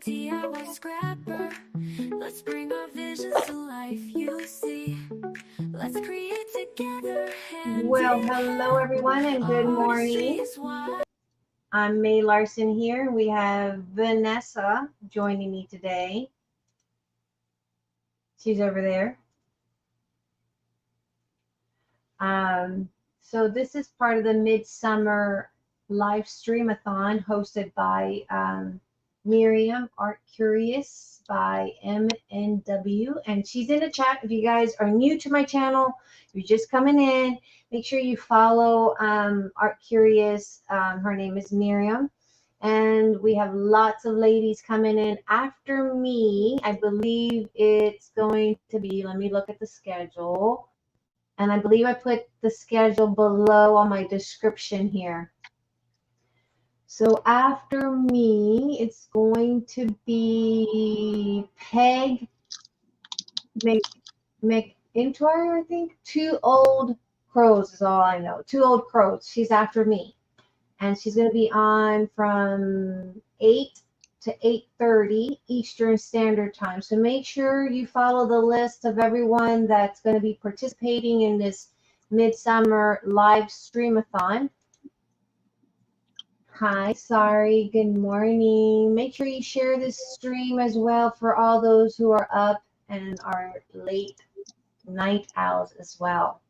DIY scrapper. Let's bring our visions to life, you see. Let's create together. Well, hello everyone and good morning. I'm May Larson here. We have Vanessa joining me today. She's over there. So this is part of the Midsummer live streamathon hosted by Myriam, Artcurious by MNW, and she's in the chat. If you guys are new to my channel, you're just coming in, make sure you follow Artcurious. Her name is Myriam, and we have lots of ladies coming in after me. I believe it's going to be, let me look at the schedule, and I believe I put the schedule below on my description here. So after me, it's going to be Peg McIntyre, I think. Two Old Crows is all I know. Two Old Crows. She's after me. And she's going to be on from 8 to 8:30 Eastern Standard Time. So make sure you follow the list of everyone that's going to be participating in this Midsummer live streamathon. Hi, sorry, good morning. Make sure you share this stream as well for all those who are up and are late night owls as well.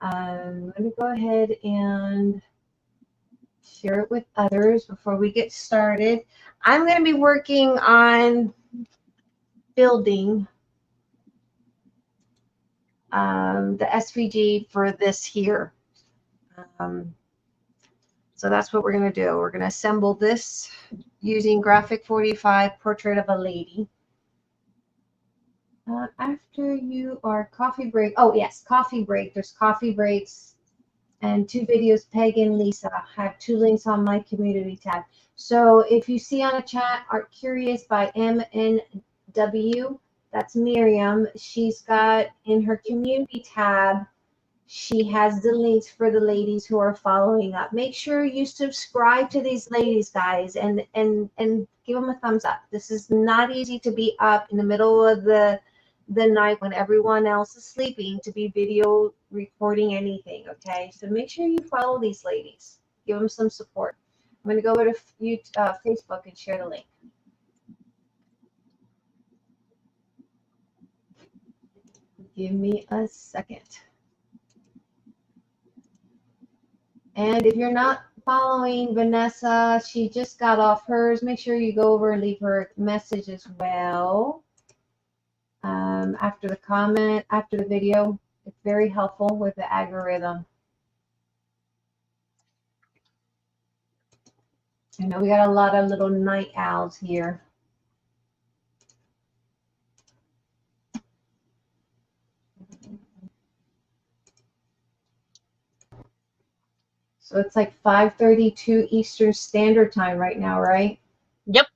Let me go ahead and share it with others before we get started. I'm going to be working on building the SVG for this here. So that's what we're going to do. We're going to assemble this using Graphic 45 Portrait of a Lady. After you are coffee break. Oh, yes, coffee break. There's coffee breaks and 2 videos. Peg and Lisa. I have 2 links on my community tab. So if you see on the chat, Artcurious by MNW, that's Myriam. She's got in her community tab, she has the links for the ladies who are following up. Make sure you subscribe to these ladies, guys, and give them a thumbs up. This is not easy to be up in the middle of the night when everyone else is sleeping to be video recording anything, okay? So make sure you follow these ladies. Give them some support. I'm going to go over to Facebook and share the link. Give me a second. And if you're not following Vanessa, she just got off hers. Make sure you go over and leave her a message as well. After the comment, after the video, it's very helpful with the algorithm. I know we got a lot of little night owls here. So it's like 5:32 Eastern Standard Time right now, right? Yep.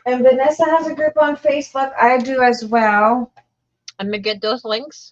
And Vanessa has a group on Facebook. I do as well. Let me get those links.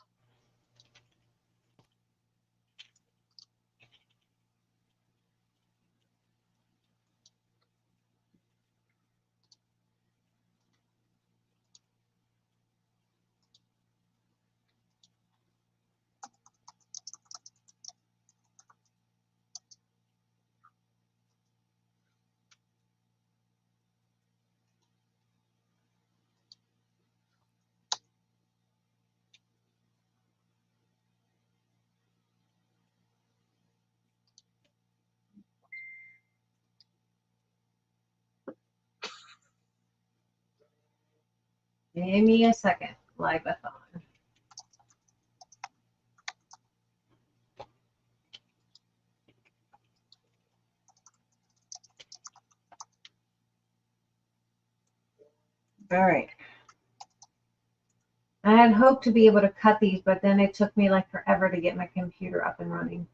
Give me a second, live-a-thon. All right. I had hoped to be able to cut these, but then it took me like forever to get my computer up and running.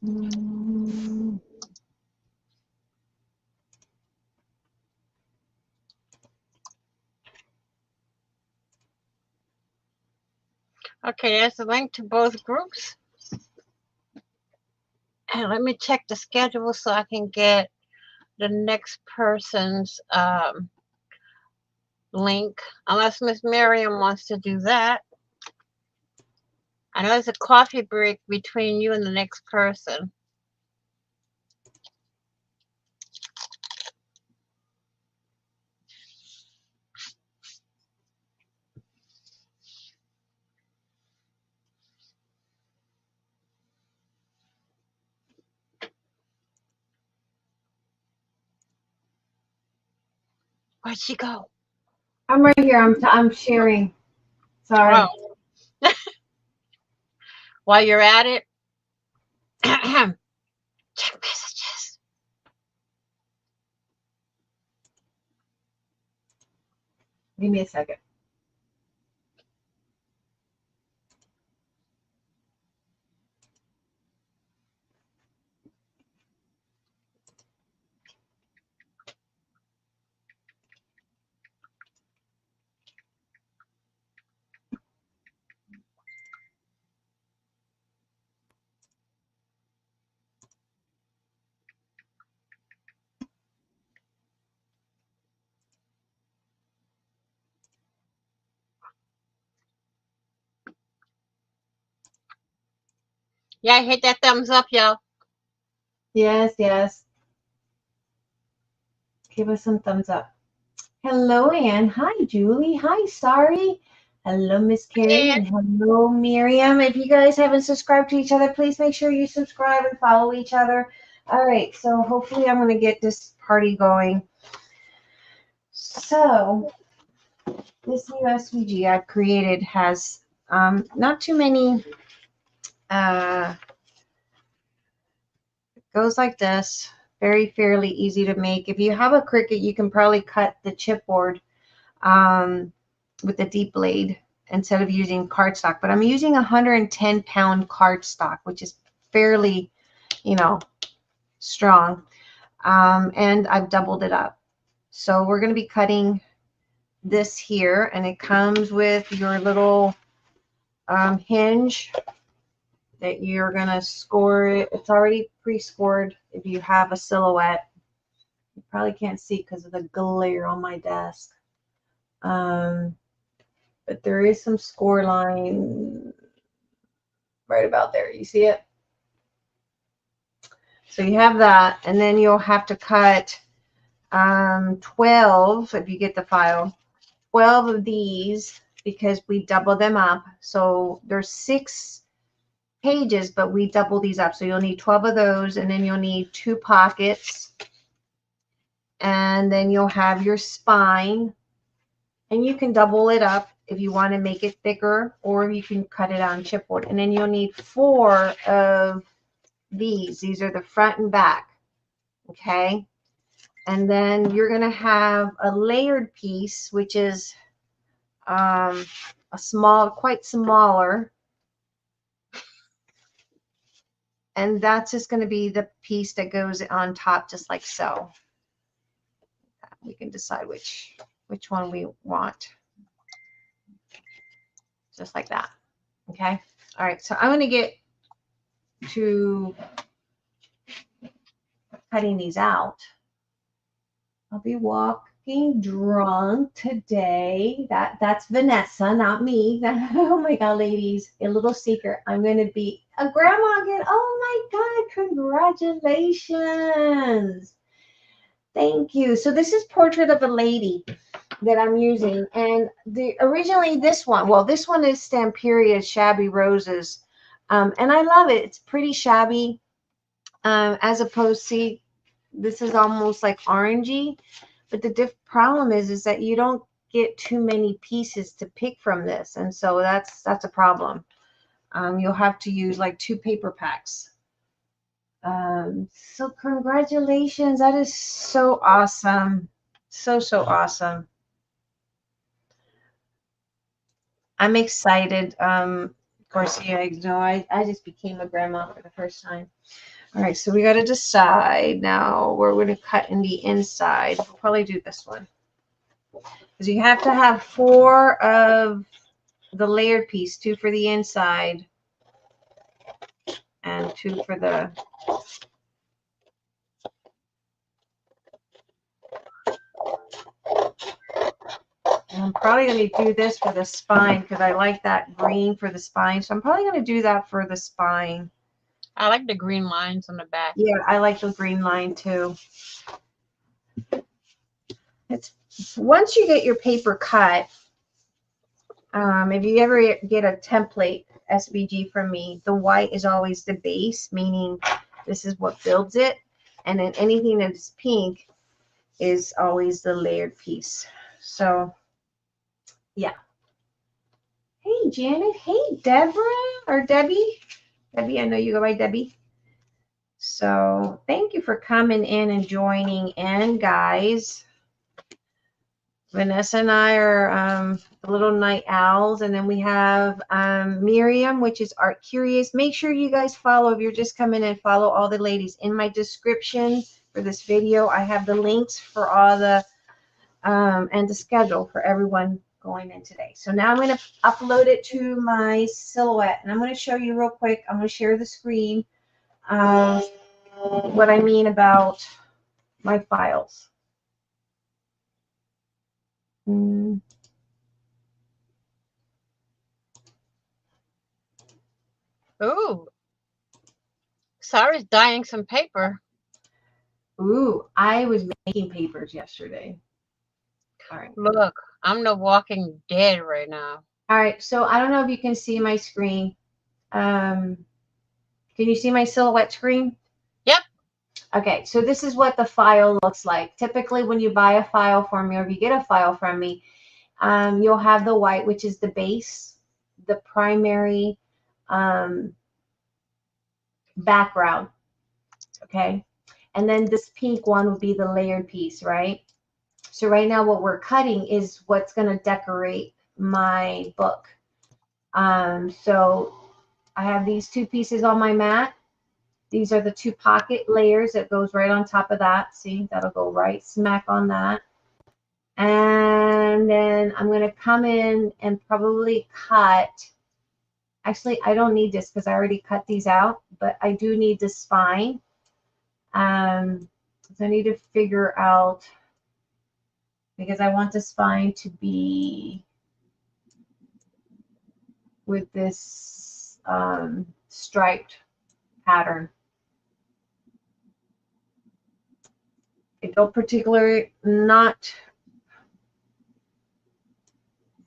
Mm. Okay, there's a link to both groups. And let me check the schedule so I can get the next person's link. Unless Miss Myriam wants to do that. I know there's a coffee break between you and the next person. Where'd she go? I'm right here. I'm sharing. Sorry. Oh. While you're at it, check messages. Give me a second. Yeah, hit that thumbs up, y'all. Yes, yes. Give us some thumbs up. Hello, Anne. Hi, Julie. Hi, Sari. Hello, Miss Carrie. And hello, Miriam. If you guys haven't subscribed to each other, please make sure you subscribe and follow each other. All right, so hopefully I'm going to get this party going. So this new SVG I've created has not too many, goes like this, very fairly easy to make. If you have a Cricut, you can probably cut the chipboard with a deep blade instead of using cardstock, but I'm using 110-pound cardstock, which is fairly, you know, strong, and I've doubled it up. So we're going to be cutting this here, and it comes with your little hinge that you're going to score it. It's already pre-scored if you have a silhouette. You probably can't see because of the glare on my desk. But there is some score line right about there. You see it? So you have that, and then you'll have to cut 12, if you get the file, 12 of these because we double them up. So there's 6 pages, but we double these up. So you'll need 12 of those, and then you'll need 2 pockets, and then you'll have your spine, and you can double it up if you want to make it thicker, or you can cut it on chipboard. And then you'll need 4 of these. These are the front and back. Okay. And then you're going to have a layered piece, which is a small, quite smaller. And that's just going to be the piece that goes on top, just like so. We can decide which one we want. Just like that. Okay. All right. So I'm going to get to cutting these out. I'll be walking drunk today. That's Vanessa, not me. Oh my God, ladies, a little secret. I'm going to be a grandma again. Oh my God, congratulations. Thank you. So this is Portrait of a Lady that I'm using. And originally this one is Stamperia's Shabby Roses. And I love it. It's pretty shabby, as opposed, see, this is almost like orangey, but the problem is that you don't get too many pieces to pick from this, and so that's a problem. You'll have to use like 2 paper packs. So congratulations, that is so awesome, so awesome. I'm excited. Of course, you guys know I just became a grandma for the first time. All right, so we got to decide now where we're going to cut in the inside. We'll probably do this one. Because you have to have 4 of the layered piece, 2 for the inside and 2 for the... And I'm probably going to do this for the spine because I like that green for the spine. So I'm probably going to do that for the spine. I like the green lines on the back. Yeah, I like the green line too. It's once you get your paper cut, if you ever get a template SVG from me, the white is always the base, meaning this is what builds it. And then anything that's pink is always the layered piece. So, yeah. Hey, Janet. Hey, Deborah or Debbie. Debbie, I know you go by Debbie. So thank you for coming in and joining in, guys. Vanessa and I are the little night owls. And then we have Myriam, which is Artcurious. Make sure you guys follow. If you're just coming in, follow all the ladies. In my description for this video, I have the links for all the, and the schedule for everyone going in today. So now I'm going to upload it to my Silhouette. And I'm going to show you real quick. I'm going to share the screen. What I mean about my files. Ooh, Sarah's dyeing some paper. I was making papers yesterday. All right. Look, I'm the walking dead right now. All right. So I don't know if you can see my screen. Can you see my Silhouette screen? Yep. Okay. So this is what the file looks like. Typically, when you buy a file from me or if you get a file from me, you'll have the white, which is the base, the primary background. Okay. And then this pink one would be the layered piece, right? So right now what we're cutting is what's going to decorate my book. So I have these 2 pieces on my mat. These are the 2 pocket layers that goes right on top of that. See, that'll go right smack on that. And then I'm going to come in and probably cut. Actually, I don't need this because I already cut these out, but I do need the spine. So I need to figure out, because I want the spine to be with this striped pattern. I don't particularly not.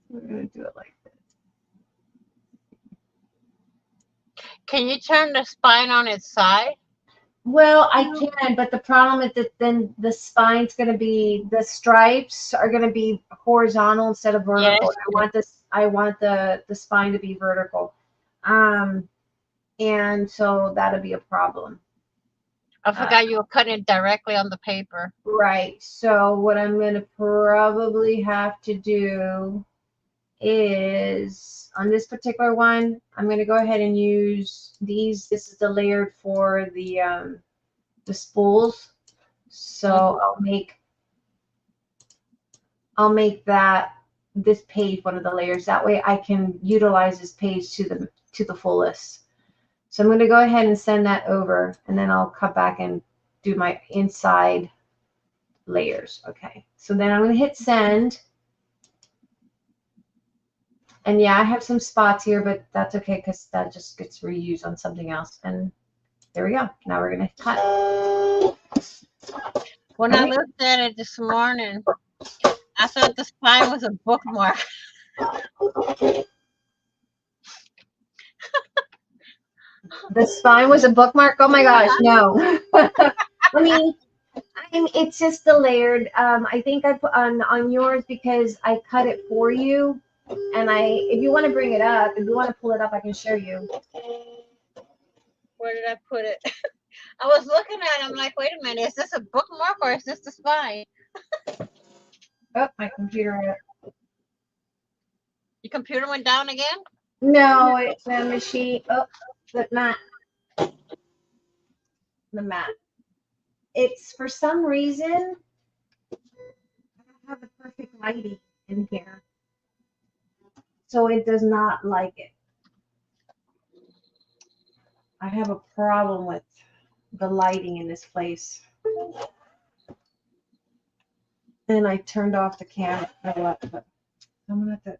We're going to do it like this. Can you turn the spine on its side? Well, I can, but the problem is that then the spine's going to be, the stripes are going to be horizontal instead of vertical. Yes. I want the spine to be vertical. And so that'll be a problem. I forgot you were cutting it directly on the paper. Right. So what I'm going to probably have to do is, on this particular one, I'm going to go ahead and use these. This is the layered for the spools. So I'll make that this page one of the layers. That way I can utilize this page to the fullest. So I'm going to go ahead and send that over, and then I'll cut back and do my inside layers. Okay. So then I'm going to hit send. And yeah, I have some spots here, but that's okay because that just gets reused on something else. And there we go. Now we're going to cut. When I looked at it this morning, I thought the spine was a bookmark. The spine was a bookmark? Oh my gosh, no. I mean, it's just the layered. I think I put on yours because I cut it for you. And if you want to bring it up, if you want to pull it up, I can show you. Where did I put it? I was looking at it. I'm like, wait a minute. Is this a bookmark or is this the spine? Oh, my computer. Your computer went down again? No, it's a machine. Oh, but not. the mat. It's for some reason I don't have the perfect lighting in here, so it does not like it. I have a problem with the lighting in this place. And I turned off the camera or what, but I'm gonna have to.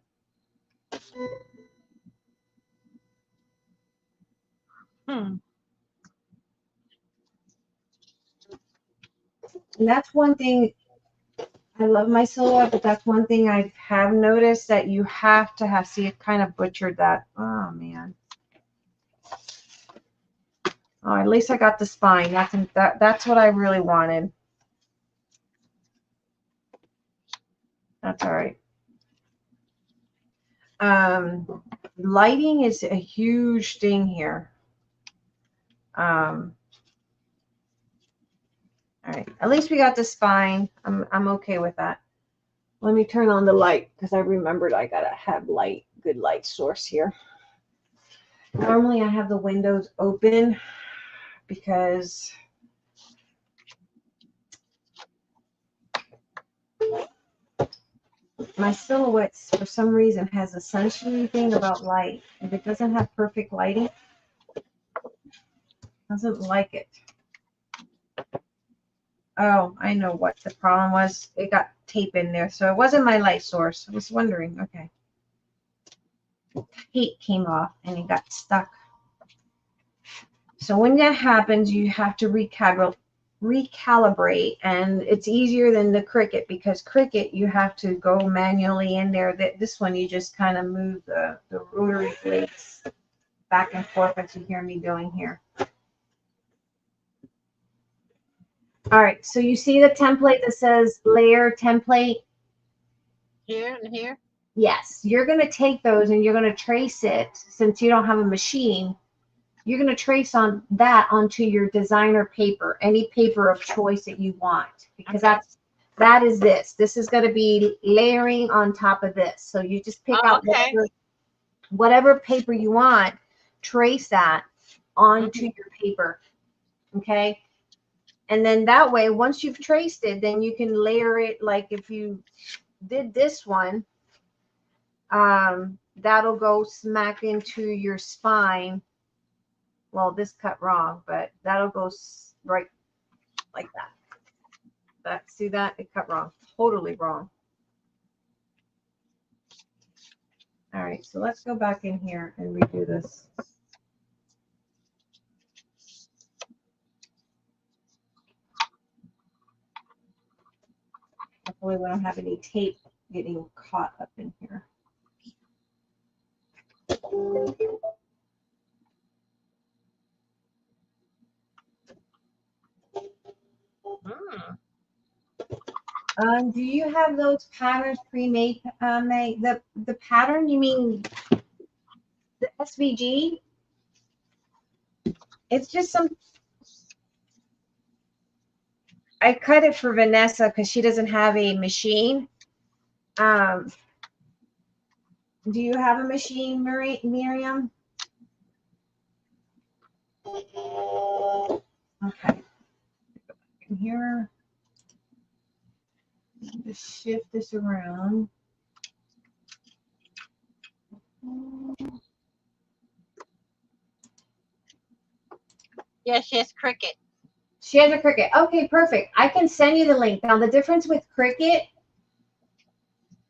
And that's one thing. I love my silhouette, but that's one thing I have noticed that you have to have. See, it kind of butchered that. Oh man. Oh, at least I got the spine. That's what I really wanted. That's all right. Lighting is a huge thing here. All right. At least we got the spine. I'm okay with that. Let me turn on the light because I remembered I gotta have light, good light source here. Normally I have the windows open because my silhouettes for some reason has a sunshine thing about light. If it doesn't have perfect lighting, it doesn't like it. Oh, I know what the problem was. It got tape in there, so it wasn't my light source. I was wondering. Okay. Tape came off and it got stuck. So when that happens, you have to recalibrate, and it's easier than the Cricut because Cricut you have to go manually in there. This one you just kind of move the rotary blades back and forth as you hear me doing here. All right, so you see the template that says layer template? Here and here? Yes, you're going to take those and you're going to trace it. Since you don't have a machine, you're going to trace on that onto your designer paper, any paper of choice that you want, because that is this. This is going to be layering on top of this. So you just pick out whatever paper you want, trace that onto your paper, okay? And then that way, once you've traced it, then you can layer it. Like if you did this one, that'll go smack into your spine. Well, this cut wrong, but that'll go right like that. See that? It cut wrong. Totally wrong. All right, so let's go back in here and redo this. Hopefully we don't have any tape getting caught up in here. Do you have those patterns pre-made, May? The pattern, you mean the SVG? It's just some. I cut it for Vanessa because she doesn't have a machine. Do you have a machine, Myriam? Okay. In here, just shift this around. Yes, she has Cricut. She has a Cricut. Okay, perfect. I can send you the link. Now, the difference with Cricut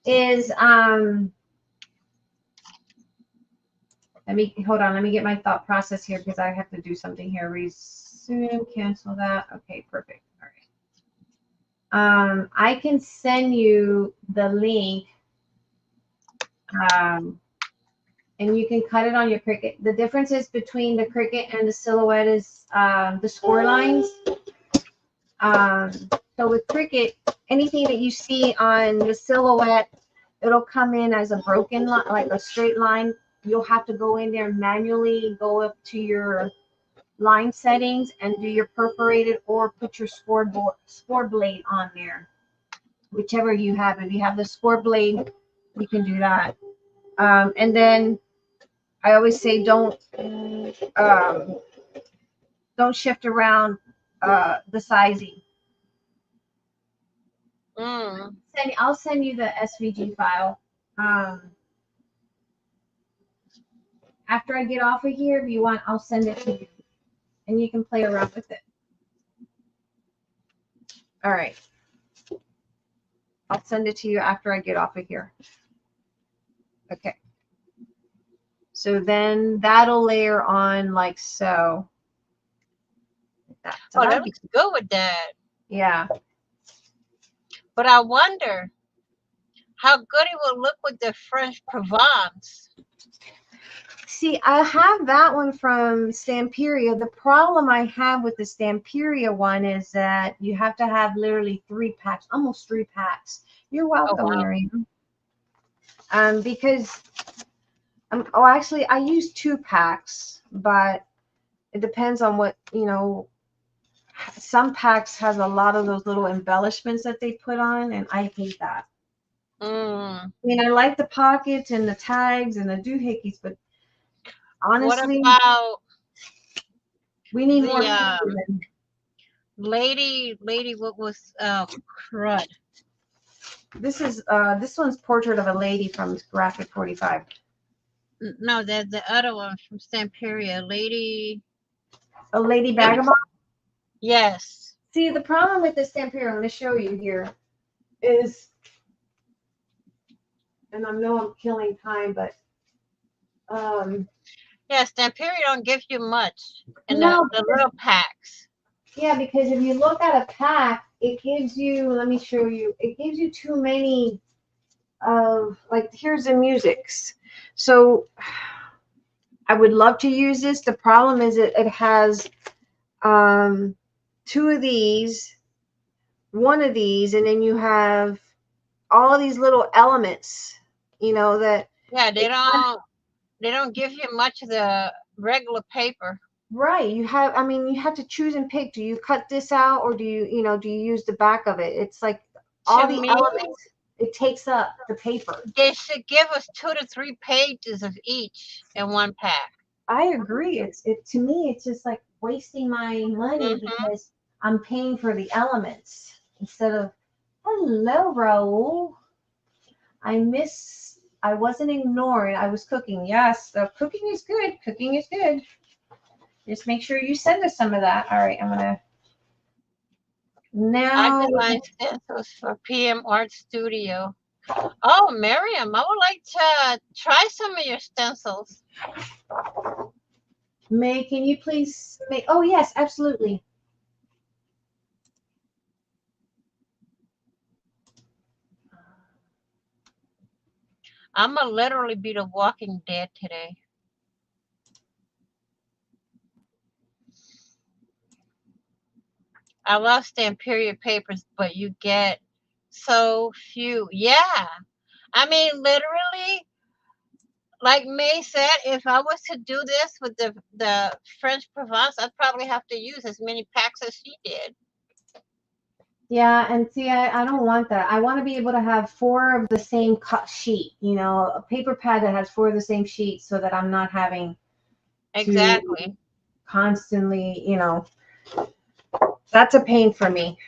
is, hold on. Let me get my thought process here because I have to do something here. Resume, cancel that. Okay, perfect. All right. I can send you the link, and you can cut it on your Cricut. The differences between the Cricut and the Silhouette is the score lines. So with Cricut, anything that you see on the Silhouette, it'll come in as a broken line, like a straight line. You'll have to go in there manually, go up to your line settings and do your perforated or put your score blade on there, whichever you have. If you have the score blade, you can do that. And then I always say don't shift around the sizing. Mm. I'll send you the SVG file. After I get off of here, if you want, I'll send it to you, and you can play around with it. All right. I'll send it to you after I get off of here. Okay. So then that'll layer on like so. Like that. So Oh, that looks good with that. yeah. But I wonder how good it will look with the French Provence. See, I have that one from Stamperia. The problem I have with the Stamperia one is that you have to have literally 3 packs, almost 3 packs. You're welcome, wow. Myriam. Because oh, actually, I use 2 packs, but it depends on what, you know. Some packs has a lot of those little embellishments that they put on, and I hate that. Mm. I mean, I like the pockets and the tags and the doohickeys, but honestly, What about we need the more. lady? What was crud? This one's Portrait of a Lady from Graphic 45. No, the other one from Stamperia, lady. A Lady Vagabond. Yes. See, the problem with this Stamperia, I'm going to show you here, is, and I know I'm killing time, but yeah, Stamperia don't give you much in no, the little packs. Yeah, because if you look at a pack, it gives you, let me show you, it gives you too many of, like, here's the musics. So I would love to use this. The problem is it has 2 of these, 1 of these, and then you have all these little elements, you know, that. Yeah, they don't give you much of the regular paper. Right. You have, I mean, you have to choose and pick. Do you cut this out, or do you use the back of it? It's like all To the me, elements, it takes up the paper. they should give us 2 to 3 pages of each in one pack. I agree. To me, it's just like wasting my money because I'm paying for the elements instead of, hello, Raul. I wasn't ignoring. I was cooking. Yes, the cooking is good. Cooking is good. Just make sure you send us some of that. All right, I'm gonna now. I design stencils for PM Art Studio. Oh, Myriam, I would like to try some of your stencils. May, can you please make? Oh yes, absolutely. I'm gonna literally be the Walking Dead today. I love Stamperia papers, but you get so few. Yeah. I mean, literally, like May said, if I was to do this with the French Provence, I'd probably have to use as many packs as she did. Yeah, and see, I don't want that. I want to be able to have 4 of the same cut sheet, a paper pad that has 4 of the same sheets so that I'm not having Exactly. to constantly, that's a pain for me.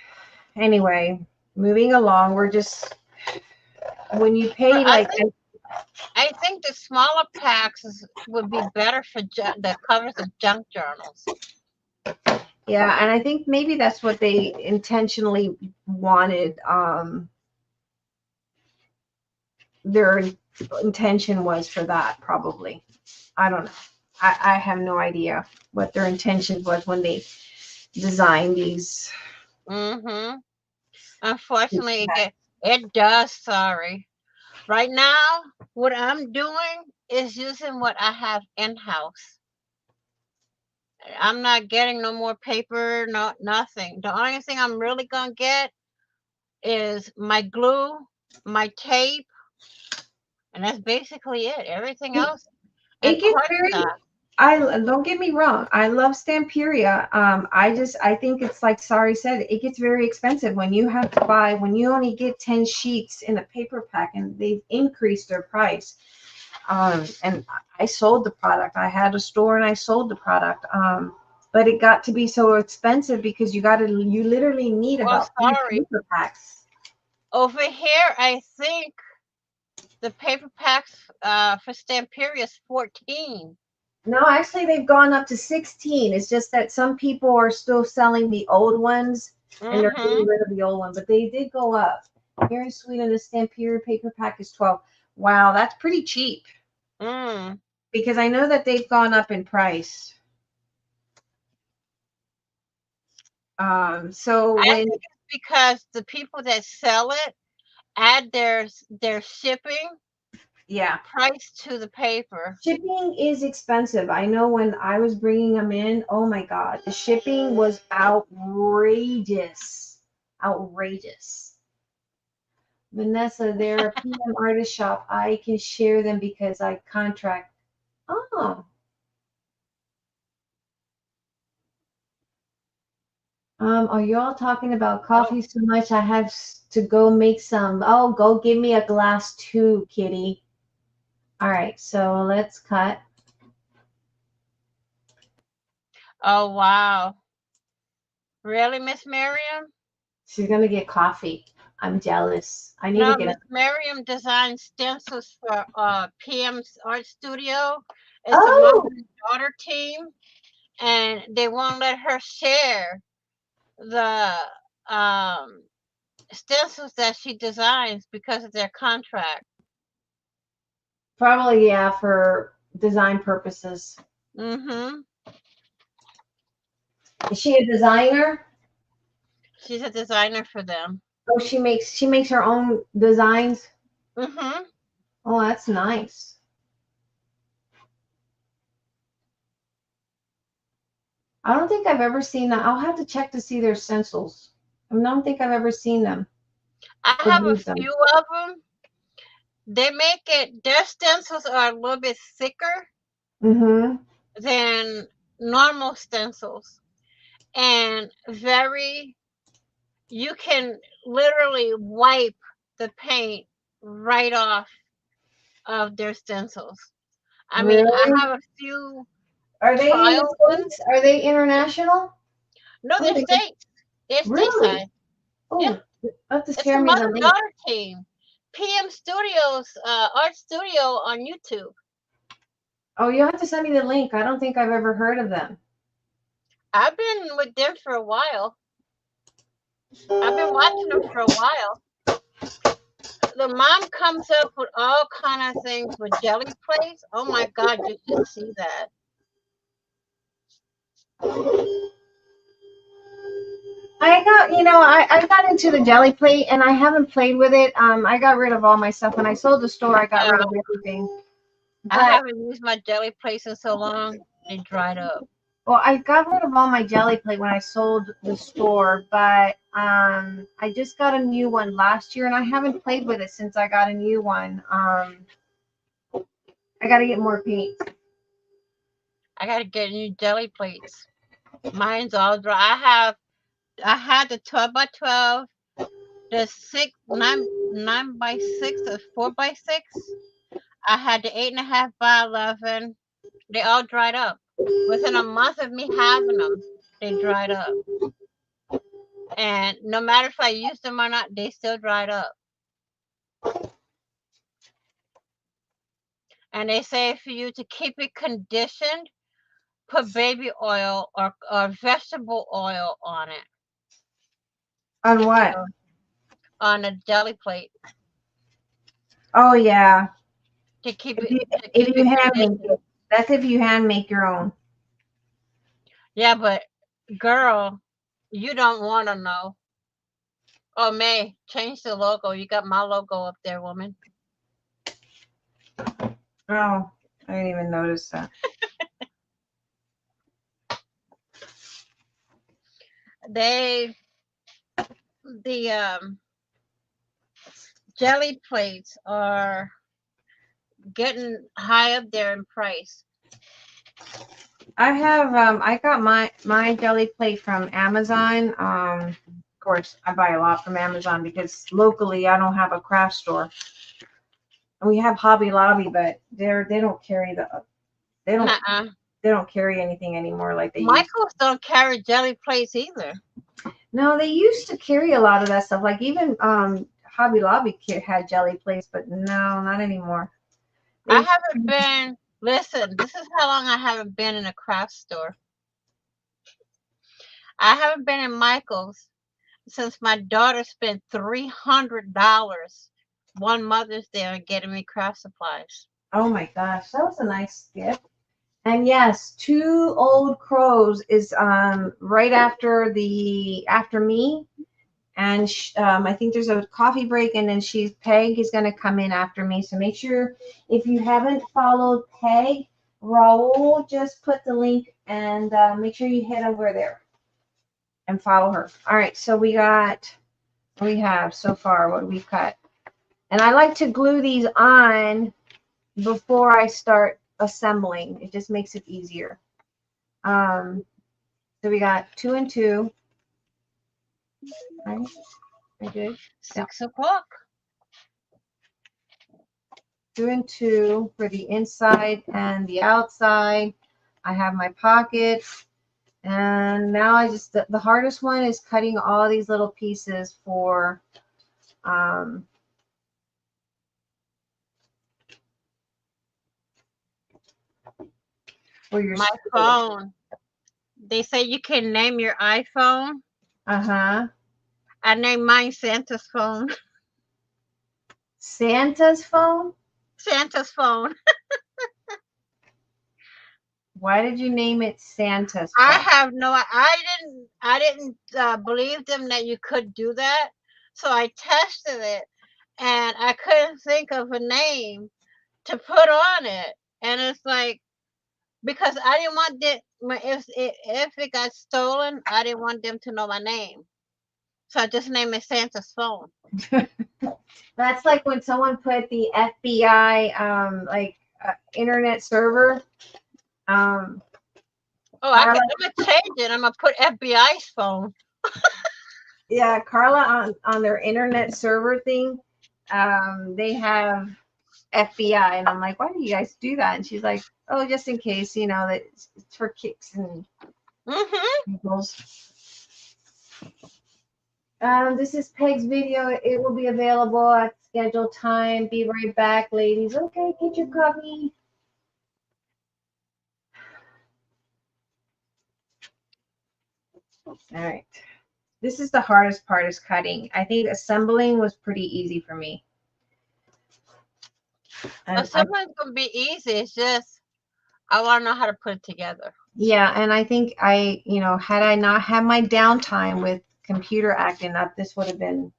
Anyway, moving along, we're just, when you pay I think the smaller packs would be better for the covers of junk journals. Yeah, and I think maybe that's what they intentionally wanted. Their intention was for that, probably. I don't know. I have no idea what their intention was when they designed these. Unfortunately, it does. Sorry. Right now, what I'm doing is using what I have in-house. I'm not getting no more paper, nothing. The only thing I'm really gonna get is my glue, my tape, and that's basically it. Everything else, It gets very. Don't get me wrong. I love Stamperia. I think it's like Sari said. It gets very expensive when you have to buy, when you only get 10 sheets in a paper pack, and they've increased their price. And I sold the product. I had a store and I sold the product. but it got to be so expensive because you literally need Well, about 3 sorry. paper packs. Over here, I think the paper packs for Stamperia is 14. No, actually, they've gone up to 16. It's just that some people are still selling the old ones, and they're getting rid of the old one, but they did go up. Here in Sweden, the Stamperia paper pack is 12. Wow, that's pretty cheap. Because I know that they've gone up in price. So I when think it's because the people that sell it add their shipping price to the paper. Shipping is expensive. I know when I was bringing them in, oh my God, the shipping was outrageous. Outrageous. Vanessa, they're a PM artist shop. I can share them because I contract. Oh. Are you all talking about coffee so much? I have to go make some. Oh, go give me a glass too, kitty. All right, so let's cut. Oh, wow. Really, Miss Myriam? She's going to get coffee. I'm jealous. I need to get Miss Myriam designs stencils for PM's Art Studio. It's a mother and daughter team, and they won't let her share the stencils that she designs because of their contract. Probably, yeah, for design purposes. Mm-hmm. Is she a designer? She's a designer for them. Oh, she makes her own designs? Mm-hmm. Oh, that's nice. I don't think I've ever seen that. I'll have to check to see their stencils. I don't think I've ever seen them. I have a few of them. They make it, their stencils are a little bit thicker than normal stencils. And you can literally wipe the paint right off of their stencils. I mean, I have a few. Are they in the States? Are they international? No, they're States. They're stateside. Oh, yeah. It's a mother-daughter team. PM Studios, Art Studio on YouTube. Oh, you have to send me the link. I don't think I've ever heard of them. I've been with them for a while. I've been watching them for a while. The mom comes up with all kind of things with jelly plates. Oh my God, you should see that. I got into the jelly plate and I haven't played with it. I got rid of all my stuff. When I sold the store, I got rid of everything. I haven't used my jelly plates in so long, they dried up. Well, I got rid of all my jelly plate when I sold the store, but I just got a new one last year and I haven't played with it since I got a new one. I got to get more paint. I got to get new jelly plates. Mine's all dry. I had the 12x12, the 9x6 or 4x6. I had the 8.5x11. They all dried up. Within a month of me having them, they dried up. And no matter if I used them or not, they still dried up. And they say for you to keep it conditioned, put baby oil or vegetable oil on it. On what? On a jelly plate. Oh, yeah. To keep if you hand make it. That's if you hand make your own. Yeah, but girl, you don't want to know. Oh, May, change the logo. You got my logo up there, woman. Oh, I didn't even notice that. The jelly plates are getting high up there in price. I have I got my jelly plate from Amazon. Of course, I buy a lot from Amazon because locally I don't have a craft store. We have Hobby Lobby, but they don't carry the. They don't. They don't carry anything anymore like they used. Michaels don't carry jelly plates either. No, they used to carry a lot of that stuff. Like even Hobby Lobby had jelly plates, but no, not anymore. I haven't been. Listen, this is how long I haven't been in a craft store. I haven't been in Michaels since my daughter spent $300 one Mother's Day on getting me craft supplies. Oh my gosh, that was a nice gift. And yes, Two Old Crows is right after me, and I think there's a coffee break, and then Peg is gonna come in after me. So make sure if you haven't followed Peg, Raul just put the link, and make sure you head over there and follow her. All right, so we have so far what we've cut, and I like to glue these on before I start assembling. It just makes it easier. So we got 2 and 2. Right? Very good. 6 o'clock. 2 and 2 for the inside and the outside. I have my pockets, and now I just the hardest one is cutting all these little pieces for your my phone. They say you can name your iPhone. Uh-huh. I named mine Santa's phone. Santa's phone? Santa's phone. Why did you name it Santa's phone? I have no. I didn't believe them that you could do that. So I tested it, and I couldn't think of a name to put on it. And it's like, because I didn't want if it got stolen, I didn't want them to know my name. So I just named it Santa's phone. That's like when someone put the FBI internet server. I'm gonna change it. I'm gonna put FBI's phone. Yeah, Carla on their internet server thing, they have FBI, and I'm like, why do you guys do that? And she's like, oh, just in case, that it's for kicks and giggles. This is Peg's video. It will be available at scheduled time. Be right back, ladies. Okay, get your coffee. All right. This is the hardest part, is cutting. I think assembling was pretty easy for me. Assembling's gonna be easy. It's just I want to know how to put it together. Yeah, and I think had I not had my downtime with computer acting up, this would have been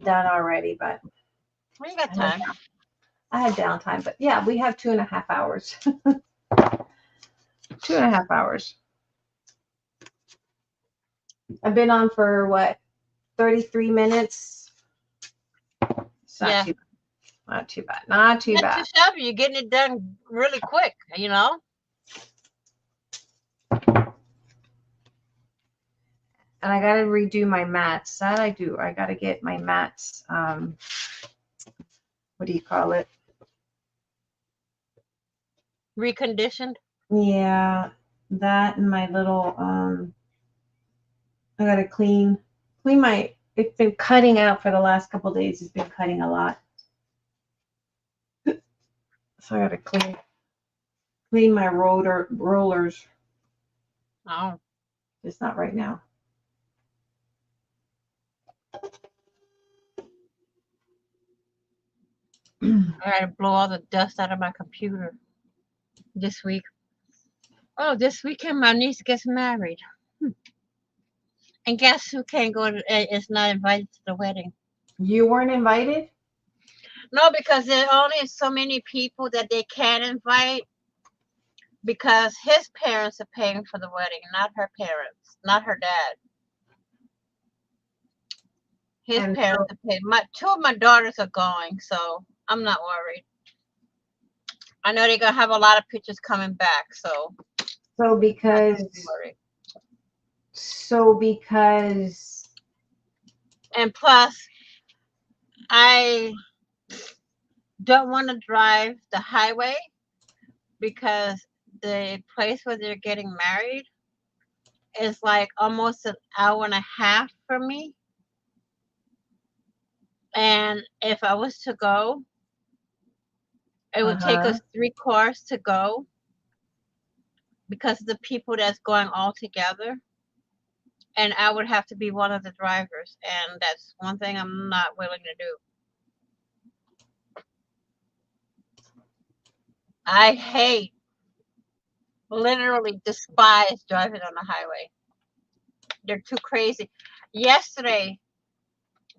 done already. But we got time. I had downtime, but yeah, we have 2.5 hours. 2.5 hours. I've been on for what, 33 minutes. It's not too bad. Not too bad. Not too bad. Too shabby. You're getting it done really quick, And I gotta redo my mats. That I do. I gotta get my mats. What do you call it? Reconditioned. Yeah, that and my little I gotta clean my. It's been cutting out for the last couple of days. It's been cutting a lot, so I gotta clean my rollers. Oh, just not right now. I gotta blow all the dust out of my computer this week. Oh, this weekend my niece gets married. And guess who can't go? Is not invited to the wedding. You weren't invited? No, because there are only so many people that they can invite. Because his parents are paying for the wedding, not her parents, not her dad. His parents are paying. Two of my daughters are going, so I'm not worried. I know they're gonna have a lot of pictures coming back, so because and plus I don't want to drive the highway because the place where they're getting married is like almost an hour and a half from me. And if I was to go, it would take Uh-huh. us 3 cars to go because of the people that's going all together. And I would have to be one of the drivers. And that's one thing I'm not willing to do. I hate, literally despise driving on the highway. They're too crazy. Yesterday,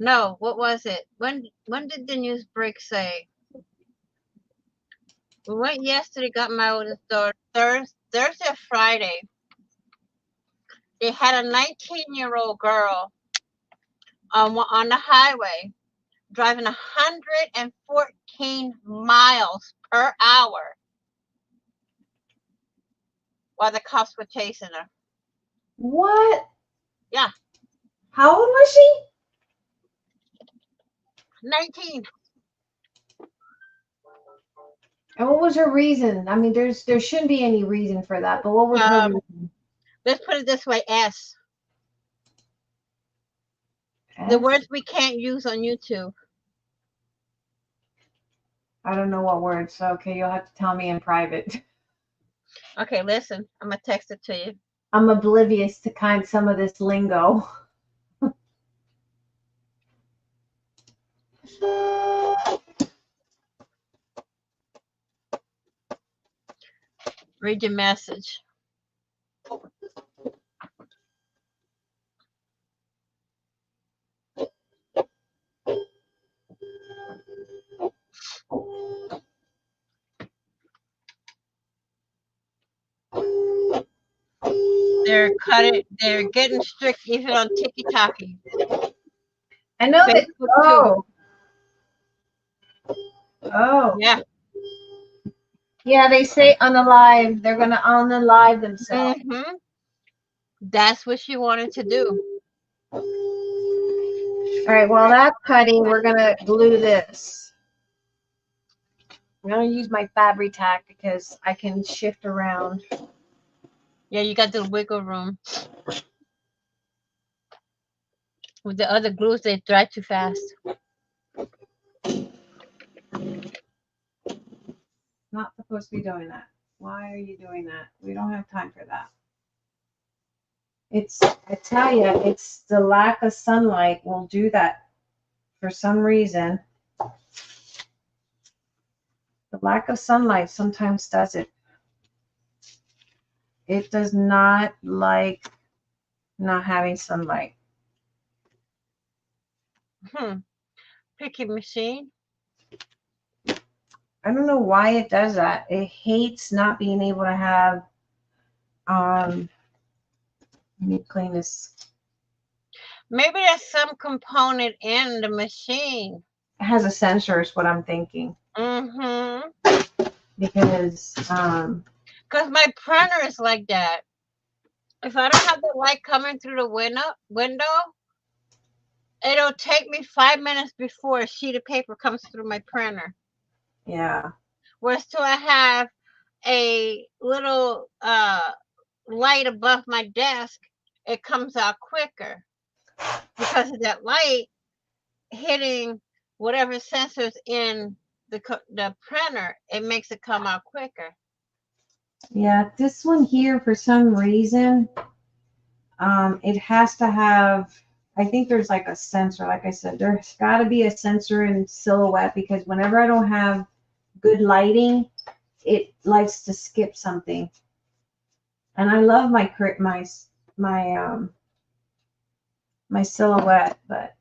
no, what was it? When did the news break say? We went yesterday, got my oldest daughter. Thursday or Friday, they had a 19-year-old girl on the highway driving 114 miles per hour while the cops were chasing her. What? Yeah, How old was she? 19. And what was her reason? I mean, there shouldn't be any reason for that, but what was her reason? Let's put it this way, S. The S? words we can't use on YouTube. I don't know what words. So, okay, you'll have to tell me in private. Okay, listen, I'm gonna text it to you. I'm oblivious to some of this lingo. Read your message. They're getting strict even on TikTok. I know that. Facebook too. Oh. Yeah. Yeah, they say unalive. They're gonna unalive themselves. Mm-hmm. That's what she wanted to do. All right. While that's cutting, we're gonna glue this. I'm gonna use my fabric tack because I can shift around. Yeah, you got the wiggle room. With the other glues, they dry too fast. Not supposed to be doing that. Why are you doing that? We don't have time for that. I tell you, it's the lack of sunlight will do that for some reason. The lack of sunlight sometimes does it. It does not like not having sunlight. Picky machine. I don't know why it does that. It hates not being able to have, let me clean this. Maybe there's some component in the machine. It has a sensor is what I'm thinking. Mm-hmm. Because, Because my printer is like that. If I don't have the light coming through the window, it'll take me 5 minutes before a sheet of paper comes through my printer. yeah. Whereas till I have a little light above my desk, it comes out quicker. Because of that light hitting whatever sensors in the printer, it makes it come out quicker. Yeah, this one here, for some reason, it has to have, I think there's like a sensor. Like I said, there's got to be a sensor in Silhouette because whenever I don't have good lighting, it likes to skip something. And I love my Silhouette, but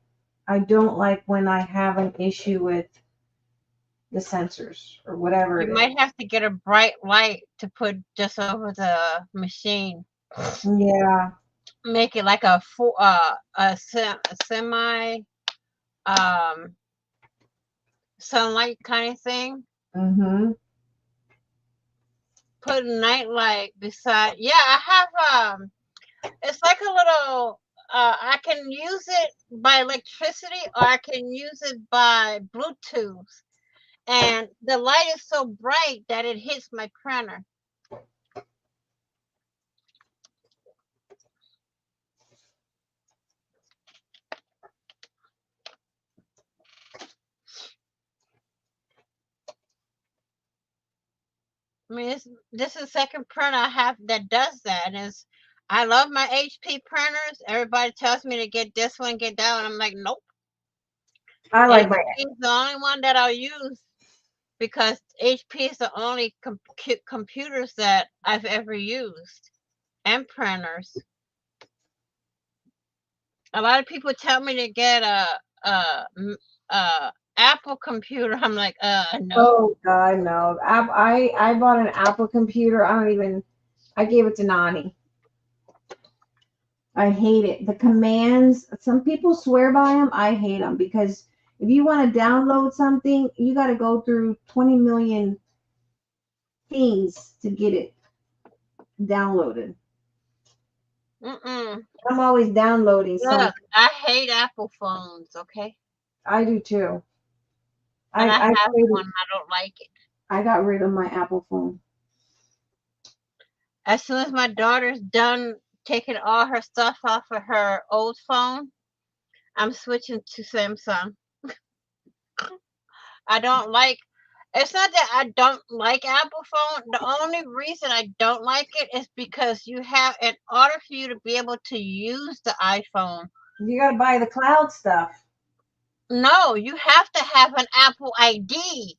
I don't like when I have an issue with the sensors or whatever. You might have to get a bright light to put just over the machine. Yeah. Make it like a semi sunlight kind of thing. Mm-hmm. Put a night light beside. Yeah, I have it's like a little I can use it by electricity or I can use it by Bluetooth. And the light is so bright that it hits my printer. I mean, this is the second printer I have that does that. And I love my HP printers. Everybody tells me to get this one, get that one. I'm like, nope. I like HP my. is the only one that I'll use because HP is the only computers that I've ever used and printers. A lot of people tell me to get a Apple computer. I'm like, no. Oh God, no. I bought an Apple computer. I gave it to Nani. I hate it. The commands, some people swear by them. I hate them because if you want to download something, you got to go through 20 million things to get it downloaded. I'm always downloading Look, something. I hate Apple phones, okay? I do too. And I have traded- one. I don't like it. I got rid of my Apple phone. As soon as my daughter's done taking all her stuff off of her old phone, I'm switching to Samsung. I don't like. It's not that I don't like Apple phone. The only reason I don't like it is because in order for you to be able to use the iPhone, You got to buy the cloud stuff. no, you have to have an Apple ID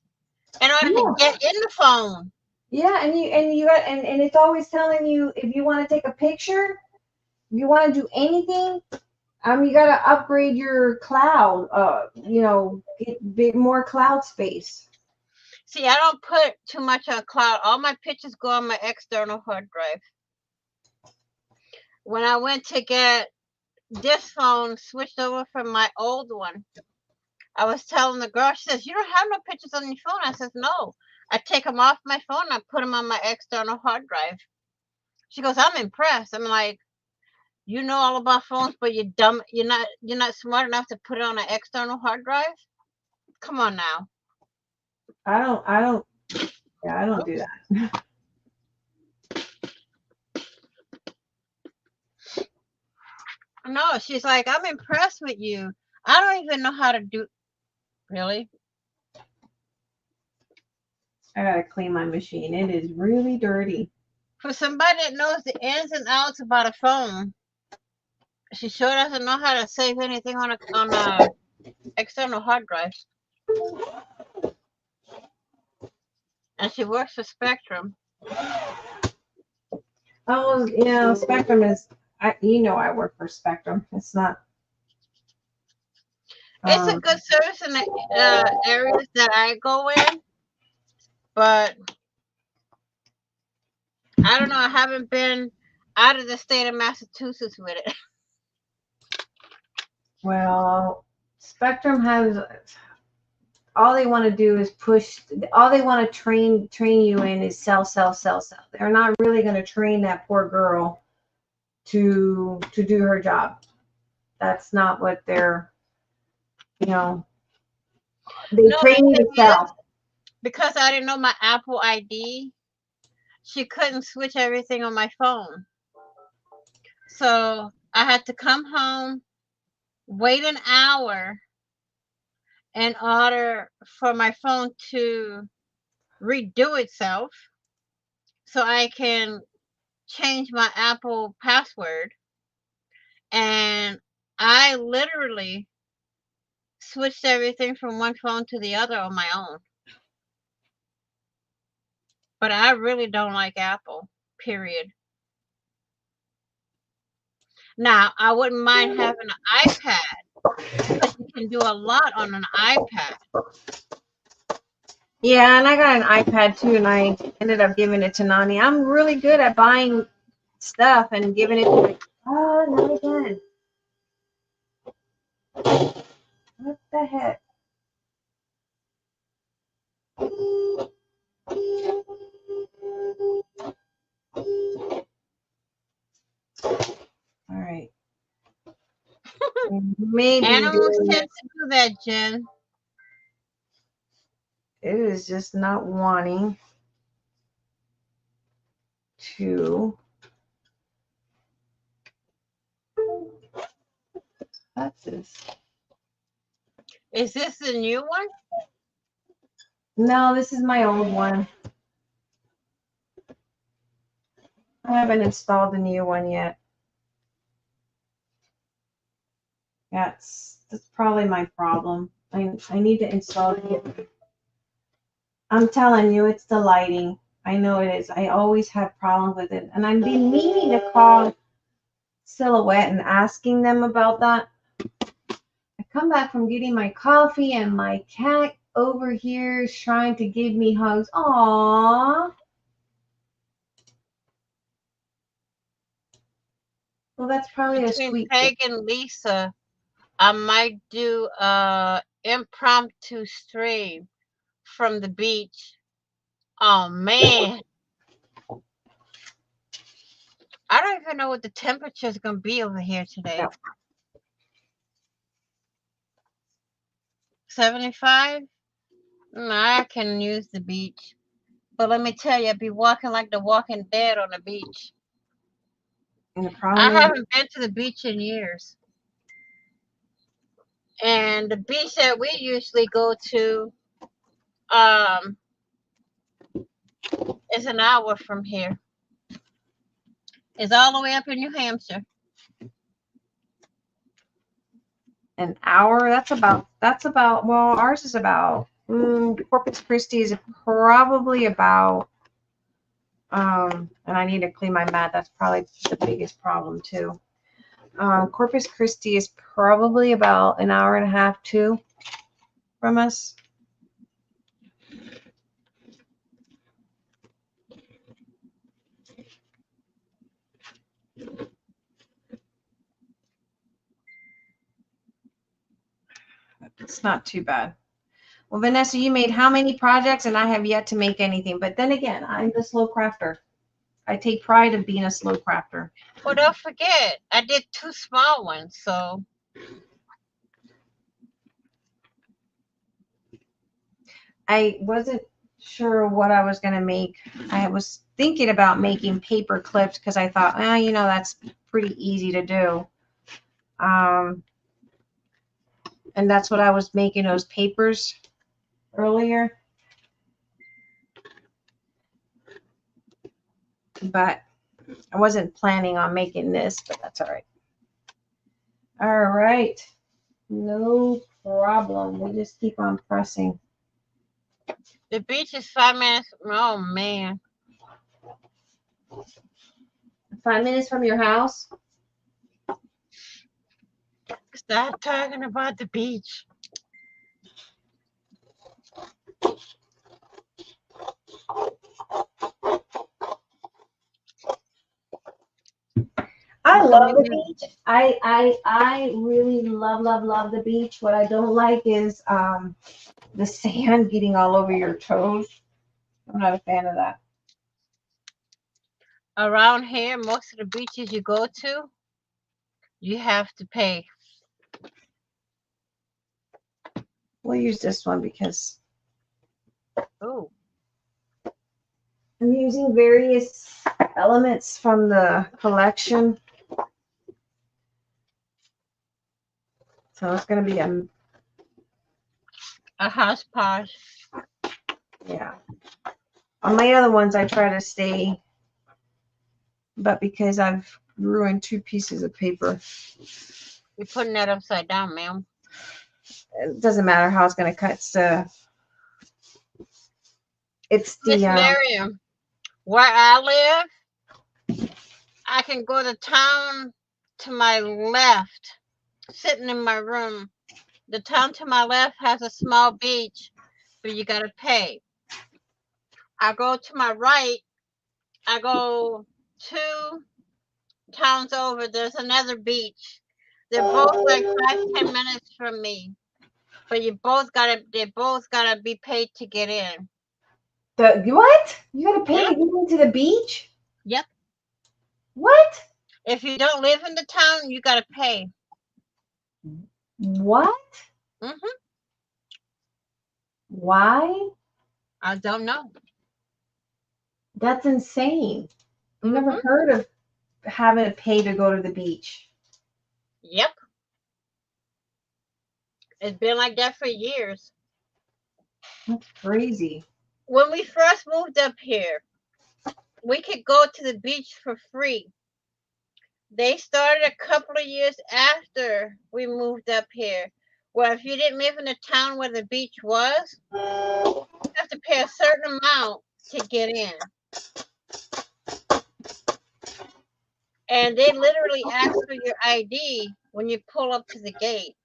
in order to get in the phone. Yeah, and it's always telling you if you want to take a picture, if you want to do anything, you got to upgrade your cloud. Get more cloud space. See, I don't put too much on cloud. All my pictures go on my external hard drive. When I went to get this phone switched over from my old one, I was telling the girl, she says, you don't have no pictures on your phone. I says, no. I take them off my phone and I put them on my external hard drive. She goes, I'm impressed. I'm like, you know all about phones, but you're dumb. You're not smart enough to put it on an external hard drive. Come on now. I don't do that. No, she's like, I'm impressed with you. I don't even know how to do. Really? I gotta clean my machine. It is really dirty. For somebody that knows the ins and outs about a phone, she sure doesn't know how to save anything on a external hard drive. And she works for Spectrum. Oh, Spectrum is. I work for Spectrum. It's not. It's a good service in the areas that I go in, but I don't know. I haven't been out of the state of Massachusetts with it. Well, Spectrum has. All they want to do is push. All they want to train you in is sell. They're not really going to train that poor girl to do her job. That's not what they're. They train you to sell. Because I didn't know my Apple ID, she couldn't switch everything on my phone. So I had to come home, wait an hour in order for my phone to redo itself so I can change my Apple password. And I literally switched everything from one phone to the other on my own. But I really don't like Apple, period. Now, I wouldn't mind having an iPad because you can do a lot on an iPad. Yeah, and I got an iPad too, and I ended up giving it to Nani. I'm really good at buying stuff and giving it to not again. What the heck? All right. Maybe Animals tend to do that, Jen. it is just not wanting to. What's this? Is this the new one? No, this is my old one. I haven't installed the new one yet. That's probably my problem. I need to install it. I'm telling you, it's the lighting. I know it is. I always have problems with it. And I've been meaning to call Silhouette and asking them about that. I come back from getting my coffee and my cat over here is trying to give me hugs. Aww. Well, that's probably a Between sweet Peg and Lisa, I might do a impromptu stream from the beach. Oh man, I don't even know what the temperature is gonna be over here today. No. 75? No, I can use the beach. But let me tell you, I'd be walking like the Walking Dead on the beach. And the I problem is, haven't been to the beach in years. And the beach that we usually go to um, is an hour from here. It's all the way up in New Hampshire. an hour, that's about, well, ours is about, Corpus Christi is probably about, and I need to clean my mat. That's probably the biggest problem too. Corpus Christi is probably about an hour and a half, 2 from us. It's not too bad. Well, Vanessa, you made how many projects, and I have yet to make anything. But then again, I'm the slow crafter. I take pride of being a slow crafter. Well, don't forget, I did 2 small ones, so. I wasn't sure what I was going to make. I was thinking about making paper clips because I thought, that's pretty easy to do. And that's what I was making, those papers earlier. But I wasn't planning on making this, but that's all right. All right. No problem. We just keep on pressing. The beach is 5 minutes. Oh, man. 5 minutes from your house? Stop talking about the beach. I love the beach. I really love the beach. What I don't like is the sand getting all over your toes. I'm not a fan of that. Around here, most of the beaches you go to, you have to pay. We'll use this one because Oh, I'm using various elements from the collection. So it's going to be a hodgepodge. yeah. On my other ones, I try to stay, but because I've ruined 2 pieces of paper, You're putting that upside down, ma'am. it doesn't matter how it's going to cut. It's Miss the Myriam, where I live, I can go to town to my left, sitting in my room. The town to my left has a small beach, but you gotta pay. I go to my right, I go 2 towns over, there's another beach. They're both like 5-10 minutes from me, but they both gotta be paid to get in. what? You got to pay Yep. to get into the beach? Yep. What? If you don't live in the town, you gotta pay. What? Mhm. Why? I don't know. That's insane. You Mhm. never heard of having to pay to go to the beach. Yep. It's been like that for years. That's crazy. When we first moved up here, we could go to the beach for free. They started a couple of years after we moved up here. Well, if you didn't live in the town where the beach was, you have to pay a certain amount to get in. And they literally ask for your ID when you pull up to the gate.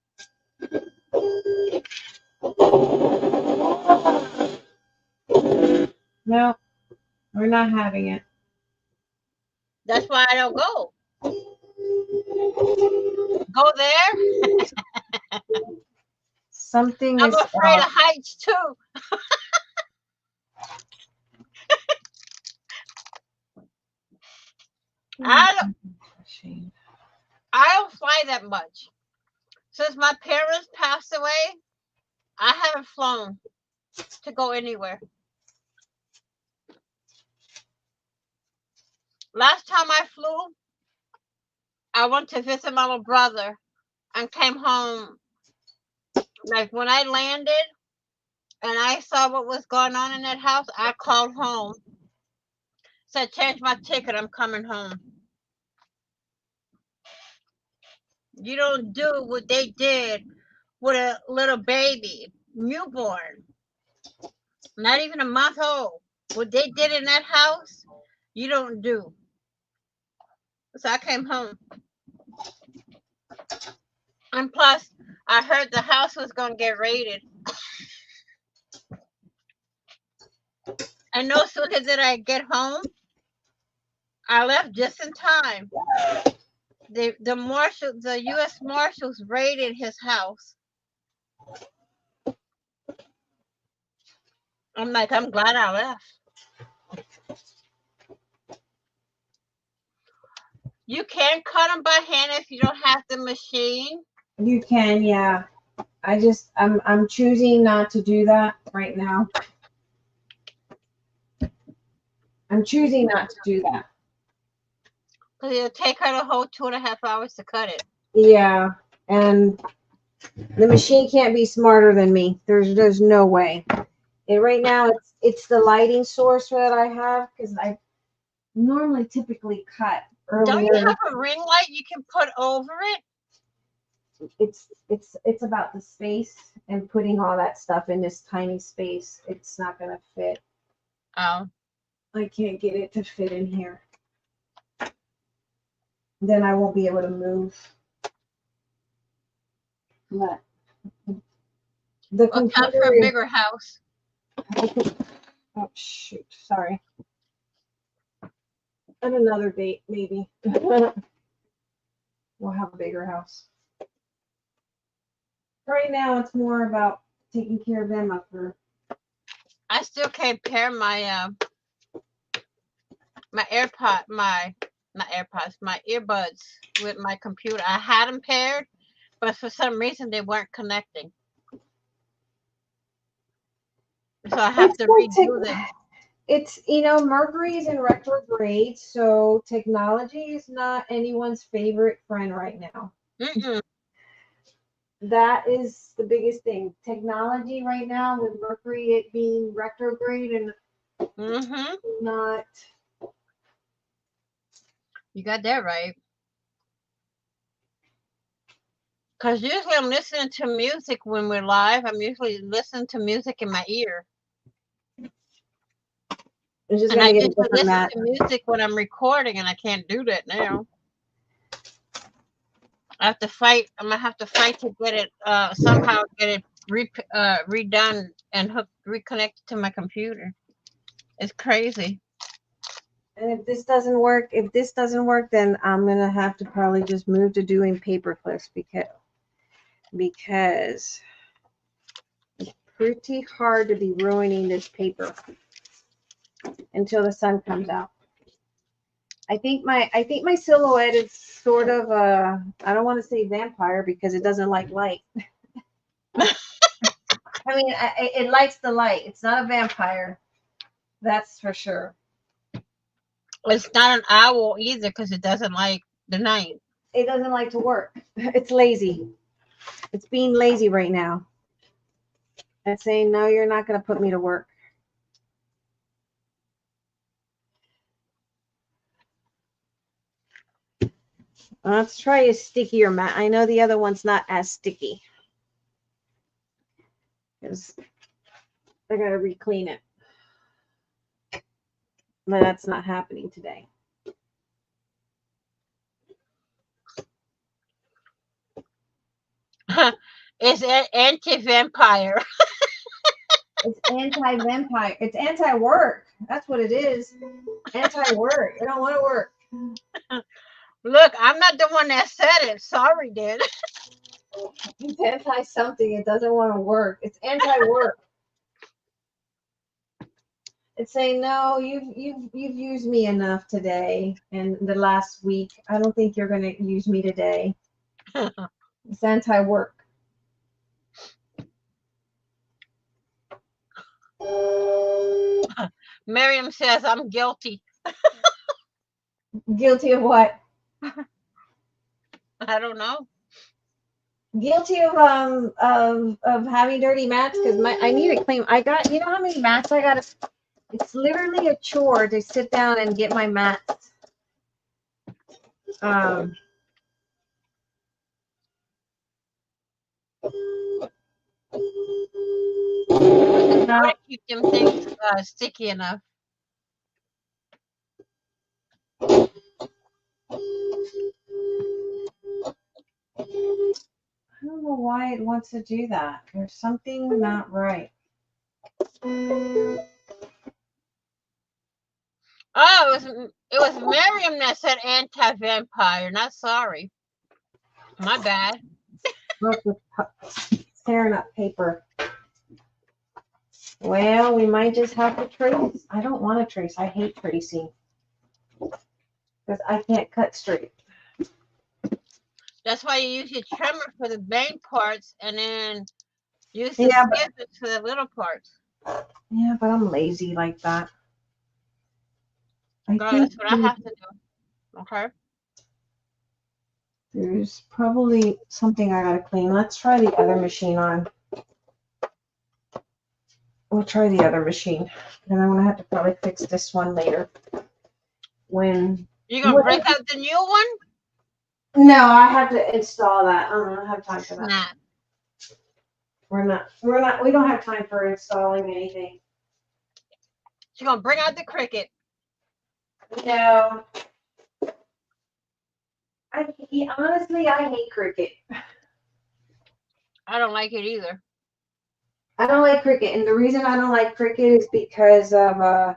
No, we're not having it. That's why I don't go. Go there? Something I'm is afraid of heights too. I don't fly that much. Since my parents passed away, I haven't flown to go anywhere. Last time I flew, I went to visit my little brother and came home. Like when I landed and I saw what was going on in that house, I called home. Said, change my ticket, I'm coming home. You don't do what they did with a little baby, newborn, not even a month old. What they did in that house, you don't do. So I came home. And plus, I heard the house was going to get raided. And no sooner did I get home, I left just in time. The U.S. Marshals raided his house. I'm like, I'm glad I left. You can cut them by hand if you don't have the machine. You can, yeah. I'm choosing not to do that right now. I'm choosing not to do that. Because it'll take her the whole 2.5 hours to cut it. Yeah, and the machine can't be smarter than me. There's no way. And right now it's the lighting source that I have because I normally typically cut earlier. Don't you have a ring light you can put over it? It's about the space and putting all that stuff in this tiny space. It's not gonna fit. Oh. I can't get it to fit in here. Then I won't be able to move. But the computer for a bigger house. Oh shoot! Sorry. At another date, maybe. We'll have a bigger house. Right now, it's more about taking care of them up here. I still can't pair my my earbuds with my computer. I had them paired, but for some reason they weren't connecting. So I have to redo them. It's, Mercury is in retrograde, so technology is not anyone's favorite friend right now. Mm-mm. That is the biggest thing. Technology right now with Mercury it being retrograde and not. You got that right. Because usually I'm listening to music when we're live. I'm usually listening to music in my ear. And I used to listen to music when I'm recording, and I can't do that now. I have to fight. I'm gonna have to fight to get it somehow get it redone and reconnected to my computer. It's crazy. And if this doesn't work, then I'm gonna have to probably just move to doing paper clips because it's pretty hard to be ruining this paper until the sun comes out. I think my silhouette is sort of I don't want to say vampire because it doesn't like light. I mean, it likes the light. It's not a vampire. That's for sure. It's not an owl either because it doesn't like the night. It doesn't like to work. It's lazy. It's being lazy right now. It's saying, no, you're not going to put me to work. Let's try a stickier mat. I know the other one's not as sticky. Because I gotta re-clean it. But that's not happening today. It's an anti-vampire. It's anti-vampire. It's anti-work. That's what it is. Anti-work. I don't want to work. Look, I'm not the one that said it. Sorry, dude. It's anti-something. It doesn't want to work. It's anti-work. It's saying, no, you've used me enough today and the last week. I don't think you're gonna use me today. It's anti-work. Myriam says I'm guilty. Guilty of what? I don't know. Guilty of having dirty mats because I need to clean. I got, you know how many mats I got? It's literally a chore to sit down and get my mats. I gotta keep them things sticky enough. I don't know why it wants to do that. There's something not right. Oh, it was Myriam that said anti-vampire. Not sorry. My bad. Look, tearing up paper. Well, we might just have to trace. I don't want to trace. I hate tracing because I can't cut straight. That's why you use your trimmer for the main parts and then use the Yeah, scissors for the little parts. Yeah, but I'm lazy like that. Girl, that's what I have to do. Okay. There's probably something I gotta clean. Let's try the other machine on. We'll try the other machine. And I'm gonna have to probably fix this one later. When You gonna break out the new one? No, I have to install that. I don't have time for that. Nah. We don't have time for installing anything. She gonna bring out the cricket. No. Honestly, I hate cricket. I don't like it either. I don't like cricket, and the reason I don't like cricket is because of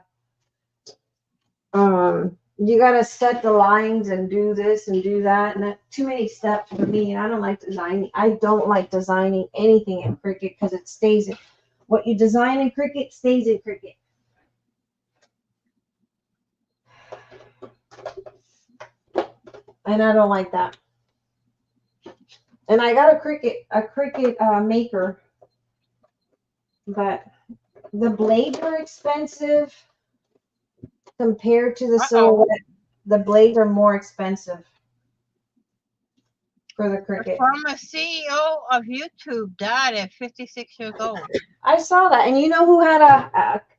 you gotta set the lines and do this and do that, and that's too many steps for me. And I don't like designing. I don't like designing anything in cricket because it stays in what you design in cricket stays in cricket. And I don't like that. And I got a cricket maker, but the blades are expensive compared to the silhouette. The blades are more expensive for the cricket. The former CEO of YouTube died at 56 years old. I saw that, and you know who had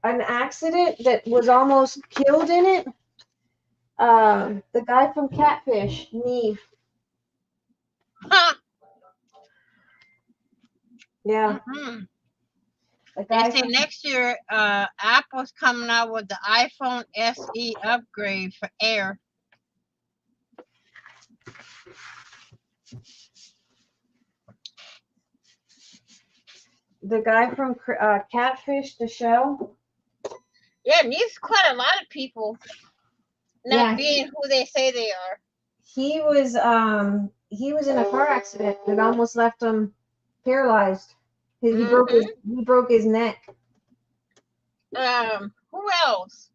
an accident that was almost killed in it? The guy from Catfish, Neve. Yeah. Mm-hmm. The guy they say next year, Apple's coming out with the iPhone SE upgrade for Air. The guy from Catfish, the show. Yeah, needs quite a lot of people not being who they say they are. He was in a car accident that almost left him paralyzed. He broke his neck. Who else?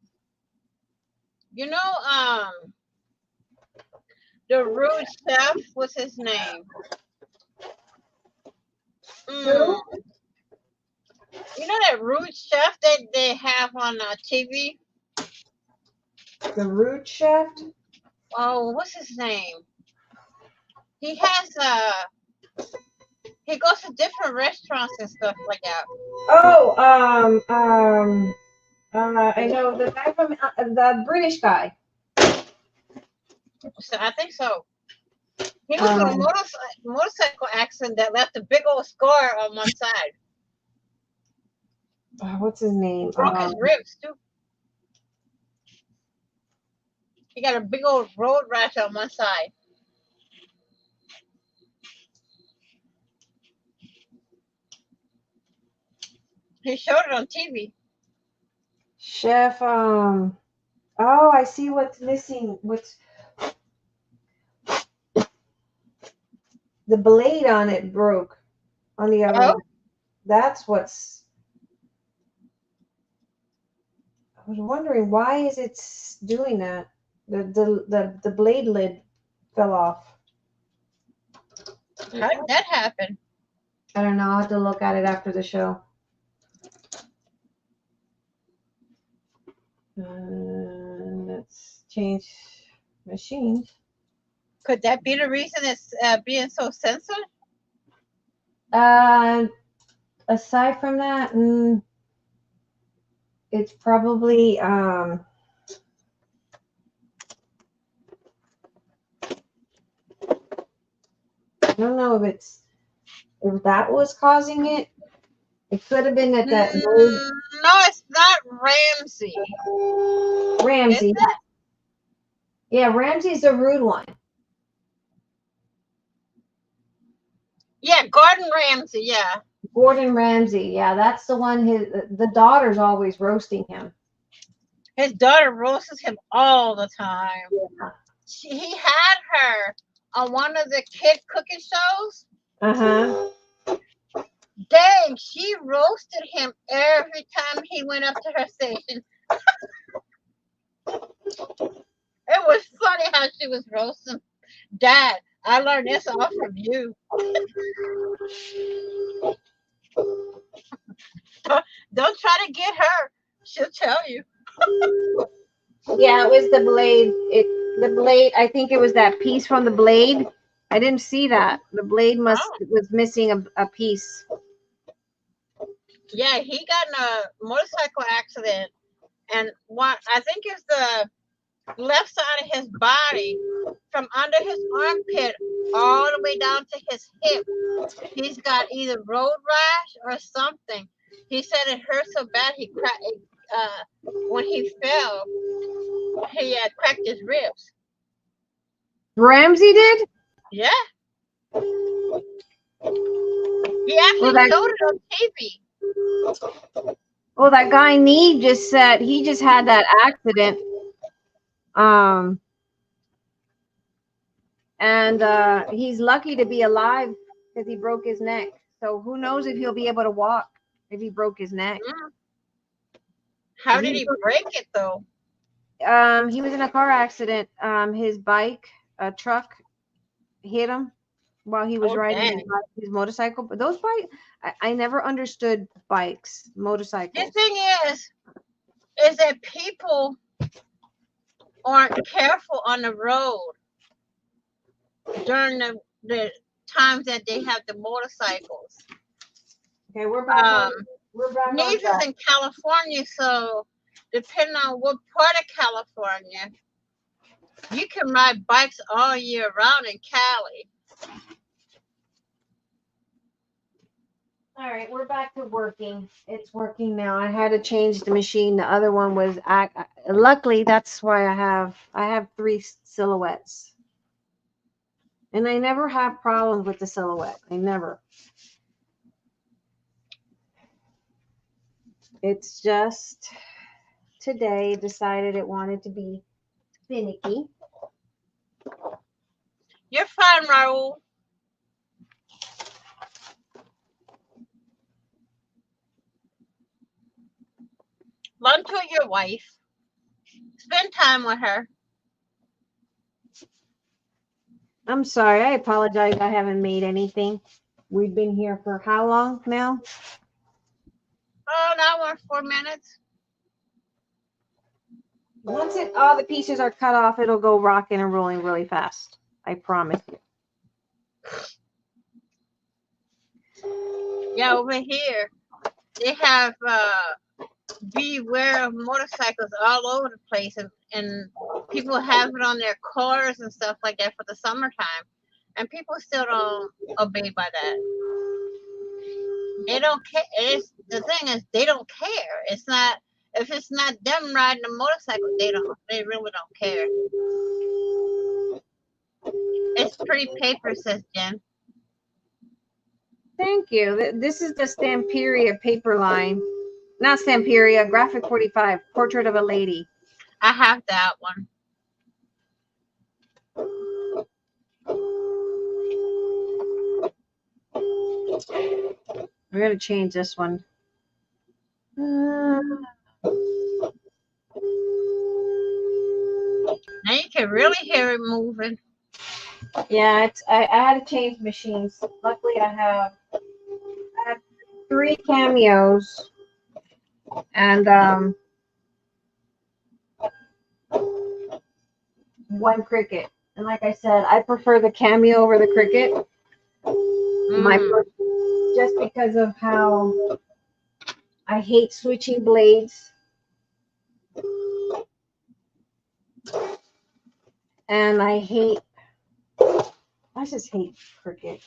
You know, the rude chef, what's his name? Who? You know that rude chef that they have on TV? The rude chef? Oh, what's his name? He has he goes to different restaurants and stuff like that. Oh, I know the guy from the British guy. So I think so. He was in a motorcycle accident that left a big old scar on one side. What's his name? Broke his ribs too. He got a big old road rash on one side. He showed it on TV. Chef, oh, I see what's missing. What's the blade on it broke on the other one. That's what's. I was wondering why is it doing that? The blade lid fell off. How did that happen? I don't know. I'll have to look at it after the show. Let's change machines. Could that be the reason it's being so censored? Aside from that, it's probably I don't know if that was causing it. It could have been that No, it's not Ramsey. Ramsey. Yeah, Ramsey's the rude one. Yeah, Gordon Ramsay, yeah. Gordon Ramsay, yeah, that's the one. The daughter's always roasting him. His daughter roasts him all the time. Yeah. He had her on one of the kid cooking shows. Dang, she roasted him every time he went up to her station. It was funny how she was roasting. Dad, I learned this all from you. Don't try to get her. She'll tell you. Yeah, it was the blade. The blade. I think it was that piece from the blade. I didn't see that. The blade was missing a piece. Yeah, he got in a motorcycle accident, and I think it's the left side of his body, from under his armpit all the way down to his hip. He's got either road rash or something. He said it hurt so bad he cracked. When he fell, he had cracked his ribs. Ramsey did? Yeah. He actually showed it on TV. Well, that guy Nee just said he just had that accident. And he's lucky to be alive because he broke his neck. So who knows if he'll be able to walk if he broke his neck. How did he break it though? He was in a car accident. His bike, a truck, hit him while he was riding his motorcycle. But those bikes, I never understood bikes, motorcycles. The thing is that people aren't careful on the road during the times that they have the motorcycles. Okay, we're back. Neves is in California, so depending on what part of California, you can ride bikes all year round in Cali. All right, we're back to working. It's working now. I had to change the machine. The other one was luckily that's why I have 3 silhouettes. And I never have problems with the silhouette. I never. It's just today decided it wanted to be finicky. You're fine, Raul. Run to your wife. Spend time with her. I'm sorry. I apologize. I haven't made anything. We've been here for how long now? An hour and 4 minutes. Once all the pieces are cut off, it'll go rocking and rolling really fast. I promise you. Yeah, over here they have beware of motorcycles all over the place, and people have it on their cars and stuff like that for the summertime. And people still don't obey by that. They don't care. It's, the thing is, they don't care. It's not, if it's not them riding a motorcycle, they really don't care. It's pretty paper, says Jen. Thank you. This is the Stamperia paper line. Not Stamperia, Graphic 45, Portrait of a Lady. I have that one. We're going to change this one. Now you can really hear it moving. Yeah, I had to change machines. Luckily, I have 3 cameos and 1 cricket. And like I said, I prefer the cameo over the cricket. Just because of how I hate switching blades. And I just hate cricket.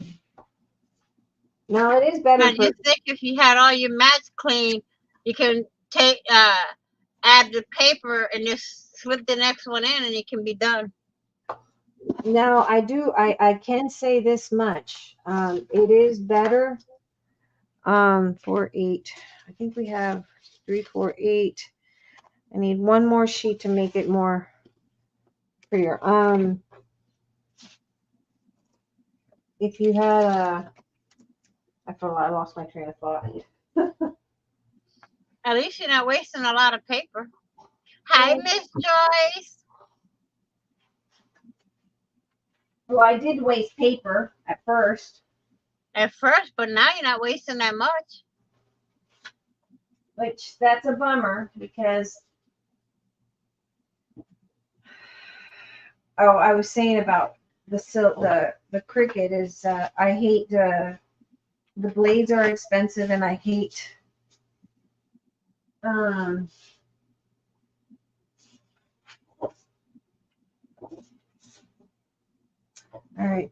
No, it is better. Now, you think if you had all your mats clean, you can take add the paper and just slip the next one in, and it can be done. Now I can say this much. It is better. 4, 8. I think we have 3, 4, 8. I need 1 more sheet to make it more prettier. If you had I lost my train of thought. At least you're not wasting a lot of paper. Hi, Miss Joyce. Well, I did waste paper at first. But now you're not wasting that much. Which, that's a bummer because, I was saying about the cricket is, I hate the blades are expensive and I hate, all right,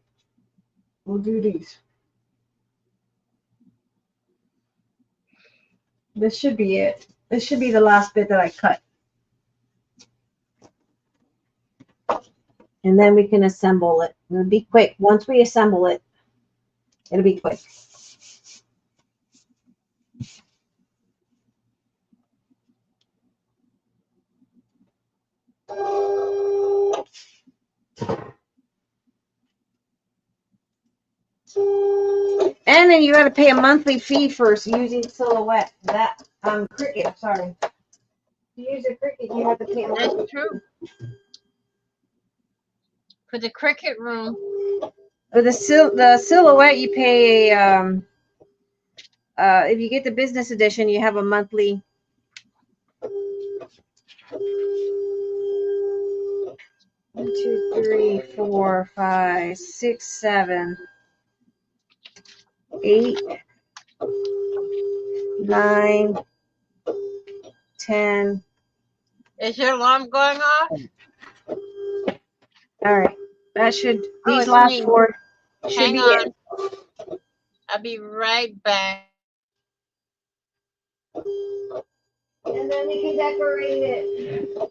we'll do these. This should be it. This should be the last bit that I cut. And then we can assemble it. It'll be quick. Once we assemble it, it'll be quick. And then you got to pay a monthly fee for using Silhouette. That cricket, sorry. To use a cricket, you have to pay a monthly. That's true. For the cricket room. The Silhouette, you pay if you get the business edition, you have a monthly. 1, 2, 3, 4, 5, 6, 7, 8, 9, 10. Is your alarm going off? All right, that should, these it's last me. 4 should Hang be on. it. I'll be right back. And then we can decorate it.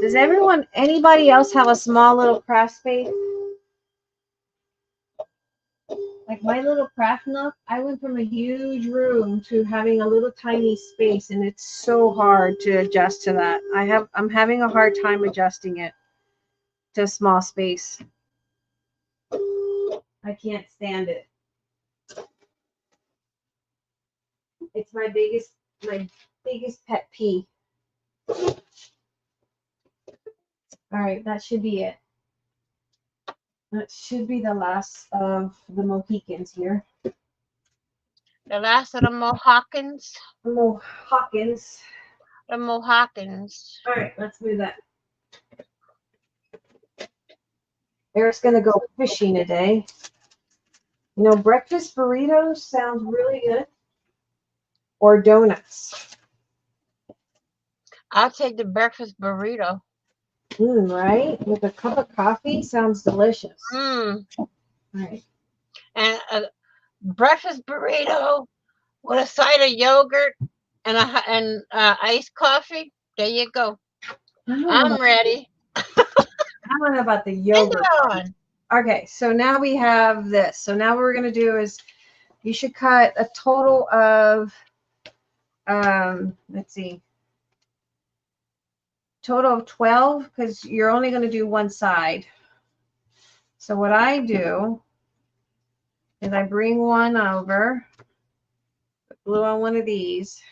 Does anybody else have a small little craft space? Like my little craft nook, I went from a huge room to having a little tiny space, and it's so hard to adjust to that. I'm having a hard time adjusting it to a small space. I can't stand it. It's my biggest pet peeve. All right, that should be it. That should be the last of the Mohicans here. The last of the Mohawkins. Mohawkins. The Mohawkins. All right, let's move that. Eric's going to go fishing today. You know, breakfast burritos sounds really good. Or donuts. I'll take the breakfast burrito. Right? With a cup of coffee, sounds delicious. Mmm. Right. And a breakfast burrito with a side of yogurt and iced coffee. There you go. I'm ready. I don't know about the Bring yogurt. it on. Okay, so now we have this. So now what we're gonna do is you should cut a total of let's see, total of 12 because you're only going to do one side. So what I do is I bring one over, put glue on one of these.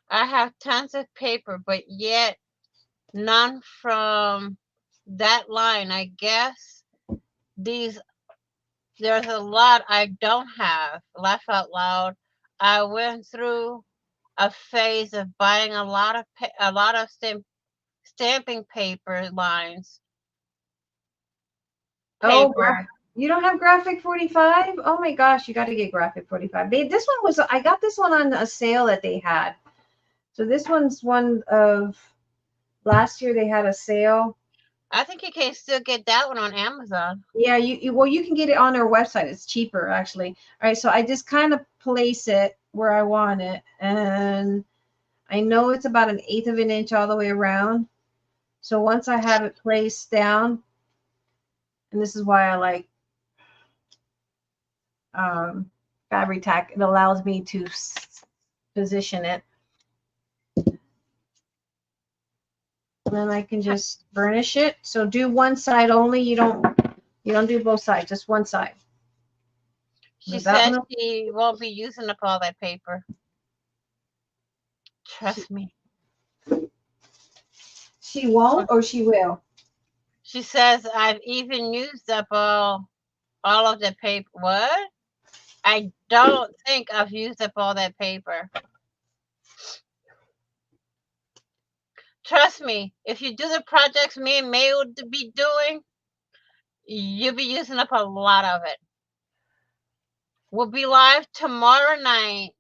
I have tons of paper, but yet none from that line. I guess there's a lot I don't have. Laugh out loud. I went through a phase of buying a lot of stamping paper lines. Oh, Paper. you don't have graphic 45? Oh my gosh, you got to get graphic 45. This one was, I got this one on a sale that they had. So this one's one of last year they had a sale. I think you can still get that one on Amazon. Yeah, well, you can get it on their website. It's cheaper, actually. All right, so I just kind of place it where I want it, and I know it's about 1/8 of an inch all the way around. So once I have it placed down, and this is why I like fabric tack, it allows me to position it. And then I can just burnish it. So do one side only. You don't do both sides, just one side. She said she won't be using up all that paper. Trust me. She won't, or she will? She says I've even used up all of the paper. What? I don't think I've used up all that paper. Trust me, if you do the projects me and May would be doing, you'll be using up a lot of it. We'll be live tomorrow night.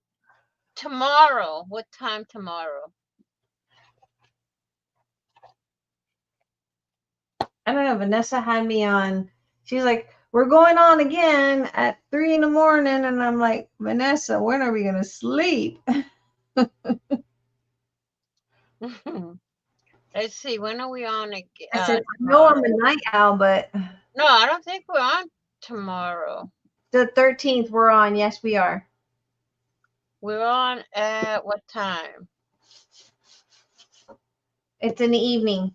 Tomorrow. What time tomorrow? I don't know. Vanessa had me on. She's like, we're going on again at 3 in the morning. And I'm like, Vanessa, when are we going to sleep? Let's see. When are we on again? I said, I know I'm a night owl, but. No, I don't think we're on tomorrow. The 13th we're on. Yes, we are. We're on at what time? It's in the evening.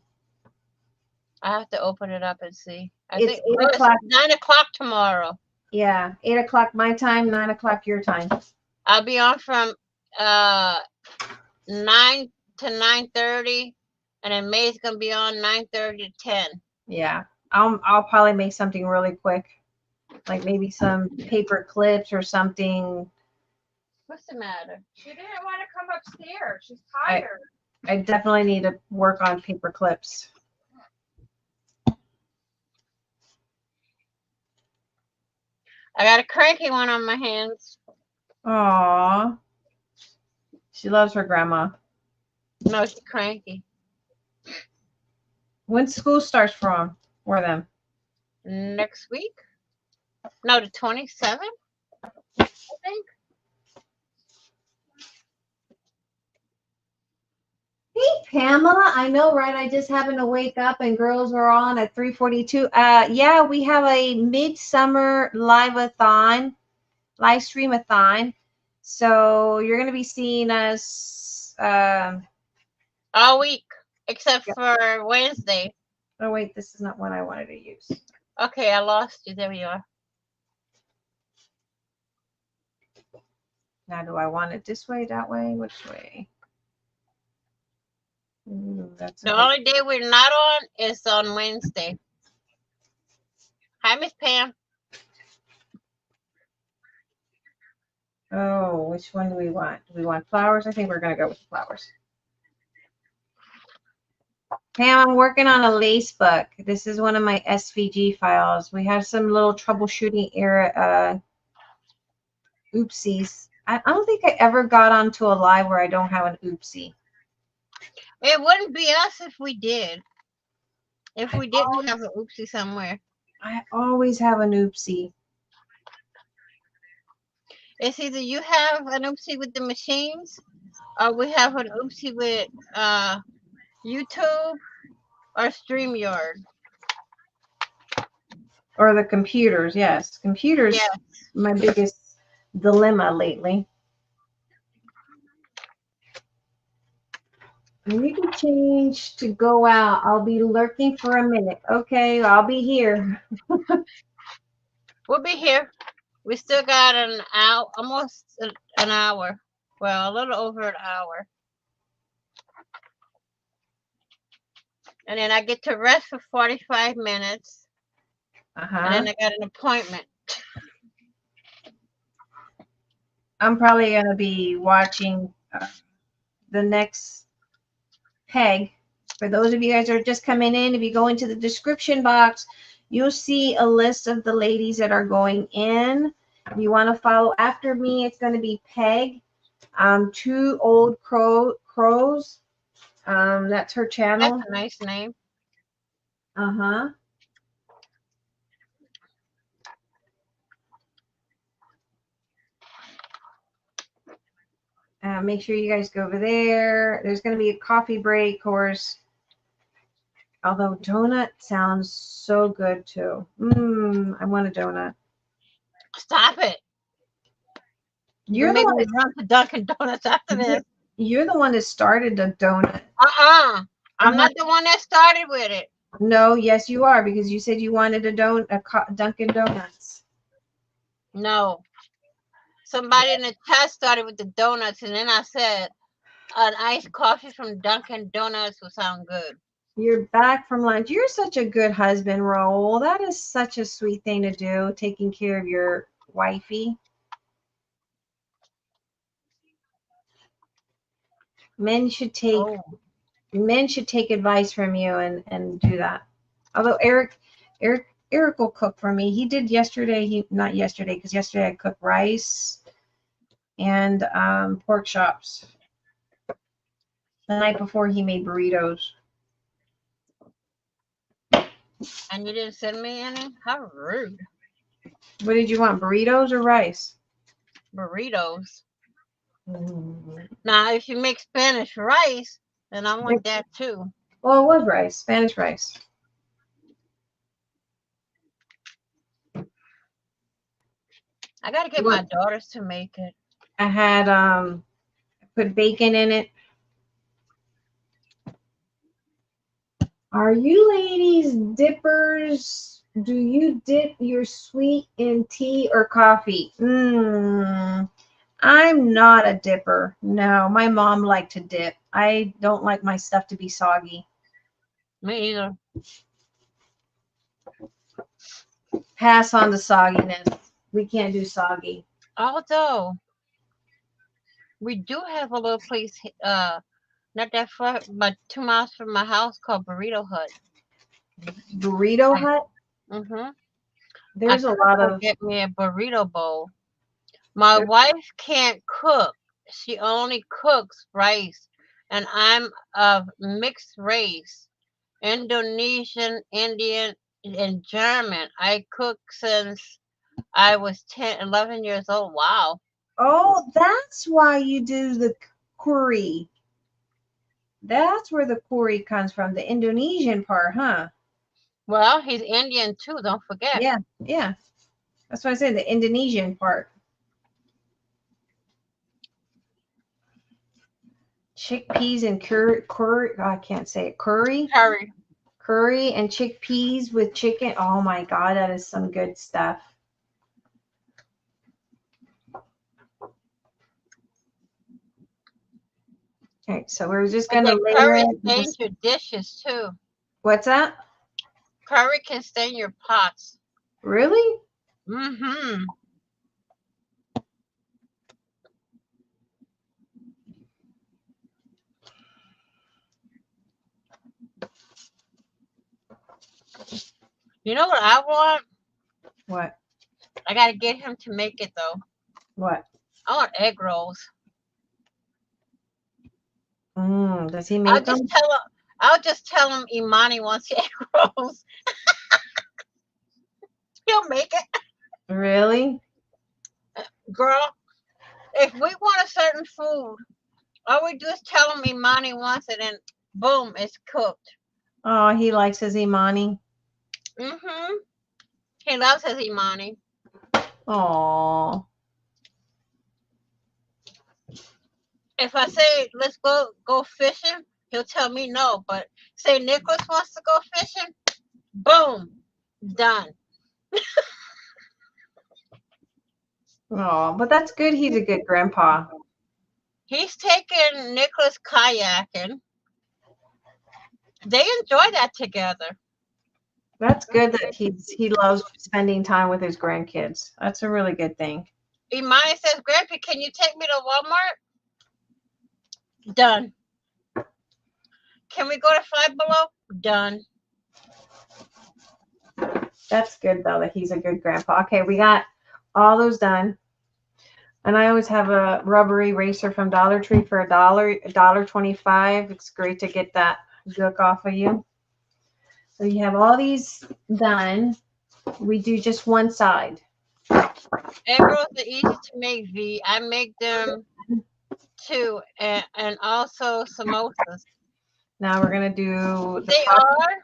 I have to open it up and see. It's 8 o'clock. It's 9 o'clock tomorrow. Yeah, 8 o'clock my time, 9 o'clock your time. I'll be on from 9 to 9:30, and then May's gonna be on 9:30 to 10. Yeah, I'll probably make something really quick, like maybe some paper clips or something. What's the matter? She didn't want to come upstairs. She's tired. I definitely need to work on paper clips. I got a cranky one on my hands. Aww. She loves her grandma. No, she's cranky. When school starts for them? Next week? No, the 27th, I think. Hey, Pamela. I know, right? I just happened to wake up and girls were on at 3:42. Yeah, we have a Midsummer live streamathon. So you're going to be seeing us all week, except for Wednesday. Oh, wait, this is not what I wanted to use. Okay, I lost you. There you are. Now, do I want it this way, that way? Which way? Ooh, that's the only day we're not on is on Wednesday. Hi, Miss Pam. Oh, which one do we want? Do we want flowers? I think we're going to go with flowers. Pam, I'm working on a lace book. This is one of my SVG files. We have some little troubleshooting error, oopsies. I don't think I ever got onto a live where I don't have an oopsie. It wouldn't be us if we did. If we didn't have an oopsie somewhere. I always have an oopsie. It's either you have an oopsie with the machines, or we have an oopsie with YouTube or StreamYard. Or the computers, yes. Computers, Yeah. my biggest dilemma lately. I need to change to go out. I'll be lurking for a minute. Okay, I'll be here. We'll be here. We still got an hour, almost an hour. Well, a little over an hour. And then I get to rest for 45 minutes. And then I got an appointment. I'm probably going to be watching the next peg. For those of you guys that are just coming in, if you go into the description box, you'll see a list of the ladies that are going in. If you want to follow after me, it's going to be Peg. Two Old Crows. That's her channel. That's a nice name. Uh-huh. Make sure you guys go over there. There's going to be a coffee break course. Although donut sounds so good too. I want a donut. Stop it. You're the one that run to Dunkin' Donuts after this. You're the one that started the donut. I'm not the one that started with it. No, yes, you are, because you said you wanted a Dunkin' Donuts. No. Somebody in the chat started with the donuts, and then I said an iced coffee from Dunkin' Donuts would sound good. You're back from lunch. You're such a good husband, Raoul. That is such a sweet thing to do, taking care of your wifey. Men should take advice from you and do that. Although Eric will cook for me. He did yesterday. Not yesterday, because yesterday I cooked rice and pork chops. The night before he made burritos. And you didn't send me any? How rude. What did you want, burritos or rice? Burritos. Now, if you make Spanish rice, then I want that too. Well, it was rice, Spanish rice. I gotta get my daughters to make it. I had put bacon in it. Are you ladies dippers? Do you dip your sweet in tea or coffee? I'm not a dipper. No, my mom liked to dip. I don't like my stuff to be soggy. Me either. Pass on the sogginess. We can't do soggy. Although, we do have a little place, not that far, but 2 miles from my house called Burrito Hut. Burrito Hut? Mm-hmm. There's a lot of... Get me a burrito bowl. My wife can't cook. She only cooks rice. And I'm of mixed race. Indonesian, Indian, and German. I cook since I was 11 years old. Wow. Oh, that's why you do the curry. That's where the curry comes from, the Indonesian part, huh? Well, he's Indian too, don't forget. Yeah, yeah. That's what I said, the Indonesian part. Chickpeas and curry. Oh, I can't say it. Curry and chickpeas with chicken. Oh my God, that is some good stuff. Okay, so we're just gonna curry stains your dishes too. What's that? Curry can stain your pots. Really? Mm-hmm. You know what I want? What? I gotta get him to make it though. What? I want egg rolls. Does he make them? I'll just tell him Imani wants egg rolls. He'll make it. Really? Girl, if we want a certain food, all we do is tell him Imani wants it and boom, it's cooked. Oh, he likes his Imani. Mm-hmm. He loves his Imani. Oh. If I say, let's go fishing, he'll tell me no. But say Nicholas wants to go fishing, boom, done. Oh, but that's good. He's a good grandpa. He's taken Nicholas kayaking. They enjoy that together. That's good that he loves spending time with his grandkids. That's a really good thing. Imani says, Grandpa, can you take me to Walmart? Done. Can we go to Five Below? Done. That's good, though, that he's a good grandpa. Okay, we got all those done. And I always have a rubber eraser from Dollar Tree for $1.25. It's great to get that gook off of you. So you have all these done. We do just one side. Egg rolls are easy to make, V. I make them too, and also samosas. Now we're gonna do. They are,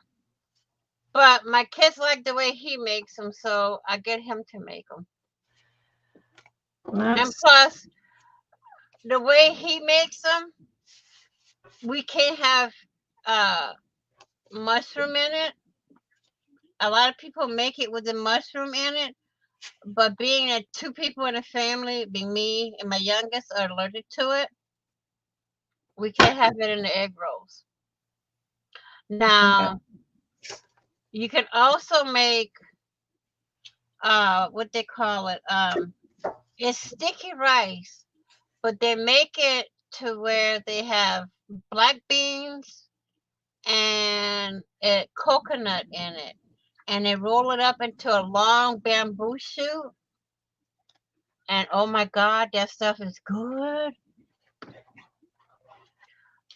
but my kids like the way he makes them, so I get him to make them. And plus, the way he makes them, we can't have mushroom in it. A lot of people make it with the mushroom in it, but being that two people in a family, being me and my youngest, are allergic to it, we can't have it in the egg rolls. Now, you can also make what they call it. It's sticky rice, but they make it to where they have black beans and coconut in it, and they roll it up into a long bamboo shoot. And oh my God, that stuff is good.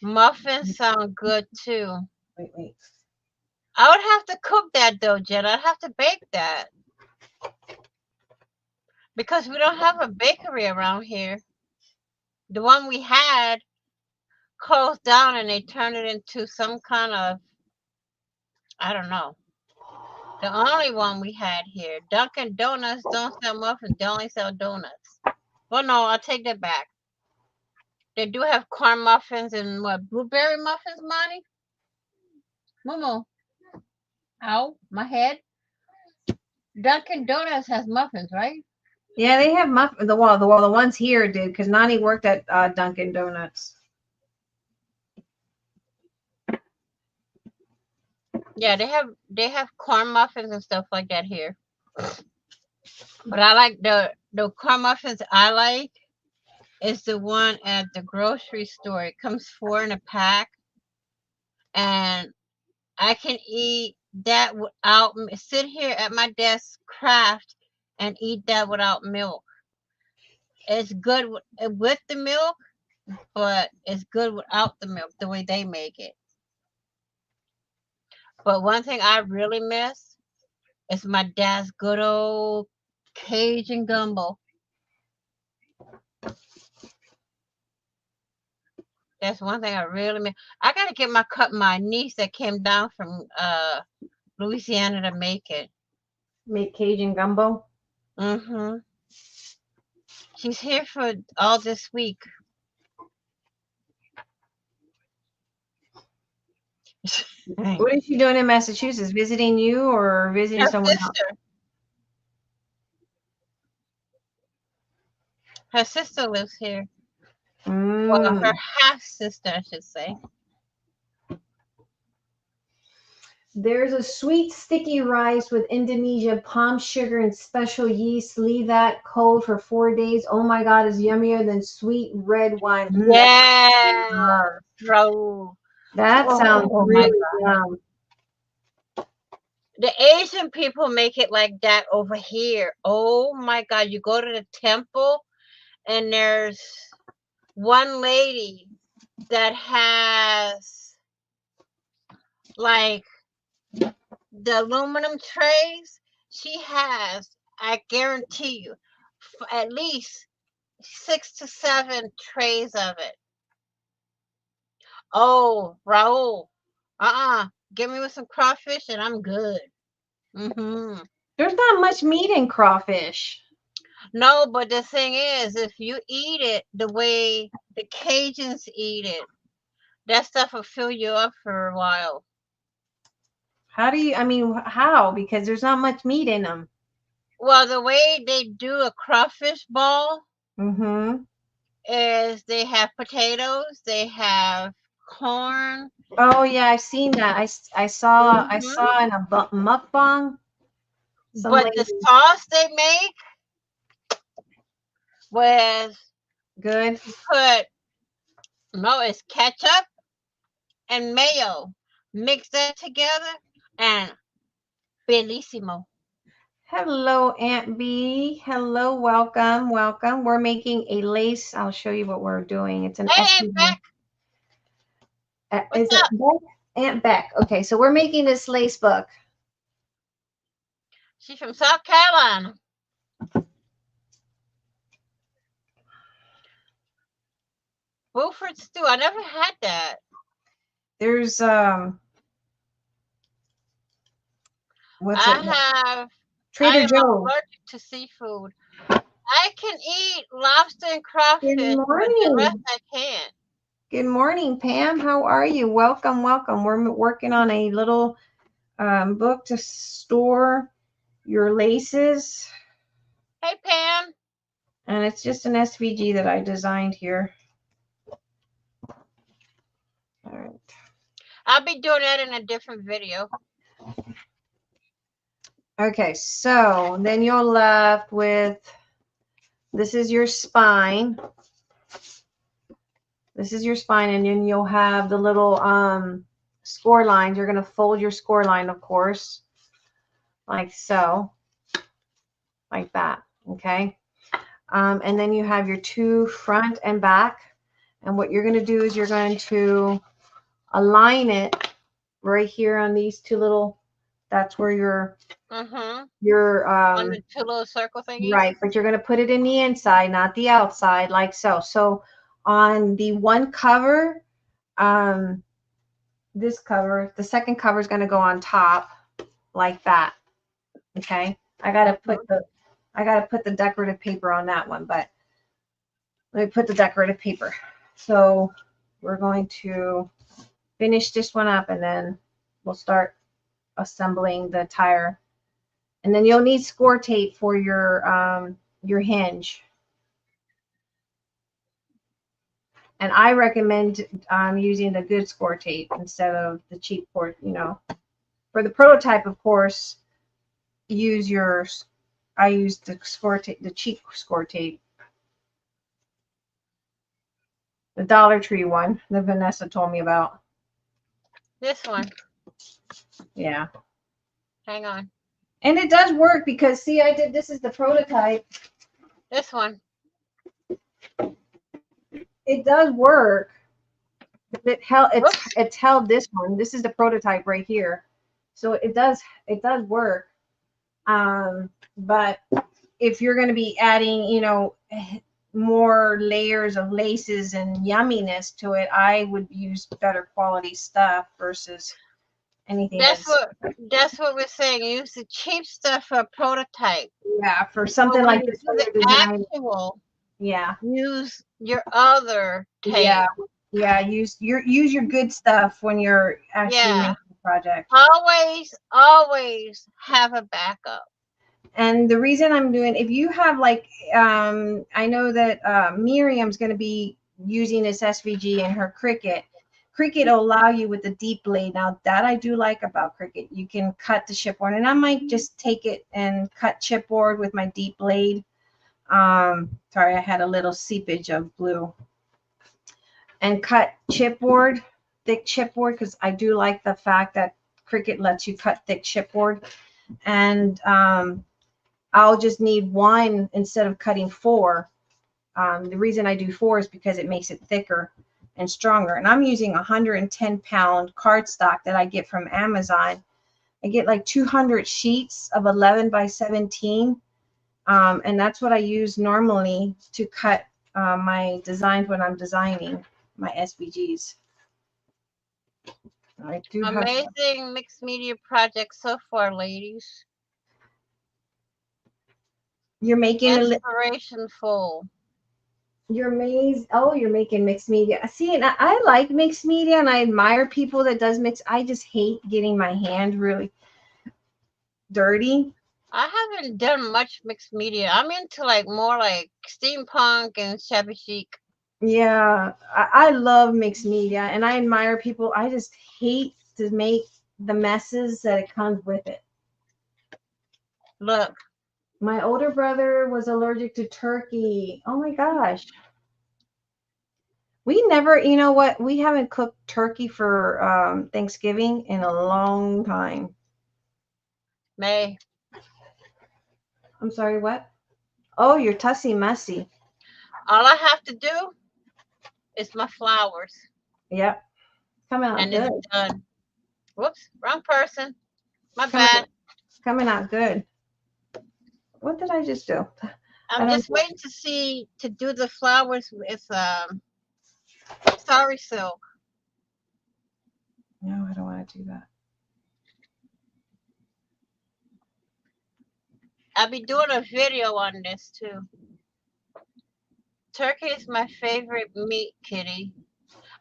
Muffins sound good too. Wait. I would have to cook that though, Jen. I'd have to bake that. Because we don't have a bakery around here. The one we had closed down and they turned it into some kind of, I don't know. The only one we had here. Dunkin' Donuts don't sell muffins. They only sell donuts. Well, no, I'll take that back. They do have corn muffins and what? Blueberry muffins, Monty? Momo. Ow, my head. Dunkin' Donuts has muffins, right? Yeah, they have muffins. The ones here do, because Nani worked at Dunkin' Donuts. Yeah, they have corn muffins and stuff like that here. But I like the corn muffins I like is the one at the grocery store. It comes 4 in a pack, and I can eat that without sit here at my desk, craft, and eat that without milk. It's good with the milk, but it's good without the milk, the way they make it. But one thing I really miss is my dad's good old Cajun gumbo. That's one thing I really miss. I gotta get my niece that came down from Louisiana to make it. Make Cajun gumbo? Mm-hmm. She's here for all this week. What is she doing in Massachusetts? Visiting you or visiting someone else? Her sister lives here. Well, her half sister, I should say. There's a sweet sticky rice with Indonesia palm sugar and special yeast. Leave that cold for 4 days. Oh my God, it's yummier than sweet red wine. Yeah, bro. That sounds really yum. The Asian people make it like that over here. Oh my God, you go to the temple and there's one lady that has like the aluminum trays. She has, I guarantee you, at least 6 to 7 trays of it. Oh, Raul, give me with some crawfish and I'm good. Mm-hmm. There's not much meat in crawfish. No, but the thing is, if you eat it the way the Cajuns eat it, that stuff will fill you up for a while. How do you, I mean, how? Because there's not much meat in them. Well, the way they do a crawfish ball Mm-hmm. is they have potatoes, they have corn. Oh yeah, I've seen that. I saw Mhm. in a mukbang. Some But the lady, sauce they make was good. put, no, it's ketchup and mayo. Mix that together and bellissimo. Hello, Aunt B. Hello, welcome, welcome. We're making a lace. I'll show you what we're doing. It's an Hey, SUV. Beck, what's Is it up? Beck? Aunt Beck. Okay, so we're making this lace book. She's from South Carolina. Wilford stew. I never had that. There's what's I it? have. I Trader am Joe's. allergic to seafood. I can eat lobster and crawfish, Good but the rest morning. I can't. Good morning, Pam. How are you? Welcome, welcome. We're working on a little book to store your laces, Hey, Pam. and it's just an SVG that I designed here. All right. I'll be doing that in a different video. Okay, so then you're left with, this is your spine. This is your spine, and then you'll have the little score lines. You're going to fold your score line, of course, like so, like that, okay? And then you have your two front and back, and what you're going to do is you're going to align it right here on these two little, that's where your On your the two little circle thingies. right, but you're going to put it in the inside, not the outside, like so. So on the one cover, this cover, the second cover is going to go on top like that. Okay, I got to put the decorative paper on that one, but let me put the decorative paper. So we're going to finish this one up, and then we'll start assembling the tire. And then you'll need score tape for your hinge. And I recommend using the good score tape instead of the cheap port, you know. For the prototype, of course, use yours. I use the score tape, the cheap score tape. The Dollar Tree one that Vanessa told me about. This one. Yeah. Hang on. And it does work because, see, I did, this is the prototype. This one. It does work. It's held this one. This is the prototype right here. So it does work. But if you're going to be adding, you know, more layers of laces and yumminess to it, I would use better quality stuff versus anything. That's what we're saying. Use the cheap stuff for a prototype. Yeah, for something like this. The actual. Yeah. Use your other tape. Yeah. Use your good stuff when you're actually making the project. Always have a backup. And the reason I'm doing, if you have like, I know that Myriam's going to be using this SVG in her Cricut. Cricut will allow you with the deep blade. Now that I do like about Cricut, you can cut the chipboard, and I might just take it and cut chipboard with my deep blade. Sorry, I had a little seepage of glue. And cut chipboard, thick chipboard, because I do like the fact that Cricut lets you cut thick chipboard. And I'll just need one instead of cutting 4. The reason I do 4 is because it makes it thicker. and stronger. And I'm using 110-pound cardstock that I get from Amazon. I get like 200 sheets of 11 by 17. And that's what I use normally to cut my designs when I'm designing my SVGs. I do have Amazing mixed media project so far, ladies. you're making Inspirationful. you're amazed. Oh, you're making mixed media. See, and I like mixed media and I admire people that does mix. I just hate getting my hand really dirty. I haven't done much mixed media. I'm into like more like steampunk and shabby chic. Yeah, I love mixed media and I admire people. I just hate to make the messes that it comes with it. Look, My older brother was allergic to turkey. Oh my gosh. We never, you know what? We haven't cooked turkey for Thanksgiving in a long time. May. I'm sorry, what? Oh, you're tussy mussy. All I have to do is my flowers. Yep. Coming out And good. it's done. Whoops, wrong person. My Coming, bad. coming out good. What did I just do? I'm just waiting to see to do the flowers with sorry silk. No, I don't want to do that. I'll be doing a video on this too. Turkey is my favorite meat, Kitty.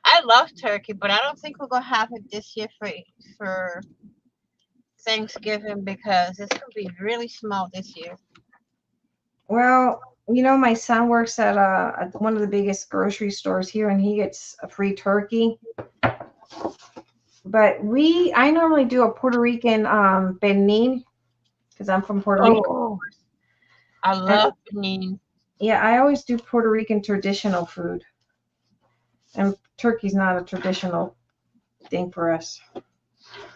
I love turkey, but I don't think we're gonna have it this year for Thanksgiving because it's gonna be really small this year. Well, you know, my son works at one of the biggest grocery stores here, and he gets a free turkey. But I normally do a Puerto Rican benin because I'm from Puerto Rico. I love benin. Yeah, I always do Puerto Rican traditional food, and turkey's not a traditional thing for us.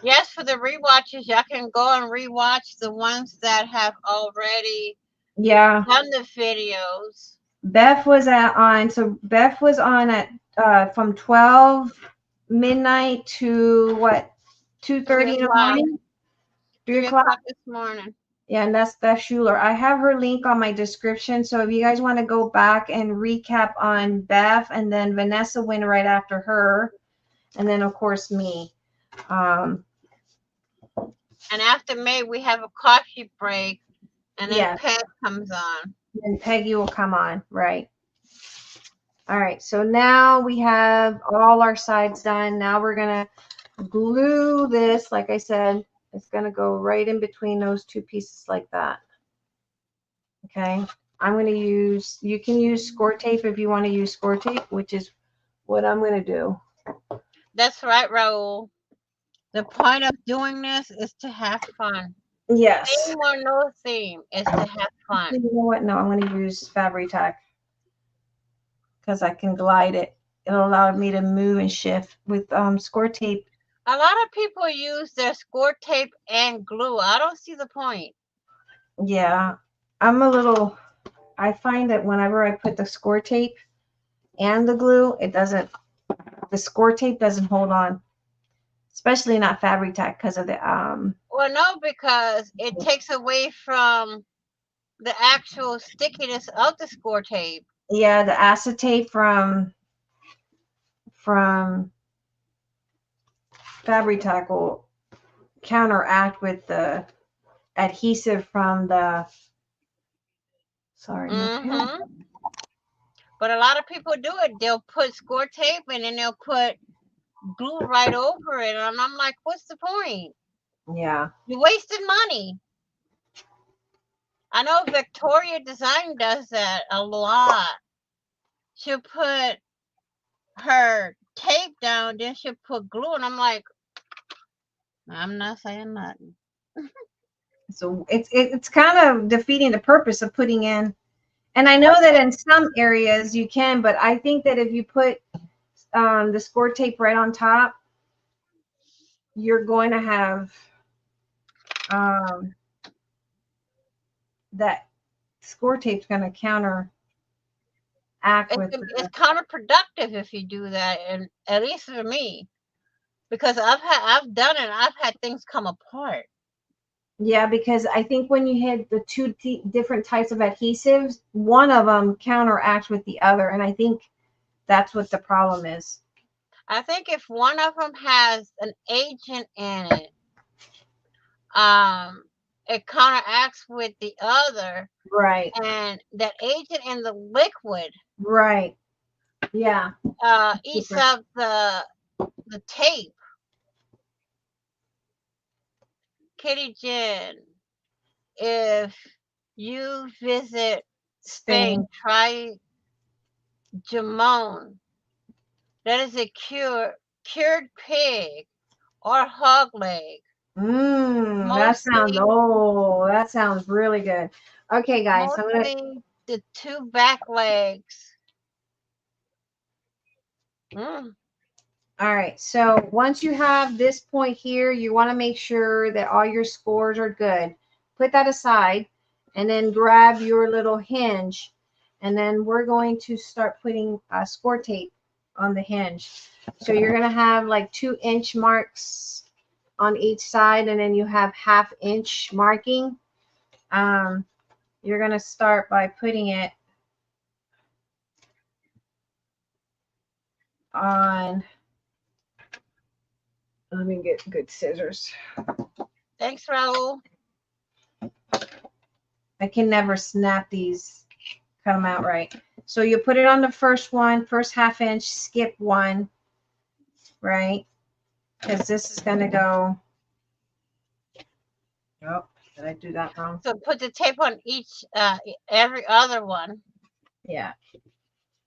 Yes, for the rewatches, y'all can go and rewatch the ones that have already done the videos. Beth was Beth was on at from 12 midnight to what, 2:30 in the morning? 3 o'clock this morning. Yeah, and that's Beth Schuler. I have her link on my description, so if you guys want to go back and recap on Beth, and then Vanessa went right after her, and then of course me. And after May, we have a coffee break, and then Peg comes on. And Peggy will come on, right? All right, so now we have all our sides done. Now we're gonna glue this, like I said, it's gonna go right in between those two pieces like that. Okay, I'm gonna use, you can use score tape if you want to use score tape, which is what I'm gonna do. That's right, Raul. The point of doing this is to have fun. Yes. Theme or no theme is to have fun. You know what? No, I'm going to use Fabri-Tac because I can glide it. It'll allow me to move and shift with score tape. A lot of people use their score tape and glue. I don't see the point. Yeah, I find that whenever I put the score tape and the glue, the score tape doesn't hold on. Especially not Fabri-Tac because of the Well, no, because it takes away from the actual stickiness of the score tape. Yeah, the acetate from Fabri-Tac will counteract with the adhesive from the But a lot of people do it. They'll put score tape and then they'll put glue right over it, and I'm like, what's the point? Yeah, you wasted money. I know Victoria Design does that a lot. She'll put her tape down, then she'll put glue, and I'm like, I'm not saying nothing. So it's kind of defeating the purpose of putting in. And I know that in some areas you can, but I think that if you put the score tape right on top, you're going to have that score tape's going to counteract act with It's counterproductive if you do that, and at least for me, because I've done it. I've had things come apart. Yeah, because I think when you hit the two different types of adhesives, one of them counteracts with the other, and I think that's what the problem is. I think if one of them has an agent in it, it counteracts with the other, Right. and that agent in the liquid Right. Yeah. eats up the tape. Kitty Jen, if you visit Spain, try jamon. That is a cured pig or hog leg. That sounds really good. Okay, guys, Mostly the two back legs. All right, so once you have this point here, you want to make sure that all your scores are good. Put that aside and then grab your little hinge, and then we're going to start putting score tape on the hinge. So you're going to have like 2-inch marks on each side, and then you have 1/2-inch marking. You're going to start by putting it on. Let me get good scissors. Thanks, Raul. I can never snap these, cut them out right. So you put it on the first 1/2-inch, skip 1, right? Because this is going to go. Oh, did I do that wrong? So put the tape on each, every other one. Yeah.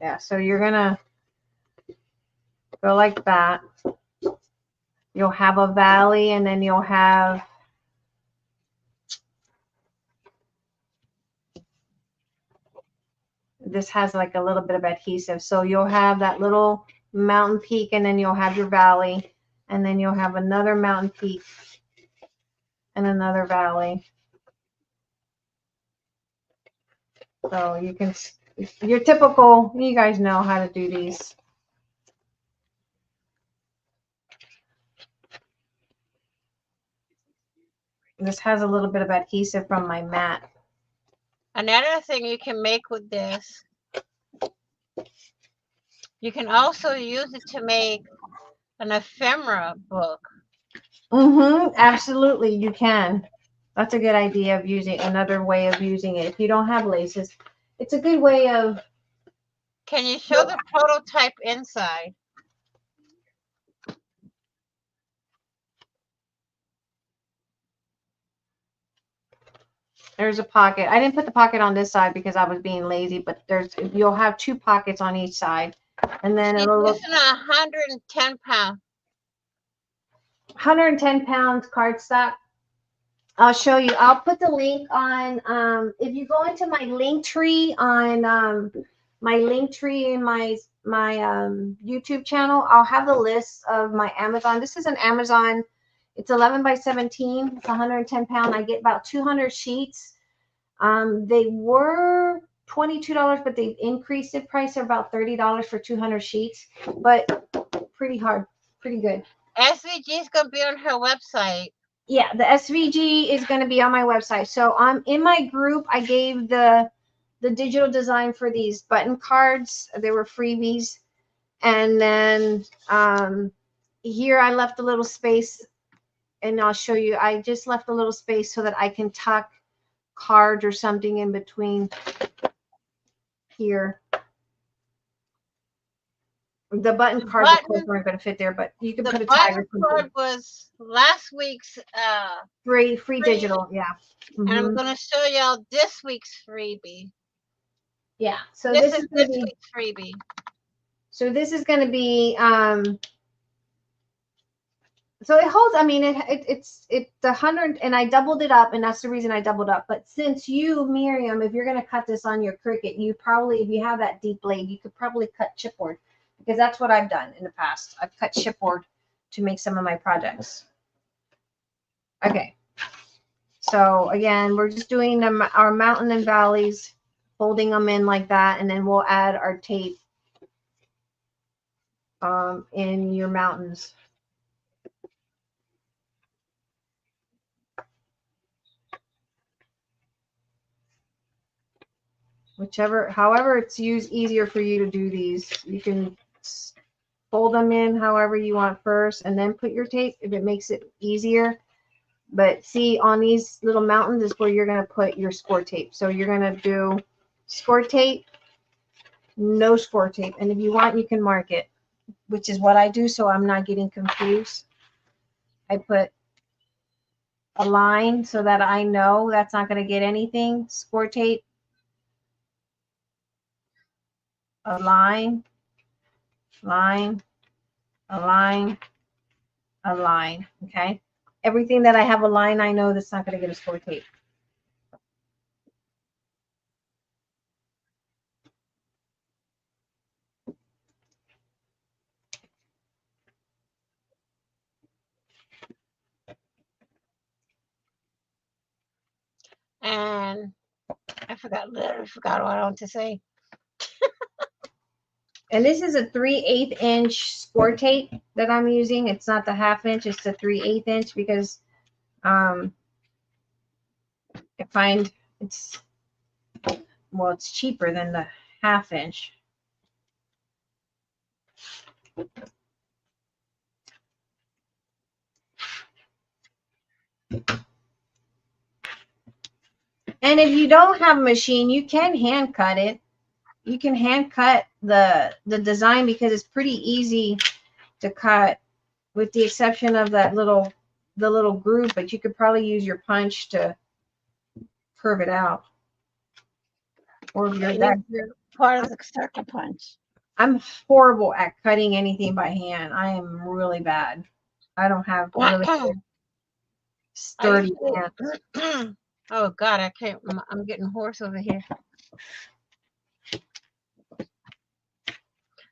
Yeah, so you're going to go like that. You'll have a valley, and then you'll have this has like a little bit of adhesive. So you'll have that little mountain peak, and then you'll have your valley, and then you'll have another mountain peak and another valley. So you can, your typical, you guys know how to do these. This has a little bit of adhesive from my mat. Another thing you can make with this, you can also use it to make an ephemera book. Absolutely, you can. That's a good idea of using another way of using it. If you don't have laces, it's a good way of. Can you show the prototype inside? There's a pocket. I didn't put the pocket on this side because I was being lazy, but you'll have 2 pockets on each side, and then it'll look. It's 110 pounds. 110 pounds cardstock. I'll show you. I'll put the link on. If you go into my link tree on my link tree in my YouTube channel, I'll have the list of my Amazon. This is an Amazon. It's 11 by 17. It's 110 pound. I get about 200 sheets. They were $22, but they've increased the price. They're about $30 for 200 sheets, but pretty hard, pretty good. SVG is going to be on her website. Yeah, the SVG is going to be on my website. So in my group, I gave the digital design for these button cards. They were freebies. And then here I left a little space, and I'll show you. I just left a little space so that I can tuck cards or something in between here. The button cards, of course, aren't going to fit there, but you can put a tag or something. The card was last week's free digital, yeah. And I'm going to show y'all this week's freebie. Yeah, so this is this week's freebie. So this is going to be so it holds. I mean, it's the 100, and I doubled it up, and that's the reason I doubled up. But since you, Myriam, if you're going to cut this on your Cricut, you probably, if you have that deep blade, you could probably cut chipboard, because that's what I've done in the past. I've cut chipboard to make some of my projects. Okay, so again, we're just doing our mountain and valleys. folding them in like that, and then we'll add our tape in your mountains. However it's easier for you to do these. You can fold them in however you want first, and then put your tape if it makes it easier. But see, on these little mountains is where you're going to put your score tape. So you're going to do score tape, no score tape. And if you want, you can mark it, which is what I do, so I'm not getting confused. I put a line so that I know that's not going to get anything. Score tape, a line, line, a line, a line. Okay. Everything that I have a line, I know that's not going to get a score tape. And literally forgot what I want to say. And this is a 3/8 inch score tape that I'm using. It's not the 1/2 inch, it's the 3/8 inch because I find it's cheaper than the 1/2 inch. And if you don't have a machine, you can hand cut it. You can hand cut the design because it's pretty easy to cut, with the exception of the little groove, but you could probably use your punch to curve it out. Or if you're that Part of the circle punch. I'm horrible at cutting anything by hand. I am really bad. I don't have really good, sturdy hands. Oh God, I can't. I'm getting hoarse over here.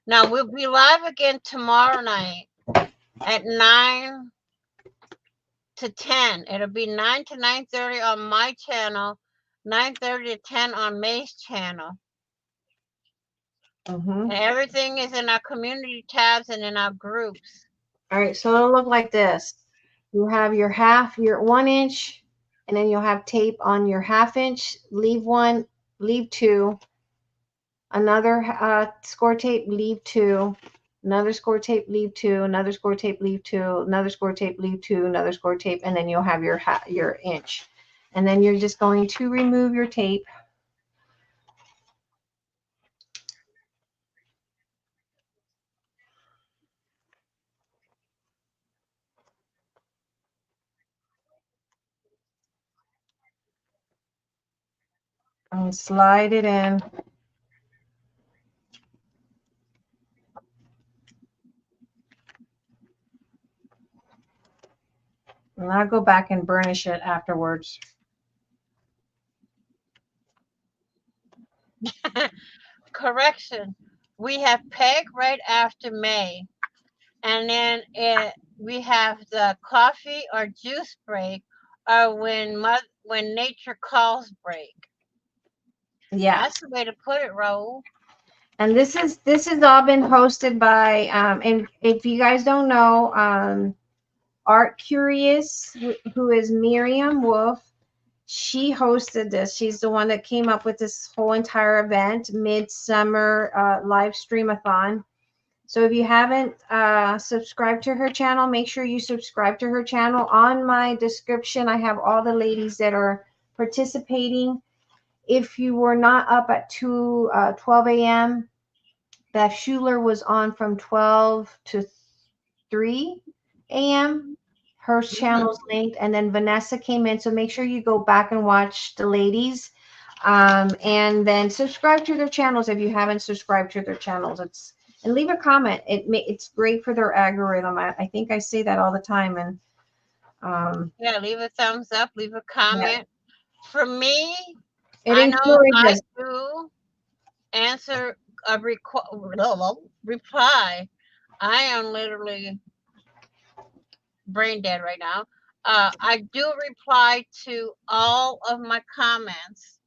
Now we'll be live again tomorrow night at 9 to 10. It'll be 9 to 9:30 on my channel, 9:30 to 10 on May's channel. And everything is in our community tabs and in our groups. All right, so it'll look like this. You have your 1 inch, and then you'll have tape on your 1/2 inch. Leave one, leave two. Another score tape, leave two. Another score tape, leave two. Another score tape, leave two. Another score tape, leave two. Another score tape, and then you'll have your inch. And then you're just going to remove your tape. And slide it in. And I'll go back and burnish it afterwards. Correction. We have Peg right after May. And then we have the coffee or juice break, or when nature calls break. Yeah. That's the way to put it, Raul. And this is all been hosted by and if you guys don't know, Artcurious, who is Myriam Wolf, she hosted this. She's the one that came up with this whole entire event, Midsummer live streamathon. So if you haven't subscribed to her channel, make sure you subscribe to her channel. On my description, I have all the ladies that are participating. If you were not up at 12 a.m., Beth Schuler was on from 12 to 3 a.m. Her channel's linked, and then Vanessa came in. So make sure you go back and watch the ladies, and then subscribe to their channels if you haven't subscribed to their channels. And leave a comment. It's great for their algorithm. I think I say that all the time. And yeah, leave a thumbs up, leave a comment. Yeah. For me, I know I do answer a reply. I am literally brain dead right now. I do reply to all of my comments.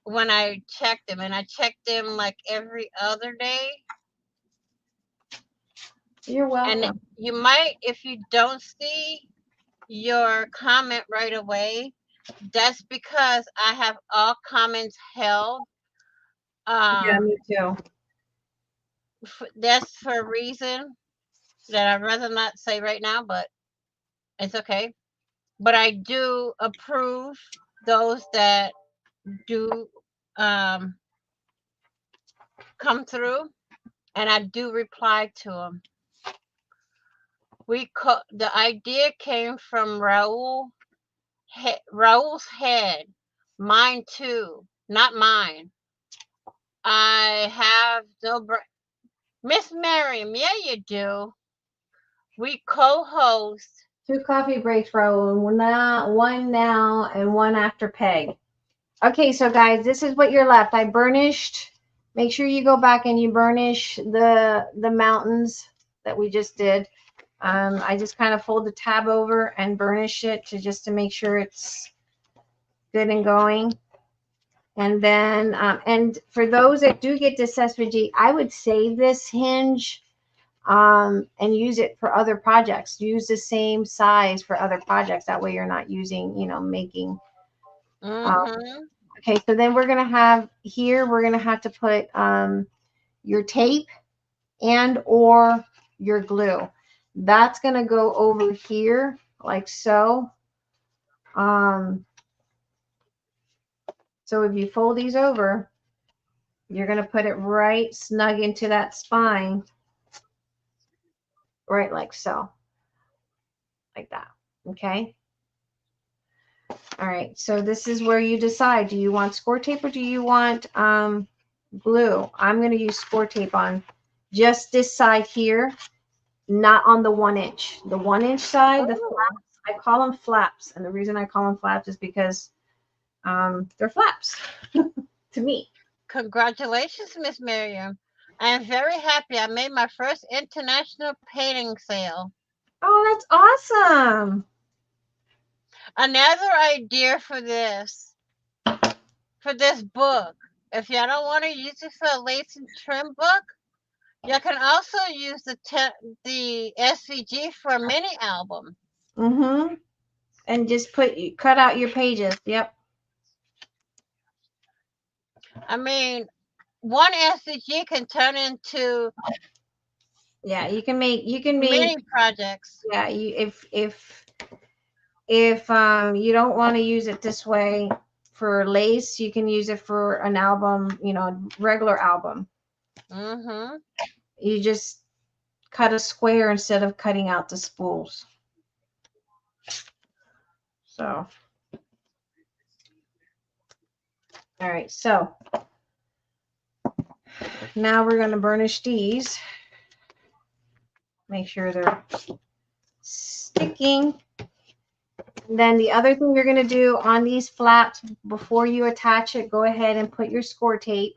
when I check them, and I check them like every other day. You're welcome. And you might, if you don't see your comment right away, that's because I have all comments held. Yeah, me too. That's for a reason that I'd rather not say right now, but it's okay. But I do approve those that do come through, and I do reply to them. The idea came from Raul's head, mine too, not mine. I have no Miss Myriam, yeah, you do. We co-host. 2 coffee breaks, Raul. One now and one after Peg. Okay, so guys, this is what you're left. I burnished. Make sure you go back and you burnish the mountains that we just did. I just kind of fold the tab over and burnish it to make sure it's good and going. And then, and for those that do get this SVG, I would save this hinge and use it for other projects. Use the same size for other projects. That way you're not using, making. Okay, so then we're going to have here, we're going to have to put your tape and or your glue. That's going to go over here like so. So if you fold these over, you're going to put it right snug into that spine, right like so, like that. Okay. All right. So this is where you decide, do you want score tape or do you want glue? I'm going to use score tape on just this side here, not on the 1 inch. The 1 inch side, the flaps, I call them flaps. And the reason I call them flaps is because they're flaps to me. Congratulations, Miss Myriam. I am very happy. I made my first international painting sale. Oh, that's awesome. Another idea for this book. If y'all don't want to use it for a lace and trim book, you can also use the SVG for a mini album. Mm-hmm. And just cut out your pages. Yep. I mean, one SVG can turn into you can make many projects. Yeah, if you don't want to use it this way for lace, you can use it for an album, regular album. Mm-hmm. You just cut a square instead of cutting out the spools. So, all right, so now we're going to burnish these. Make sure they're sticking. And then the other thing you're going to do on these flaps before you attach it, go ahead and put your score tape,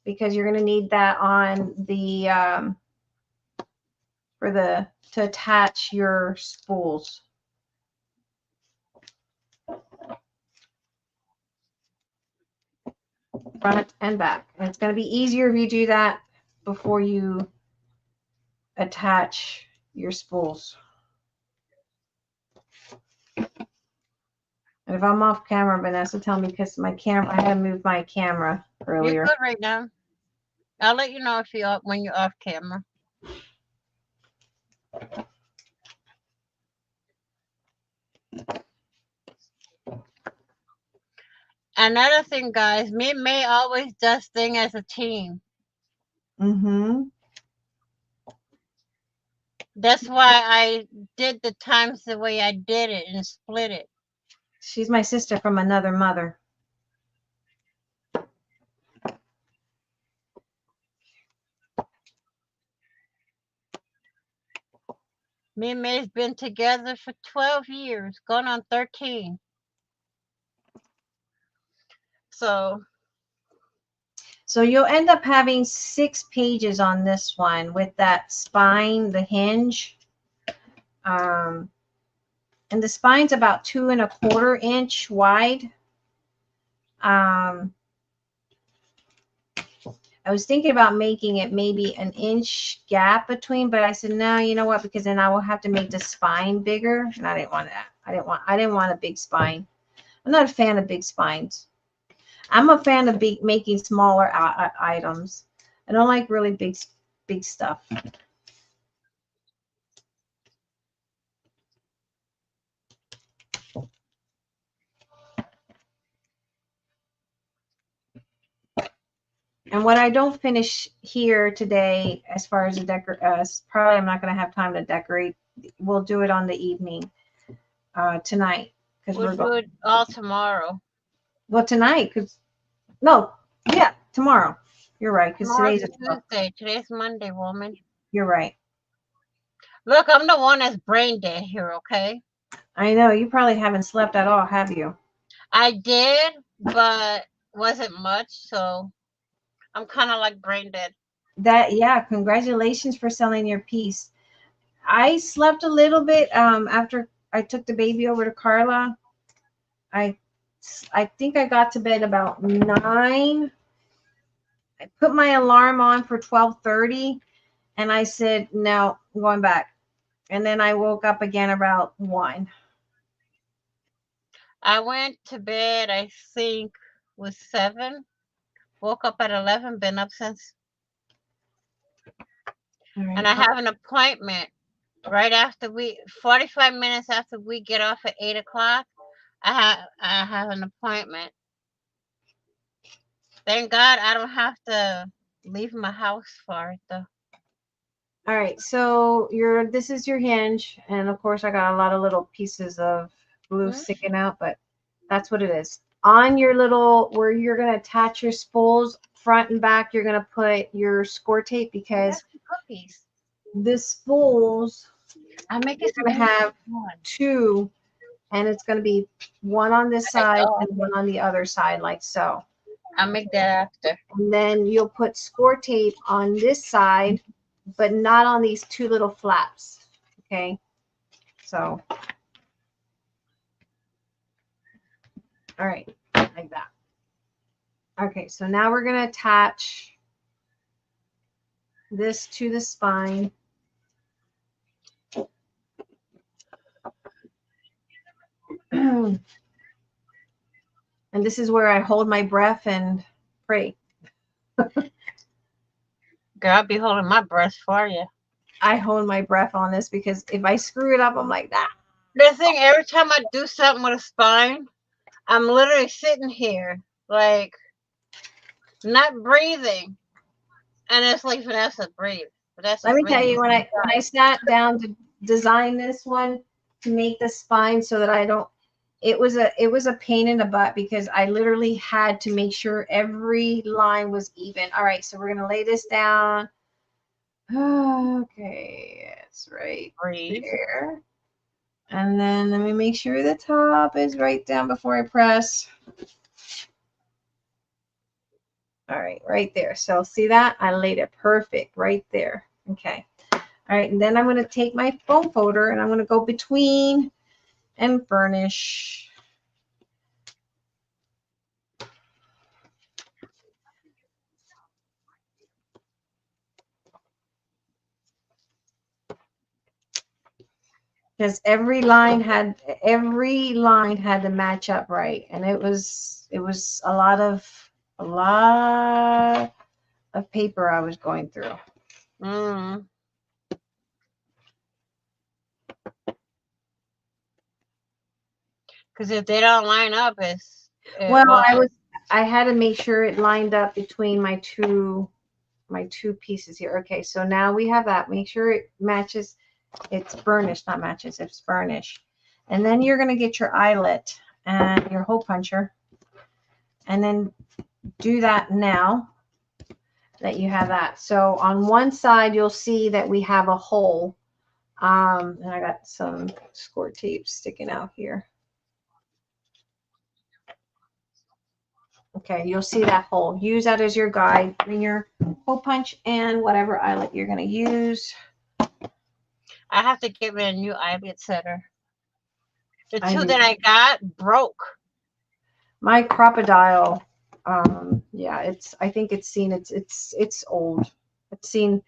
because you're going to need that on the to attach your spools. Front and back. And it's going to be easier if you do that before you attach your spools. And if I'm off camera, Vanessa, tell me, because I had to move my camera earlier. You're good right now. I'll let you know when you're off camera. Another thing, guys, me and May always does things as a team. Mm-hmm. That's why I did the times the way I did it and split it. She's my sister from another mother. Me and May's been together for 12 years, going on 13. So you'll end up having 6 pages on this one with that spine, the hinge. And the spine's about 2 1/4 inch wide. I was thinking about making it maybe an inch gap between, but I said, no, you know what? Because then I will have to make the spine bigger, and I didn't want that. I didn't want a big spine. I'm not a fan of big spines. I'm a fan of making smaller items. I don't like really big stuff. And what I don't finish here today, as far as the probably I'm not going to have time to decorate. We'll do it on the evening tonight, because We'll do it all tomorrow. Well, tonight, because tomorrow. You're right, because Tomorrow's today's Tuesday. Today's Monday, woman. You're right. Look, I'm the one that's brain dead here, okay? I know you probably haven't slept at all, have you? I did, but wasn't much, so I'm kind of like brain dead. Congratulations for selling your piece. I slept a little bit after I took the baby over to Carla. I think I got to bed about 9. I put my alarm on for 12:30, and I said, no, I'm going back. And then I woke up again about 1. I went to bed, I think, was 7. Woke up at 11, been up since. Right. And I have an appointment right after 45 minutes after we get off at 8 o'clock. I have an appointment. Thank God I don't have to leave my house for it, though. All right, so this is your hinge, and of course I got a lot of little pieces of glue sticking out, but that's what it is. On your little, where you're going to attach your spools, front and back, you're going to put your score tape, because Cookies. the spools, I make it going to have 2, and it's going to be one on this side and one on the other side, like so. I'll make that after. And then you'll put score tape on this side, but not on these 2 little flaps. Okay. So, all right, like that. Okay. So now we're going to attach this to the spine. And this is where I hold my breath and pray. Girl, I'll be holding my breath for you. I hold my breath on this, because if I screw it up, I'm like that. The thing, every time I do something with a spine, I'm literally sitting here, like, not breathing. And it's like, Vanessa, breathe. Vanessa, Let me breathe. tell you, when I sat down to design this one, to make the spine so that I don't, it was a pain in the butt, because I literally had to make sure every line was even. All right, so we're going to lay this down. Okay, it's right there. And then let me make sure the top is right down before I press. All right, right there. So see that? I laid it perfect right there. Okay. All right, and then I'm going to take my foam folder and I'm going to go between and burnish. Because every line had to match up right, and it was a lot of paper I was going through. Because if they don't line up, I had to make sure it lined up between my two pieces here. Okay, so now we have that. Make sure it matches. It's burnished, not matches. It's burnished. And then you're going to get your eyelet and your hole puncher, and then do that now that you have that. So on one side, you'll see that we have a hole. And I got some score tape sticking out here. Okay, you'll see that hole. Use that as your guide. Bring your hole punch and whatever eyelet you're going to use. I have to get me a new eyelet setter. The two that I got broke. My crocodile Yeah, I think it's seen it's old. It's seen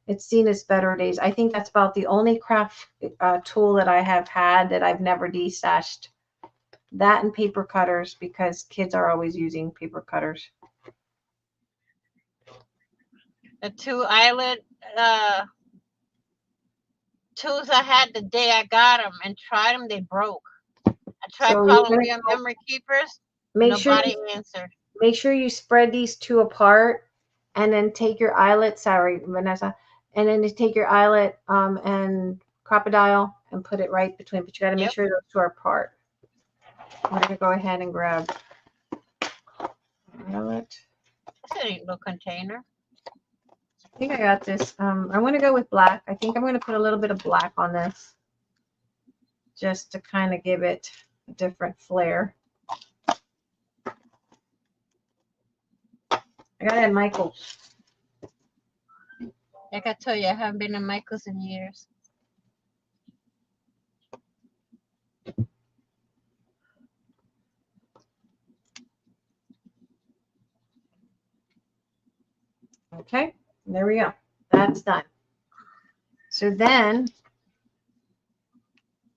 its better days. I think that's about the only craft tool that I have had that I've never destashed. That and paper cutters, because kids are always using paper cutters. The 2 eyelet tools I had the day I got them and tried them, they broke. I tried So you're calling gonna real memory keepers. make sure Nobody answered. make sure you spread these two apart, and then take your eyelet. Sorry, Vanessa. And then just take your eyelet and crocodile and put it right between. But you got to make Yep. sure those two are apart. I'm gonna go ahead and grab eyelet. That's a neat little container. I think I got this. I'm going to go with black. I think I'm going to put a little bit of black on this just to kind of give it a different flair. I got it at Michael's. Like I tell you, I haven't been in Michael's in years. Okay, there we go. That's done. So then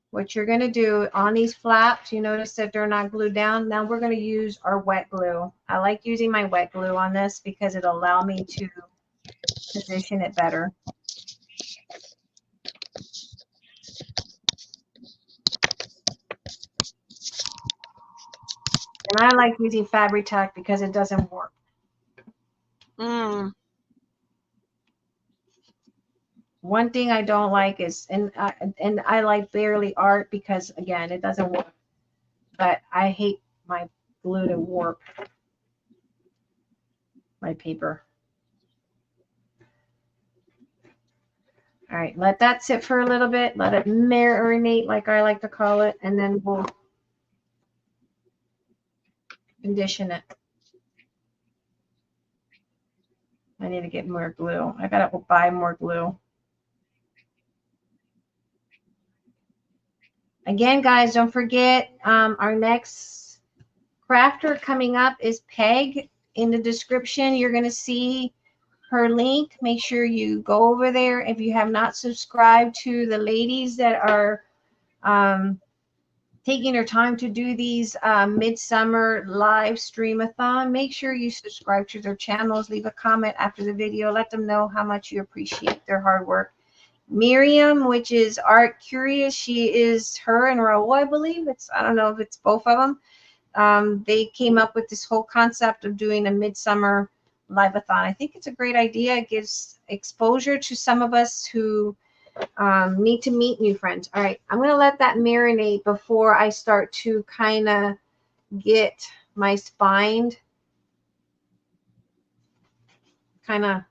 what you're going to do on these flaps, you notice that they're not glued down. Now we're going to use our wet glue. I like using my wet glue on this because it'll allow me to position it better. And I like using Fabri-Tac because it doesn't warp. One thing I don't like is, and I like barely art because, again, it doesn't work. But I hate my glue to warp my paper. All right, let that sit for a little bit. Let it marinate, like I like to call it, and then we'll condition it. I need to get more glue. I gotta buy more glue. Again, guys, don't forget our next crafter coming up is Peg. In the description, you're going to see her link. Make sure you go over there. If you have not subscribed to the ladies that are taking their time to do these Midsummer live streamathon, make sure you subscribe to their channels. Leave a comment after the video. Let them know how much you appreciate their hard work. Myriam, which is Artcurious, she is her and Raul, I believe. I don't know if it's both of them. They came up with this whole concept of doing a Midsummer live-a-thon. I think it's a great idea. It gives exposure to some of us who need to meet new friends. All right, I'm going to let that marinate before I start to kind of get my spine kind of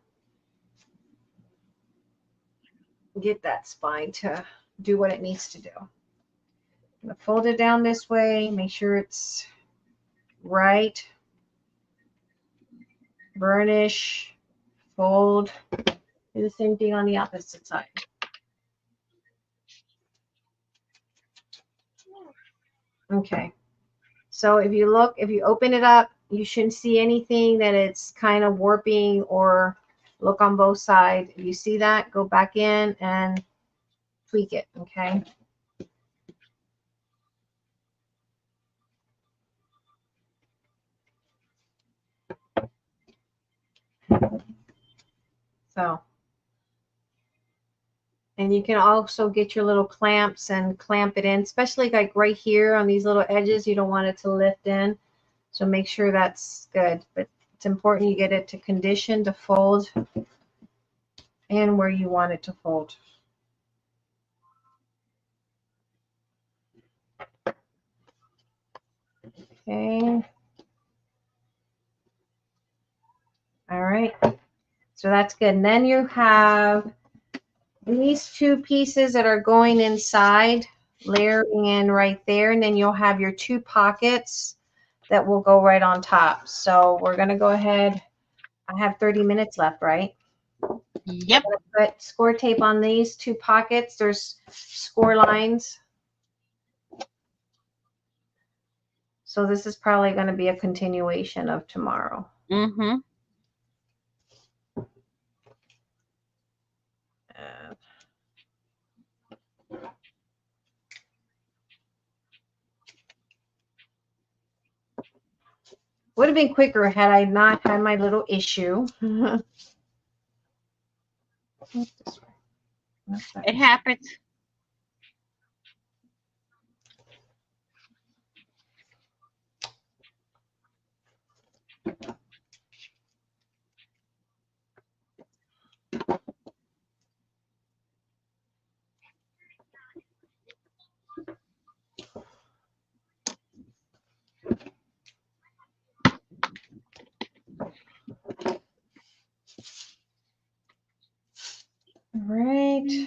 get that spine to do what it needs to do. I'm going to fold it down this way, make sure it's right. Burnish, fold. Do the same thing on the opposite side. Okay. So if you look, if you open it up, you shouldn't see anything that it's kind of warping, or look on both sides. If you see that, go back in and tweak it, okay? So, and you can also get your little clamps and clamp it in, especially like right here on these little edges. You don't want it to lift in. So make sure that's good. But it's important you get it to condition to fold and where you want it to fold. Okay. All right. So that's good. And then you have these two pieces that are going inside, layering in right there. And then you'll have your two pockets that will go right on top. So we're going to go ahead. I have 30 minutes left, right? Yep. Put score tape on these two pockets. There's score lines. So this is probably going to be a continuation of tomorrow. Mm-hmm. Would have been quicker had I not had my little issue. It happens. Right.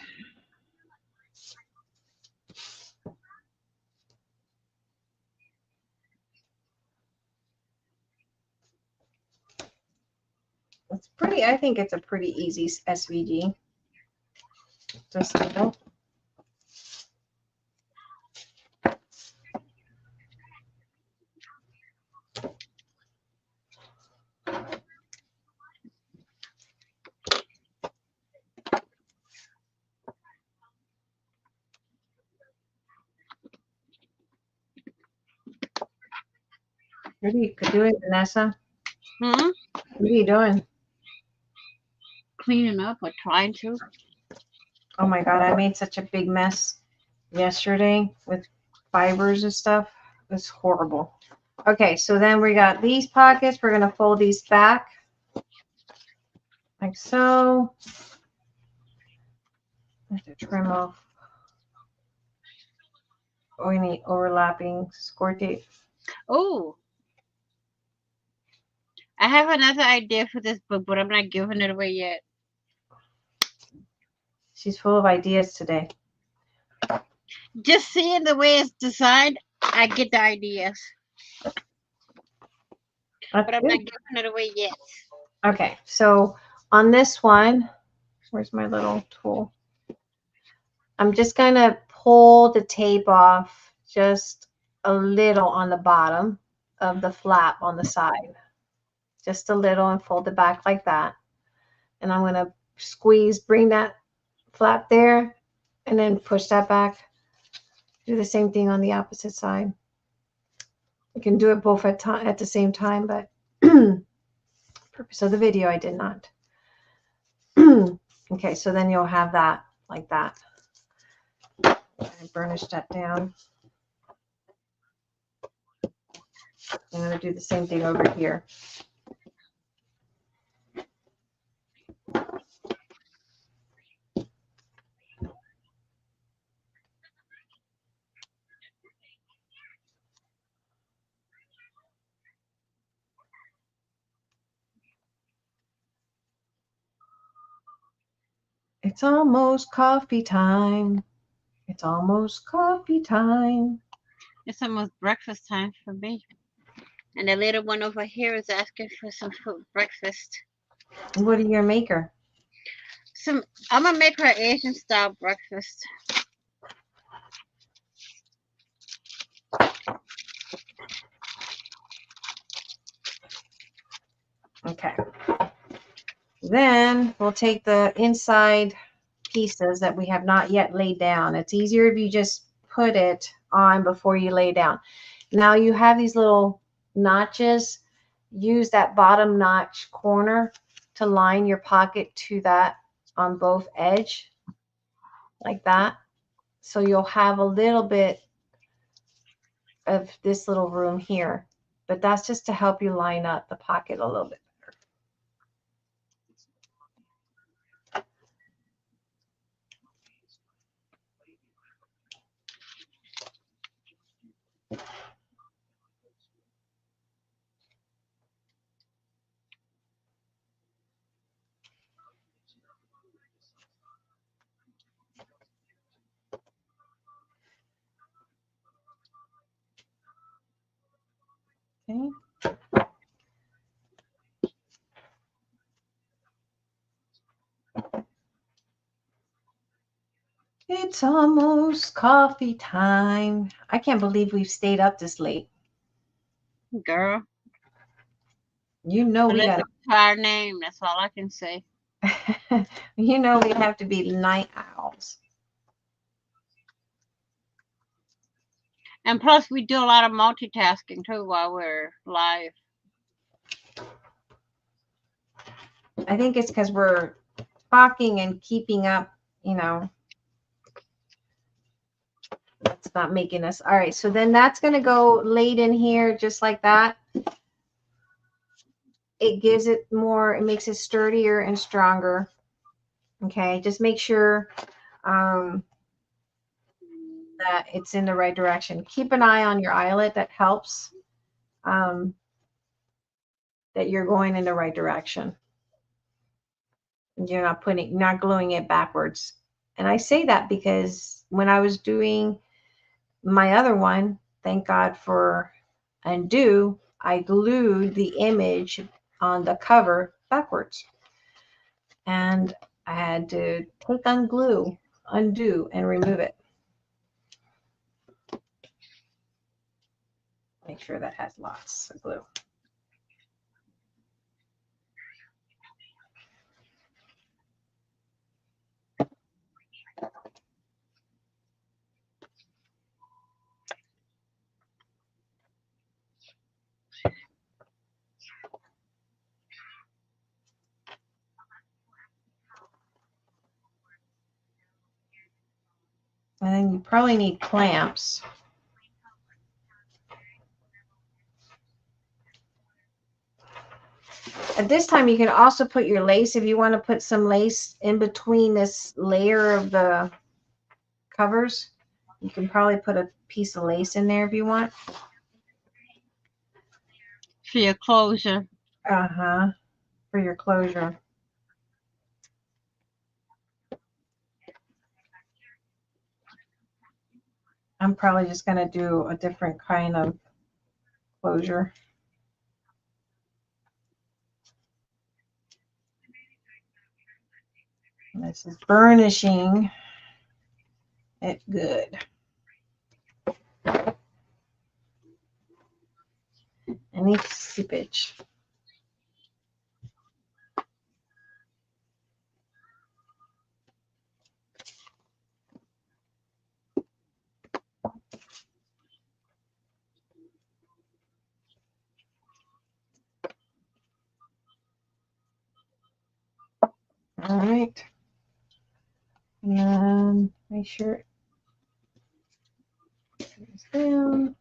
It's pretty, I think it's a pretty easy SVG. Just simple. What are you doing, Vanessa? Hmm? What are you doing? Cleaning up or trying to. Oh my God, I made such a big mess yesterday with fibers and stuff. It's horrible. Okay, so then we got these pockets. We're going to fold these back like so. I have to trim off. Oh, we need overlapping score tape. Oh, I have another idea for this book, but I'm not giving it away yet. She's full of ideas today. Just seeing the way it's designed, I get the ideas, but I'm not giving it away yet. Okay, so on this one, where's my little tool? I'm just going to pull the tape off just a little on the bottom of the flap on the side. Just a little, and fold it back like that. And I'm going to squeeze, bring that flap there, and then push that back. Do the same thing on the opposite side. You can do it both at the same time, but purpose of the video, I did not. Okay, so then you'll have that like that. I burnish that down. I'm going to do the same thing over here. It's almost coffee time. It's almost coffee time. It's almost breakfast time for me. And the little one over here is asking for some food breakfast. What are your maker? I'm gonna make her Asian style breakfast. Okay. Then we'll take the inside pieces that we have not yet laid down. It's easier if you just put it on before you lay down. Now you have these little notches. Use that bottom notch corner to line your pocket to that on both edge, like that. So you'll have a little bit of this little room here, but that's just to help you line up the pocket a little bit. Okay. It's almost coffee time. I can't believe we've stayed up this late. Girl. You know we Listen got to our name. That's all I can say. you know we have to be night owls. And plus, we do a lot of multitasking too while we're live. I think it's because we're talking and keeping up, you know. That's not making us. All right, so then that's going to go laid in here just like that. It gives it more, it makes it sturdier and stronger. Okay, just make sure that it's in the right direction. Keep an eye on your eyelet. That helps that you're going in the right direction. You're not gluing it backwards. And I say that because when I was doing my other one, thank God for Undo, I glued the image on the cover backwards. And I had to click on glue, undo, and remove it. Make sure that has lots of glue. And then you probably need clamps. At this time, you can also put your lace, if you want to put some lace in between this layer of the covers. You can probably put a piece of lace in there if you want. For your closure. Uh-huh. For your closure. I'm probably just going to do a different kind of closure. And this is burnishing it good. Any seepage. All right. And then make sure it goes down.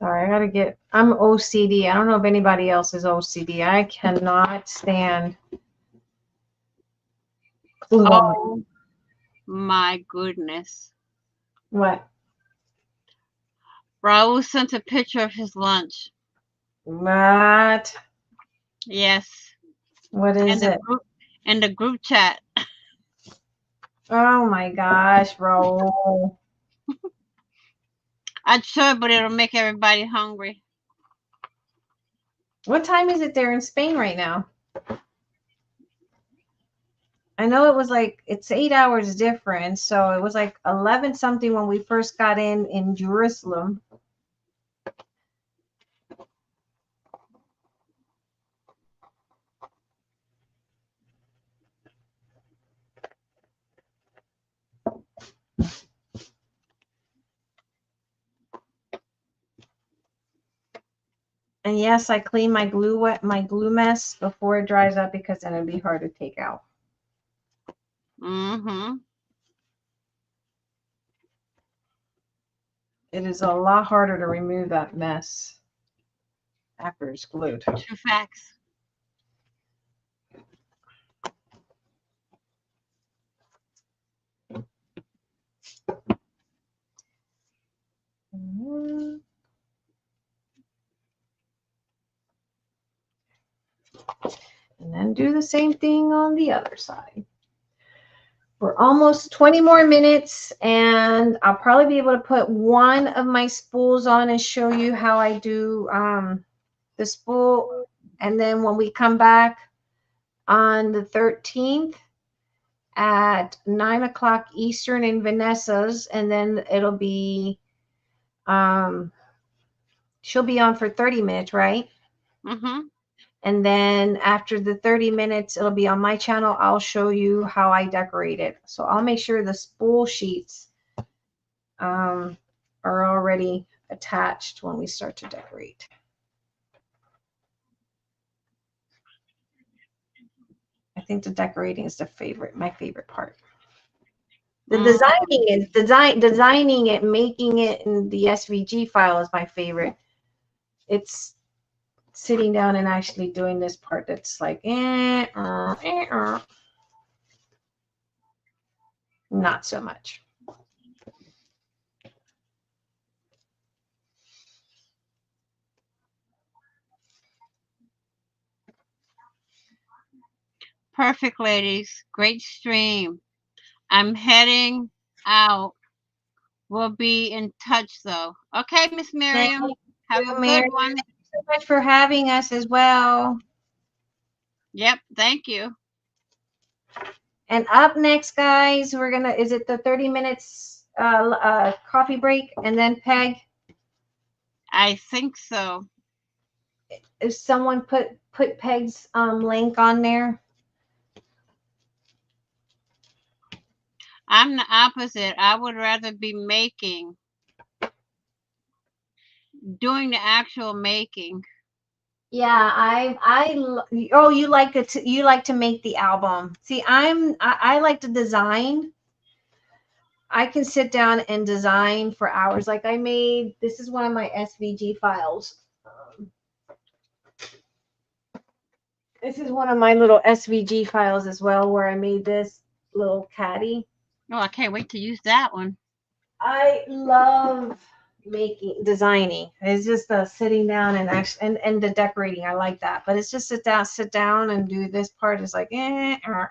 Sorry, I gotta get, I'm OCD. I don't know if anybody else is OCD. I cannot stand glue on my. Oh my goodness. What? Raul sent a picture of his lunch. What? Yes. What is it? In the group chat. Oh my gosh, Raul. I'd show it, but it'll make everybody hungry. What time is it there in Spain right now? I know it was like, it's 8 hours different, so it was like 11 something when we first got in Jerusalem. And yes, I clean my glue mess before it dries up because then it'd be hard to take out. Mm-hmm. It is a lot harder to remove that mess after it's glued. True facts. And then do the same thing on the other side. We're almost 20 more minutes, and I'll probably be able to put one of my spools on and show you how I do the spool. And then when we come back on the 13th at 9 o'clock Eastern in Vanessa's, and then it'll be, she'll be on for 30 minutes, right? Mm-hmm. And then after the 30 minutes, it'll be on my channel. I'll show you how I decorate it. So I'll make sure the spool sheets are already attached when we start to decorate. I think the decorating is my favorite part. The designing it, making it in the SVG file is my favorite. It's sitting down and actually doing this part that's like, not so much. Perfect, ladies. Great stream. I'm heading out. We'll be in touch, though. Okay, Miss Myriam. Have a good one. Thank you so much for having us as well. Yep, thank you. And up next, guys, we're gonna, is it the 30 minutes coffee break and then Peg? I think so. If someone put Peg's link on there. I'm the opposite. I would rather be doing the actual making. Yeah, oh, you like to make the album. See, I like to design. I can sit down and design for hours. Like I made, this is one of my SVG files. This is one of my little SVG files as well, where I made this little caddy. Oh, I can't wait to use that one. I love designing. It's just sitting down and actually and the decorating. I like that, but it's just sit down and do this part. Is like me. I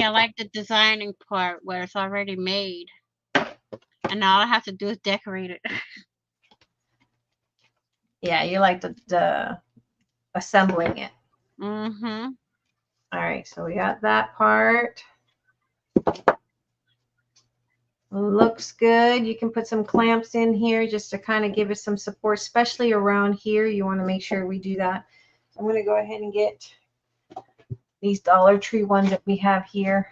like the designing part where it's already made, and all I have to do is decorate it. Yeah, you like the assembling it. Mm-hmm. All right, so we got that part. Looks good. You can put some clamps in here just to kind of give it some support, especially around here. You want to make sure we do that. I'm going to go ahead and get these Dollar Tree ones that we have here.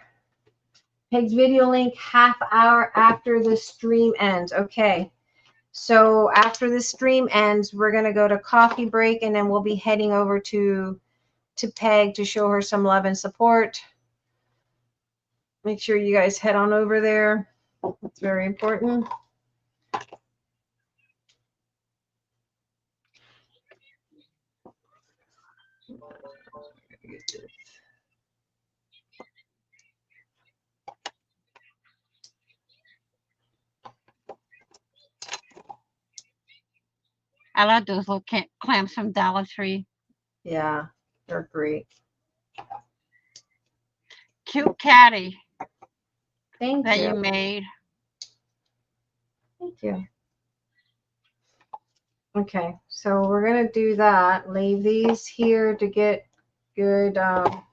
Peg's video link, half hour after the stream ends. Okay. So after the stream ends, we're going to go to coffee break, and then we'll be heading over to Peg to show her some love and support. Make sure you guys head on over there. It's very important. I love those little clamps from Dollar Tree. Yeah, they're great. Cute caddy. Thank that you. you made. Thank you. Okay, so we're going to do that. Leave these here to get good. All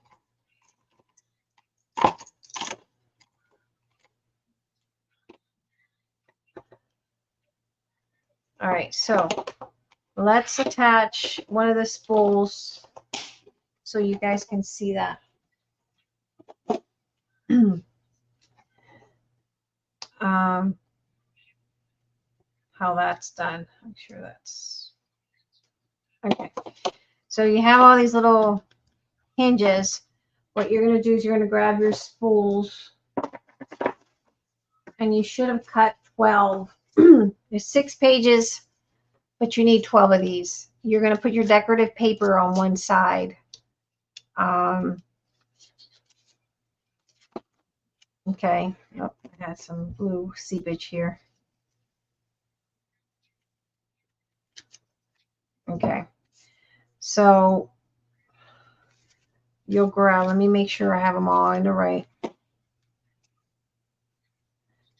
right, so let's attach one of the spools so you guys can see that. How that's done. I'm sure that's okay. So you have all these little hinges. What you're going to do is you're going to grab your spools, and you should have cut 12. There's 6 pages, but you need 12 of these. You're going to put your decorative paper on one side. Okay. Oh, I got some blue seepage here. So you'll grab, let me make sure I have them all in the right.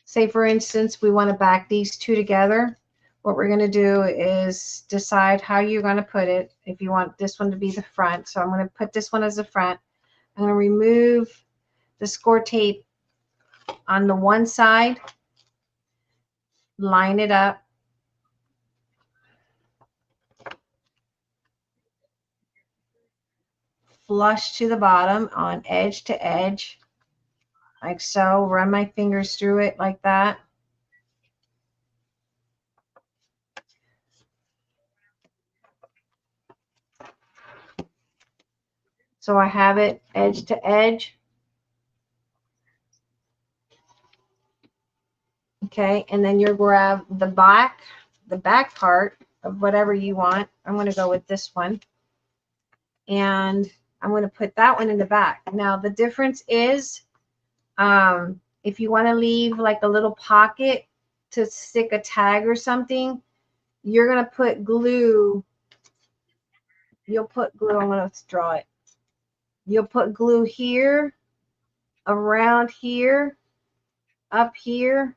Say for instance, we want to back these two together. What we're going to do is decide how you're going to put it. If you want this one to be the front. So I'm going to put this one as the front. I'm going to remove the score tape on the one side, line it up. Flush to the bottom on edge to edge, like so. Run my fingers through it like that. So I have it edge to edge. Okay, and then you grab the back part of whatever you want. I'm going to go with this one. And I'm going to put that one in the back. Now the difference is if you want to leave like a little pocket to stick a tag or something, you're going to put glue. You'll put glue. I'm going to draw it. You'll put glue here, around here, up here,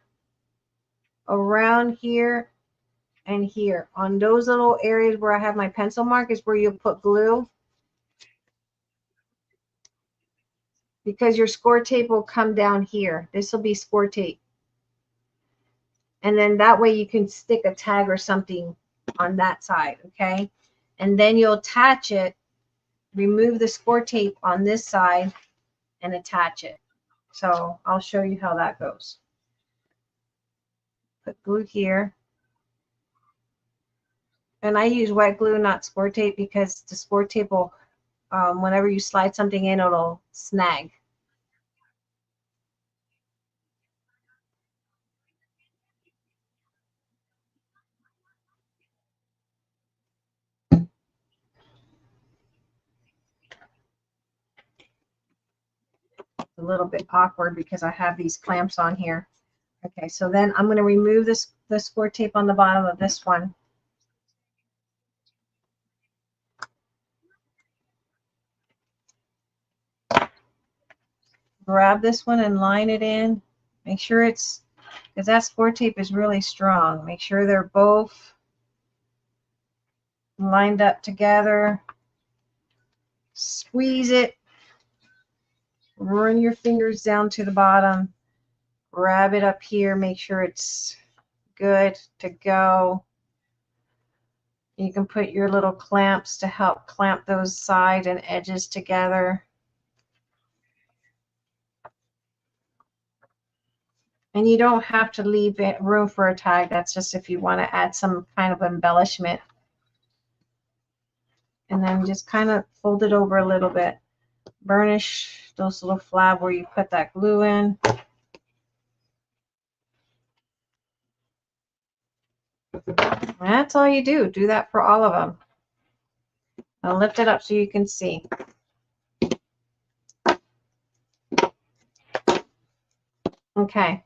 around here, and here. On those little areas where I have my pencil mark is where you'll put glue. Because your score tape will come down here. This will be score tape. And then that way you can stick a tag or something on that side, okay? And then you'll attach it, remove the score tape on this side and attach it. So I'll show you how that goes. Put glue here. And I use wet glue, not score tape, because the score tape will, whenever you slide something in, it'll snag. A little bit awkward because I have these clamps on here. Okay, so then I'm going to remove the score tape on the bottom of this one. Grab this one and line it in. Make sure it's, because that score tape is really strong. Make sure they're both lined up together. Squeeze it. Run your fingers down to the bottom. Grab it up here. Make sure it's good to go. You can put your little clamps to help clamp those side and edges together. And you don't have to leave room for a tag. That's just if you want to add some kind of embellishment. And then just kind of fold it over a little bit. Burnish those little flab where you put that glue in. That's all you do. Do that for all of them. I'll lift it up so you can see. Okay.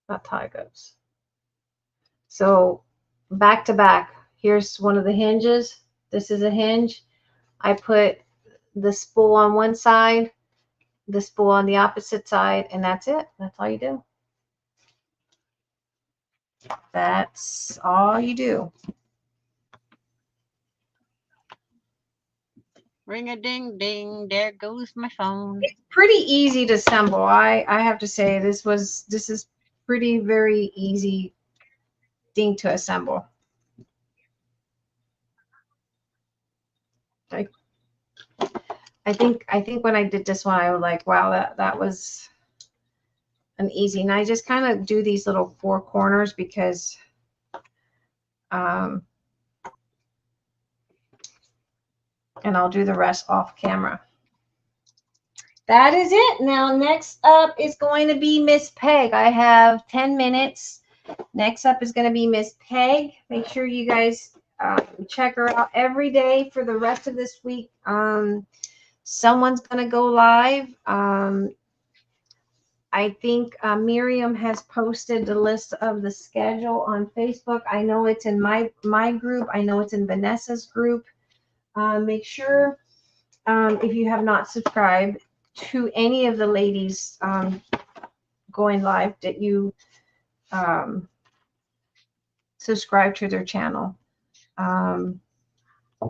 That's how it goes. So back to back. Here's one of the hinges. This is a hinge. I put the spool on one side, the spool on the opposite side, and that's it. That's all you do. That's all you do. Ring a ding ding, there goes my phone. It's pretty easy to assemble. I have to say this is pretty very easy thing to assemble. I think when I did this one, I was like, wow, that was an easy. And I just kind of do these little four corners because and I'll do the rest off camera. That is it. Now, next up is going to be Miss Peg. I have 10 minutes. Next up is going to be Miss Peg. Make sure you guys check her out every day for the rest of this week. Someone's going to go live. I think Myriam has posted the list of the schedule on Facebook. I know it's in my group. I know it's in Vanessa's group. Make sure if you have not subscribed to any of the ladies going live that you subscribe to their channel.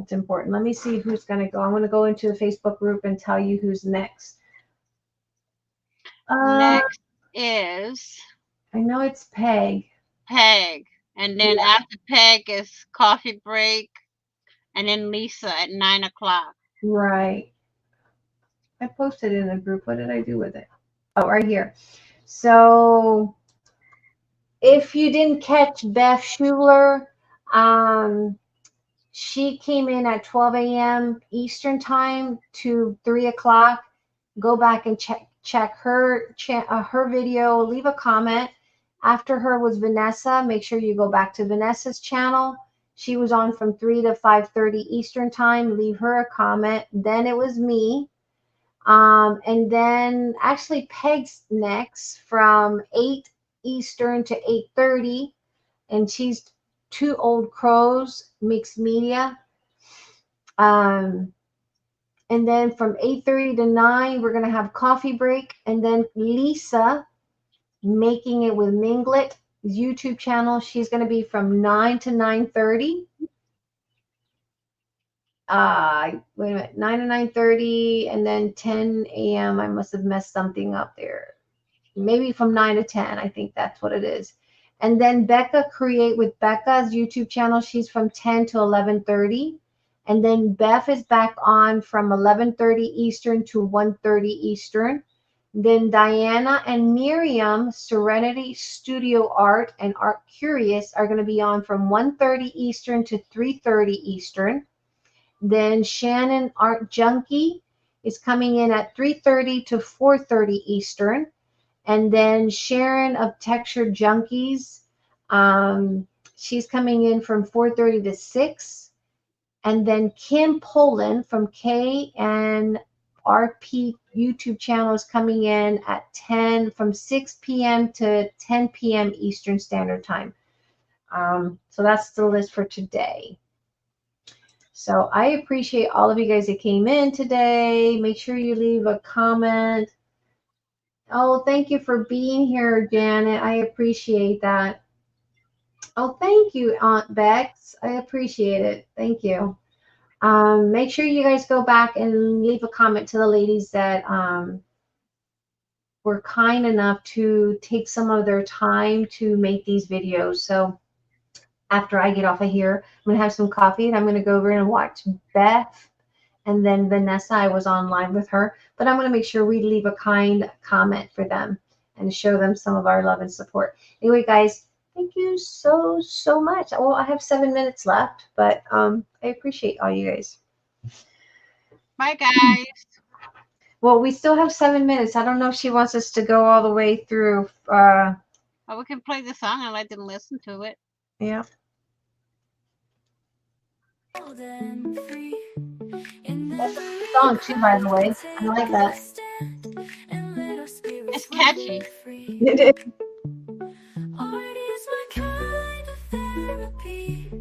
It's important. Let me see who's going to go. I'm going to go into the Facebook group and tell you who's next. Next is I know it's Peg. Peg. And then after Peg is Coffee Break. And then Lisa at 9 o'clock. Right. I posted it in the group. What did I do with it? Oh, right here. So if you didn't catch Beth Schuler, she came in at 12 a.m. Eastern time to 3 o'clock. Go back and check her video. Leave a comment. After her was Vanessa. Make sure you go back to Vanessa's channel. She was on from 3 to 5:30 Eastern time. Leave her a comment. Then it was me. And then actually Peg's next from 8 Eastern to 8:30. And she's Two Old Crows Mixed Media. And then from 8:30 to 9, we're going to have Coffee Break. And then Lisa, Making It with Minglet, YouTube channel. She's going to be from 9 to 9:30. Wait a minute, 9 to 9:30, and then 10 a.m. I must have messed something up there. Maybe from 9 to 10. I think that's what it is. And then Becca, Create with Becca's YouTube channel. She's from 10 to 11:30. And then Beth is back on from 11:30 Eastern to 1:30 Eastern. Then Diana and Myriam, Serenity Studio Art and Artcurious, are going to be on from 1:30 Eastern to 3:30 Eastern. Then Shannon Art Junkie is coming in at 3:30 to 4:30 Eastern. And then Cheran of Textured Junkies, she's coming in from 4:30 to 6. And then Kim Pollen from K&RP YouTube channel is coming in at 10 from 6 p.m. to 10 p.m. Eastern Standard Time. So that's the list for today. So I appreciate all of you guys that came in today. Make sure you leave a comment. Oh, thank you for being here, Janet. I appreciate that. Oh, thank you, Aunt Bex. I appreciate it. Thank you. Make sure you guys go back and leave a comment to the ladies that were kind enough to take some of their time to make these videos. So after I get off of here, I'm going to have some coffee and I'm going to go over and watch Beth. And then Vanessa, I was online with her. But I'm going to make sure we leave a kind comment for them and show them some of our love and support. Anyway, guys, thank you so, so much. Well, I have 7 minutes left, but I appreciate all you guys. Bye, guys. Well, we still have 7 minutes. I don't know if she wants us to go all the way through. Well, we can play the song and let them listen to it. Yeah. Song too, by the way. I like that. It's catchy. It is. Art is my kind of therapy.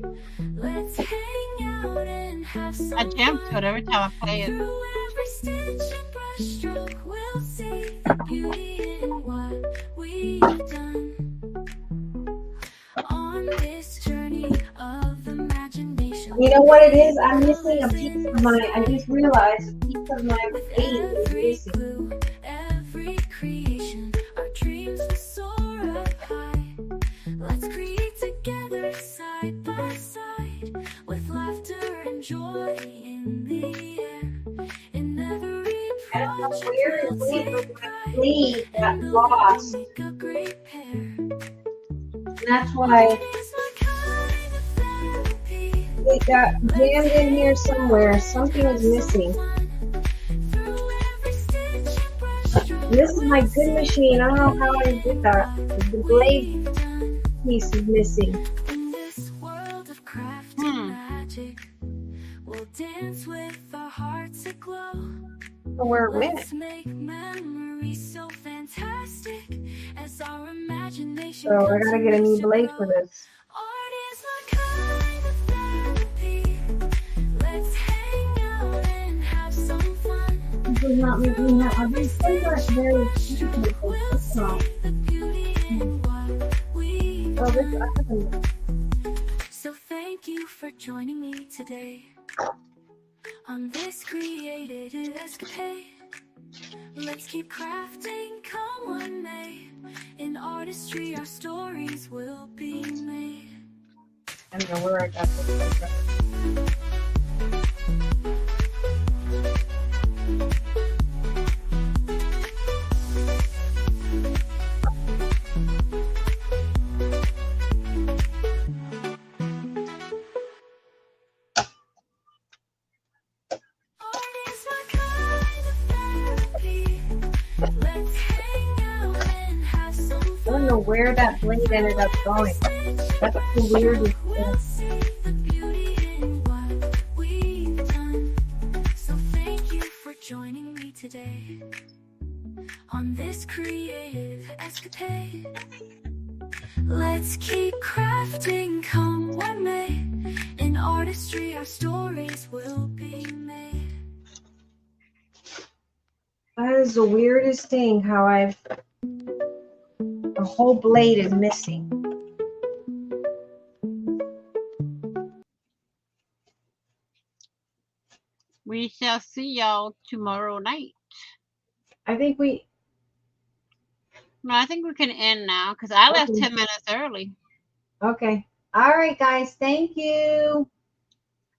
Let's hang out and have some I jam to it every time I play it. Through every stitch and brush stroke, we'll see the beauty in what we've done. On this journey of imagination. You know what it is? I'm missing a piece of my, I just realized a piece of my face is missing. Every creation, our dreams will soar up high. Let's create together side by side, with laughter and joy in the air. In every I don't know project where we'll it went, take but my pride, sleeve got and lost. make a great pair. And that's why Art is my kind of therapy. it got jammed in here somewhere. Something is missing. Through every stitch and brush stroke, This is my good machine. I don't know how I did that. The blade we've done. piece is missing. In this world of craft and magic, we'll dance with our hearts aglow. Where it went. Let's make memories so fantastic. So I gotta get a new blade for this. Art is my kind of therapy. Let's hang out and have some fun. This is not making that. I've been so much very beautiful. It's not. The beauty in what we Oh, this happened. So thank you for joining me today on this creative escapade. Let's keep crafting, come what may. In artistry, our stories will be made. I don't know where I got this from. Art is my kind of therapy. Let's hang out and have some I fun. don't know where that blade ended up going. That's the weirdest We'll thing. see the beauty in what we've done. So thank you for joining me today on this creative escapade. Let's keep crafting, come what may. In artistry, our stories will be made. That is the weirdest thing, how the whole blade is missing. We shall see y'all tomorrow night. I think No, I think we can end now because I left Okay. 10 minutes early. okay. All right, guys. Thank you.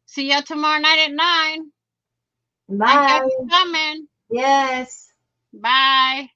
See y'all tomorrow night at 9. Bye. Thank y'all for coming. Yes. Bye.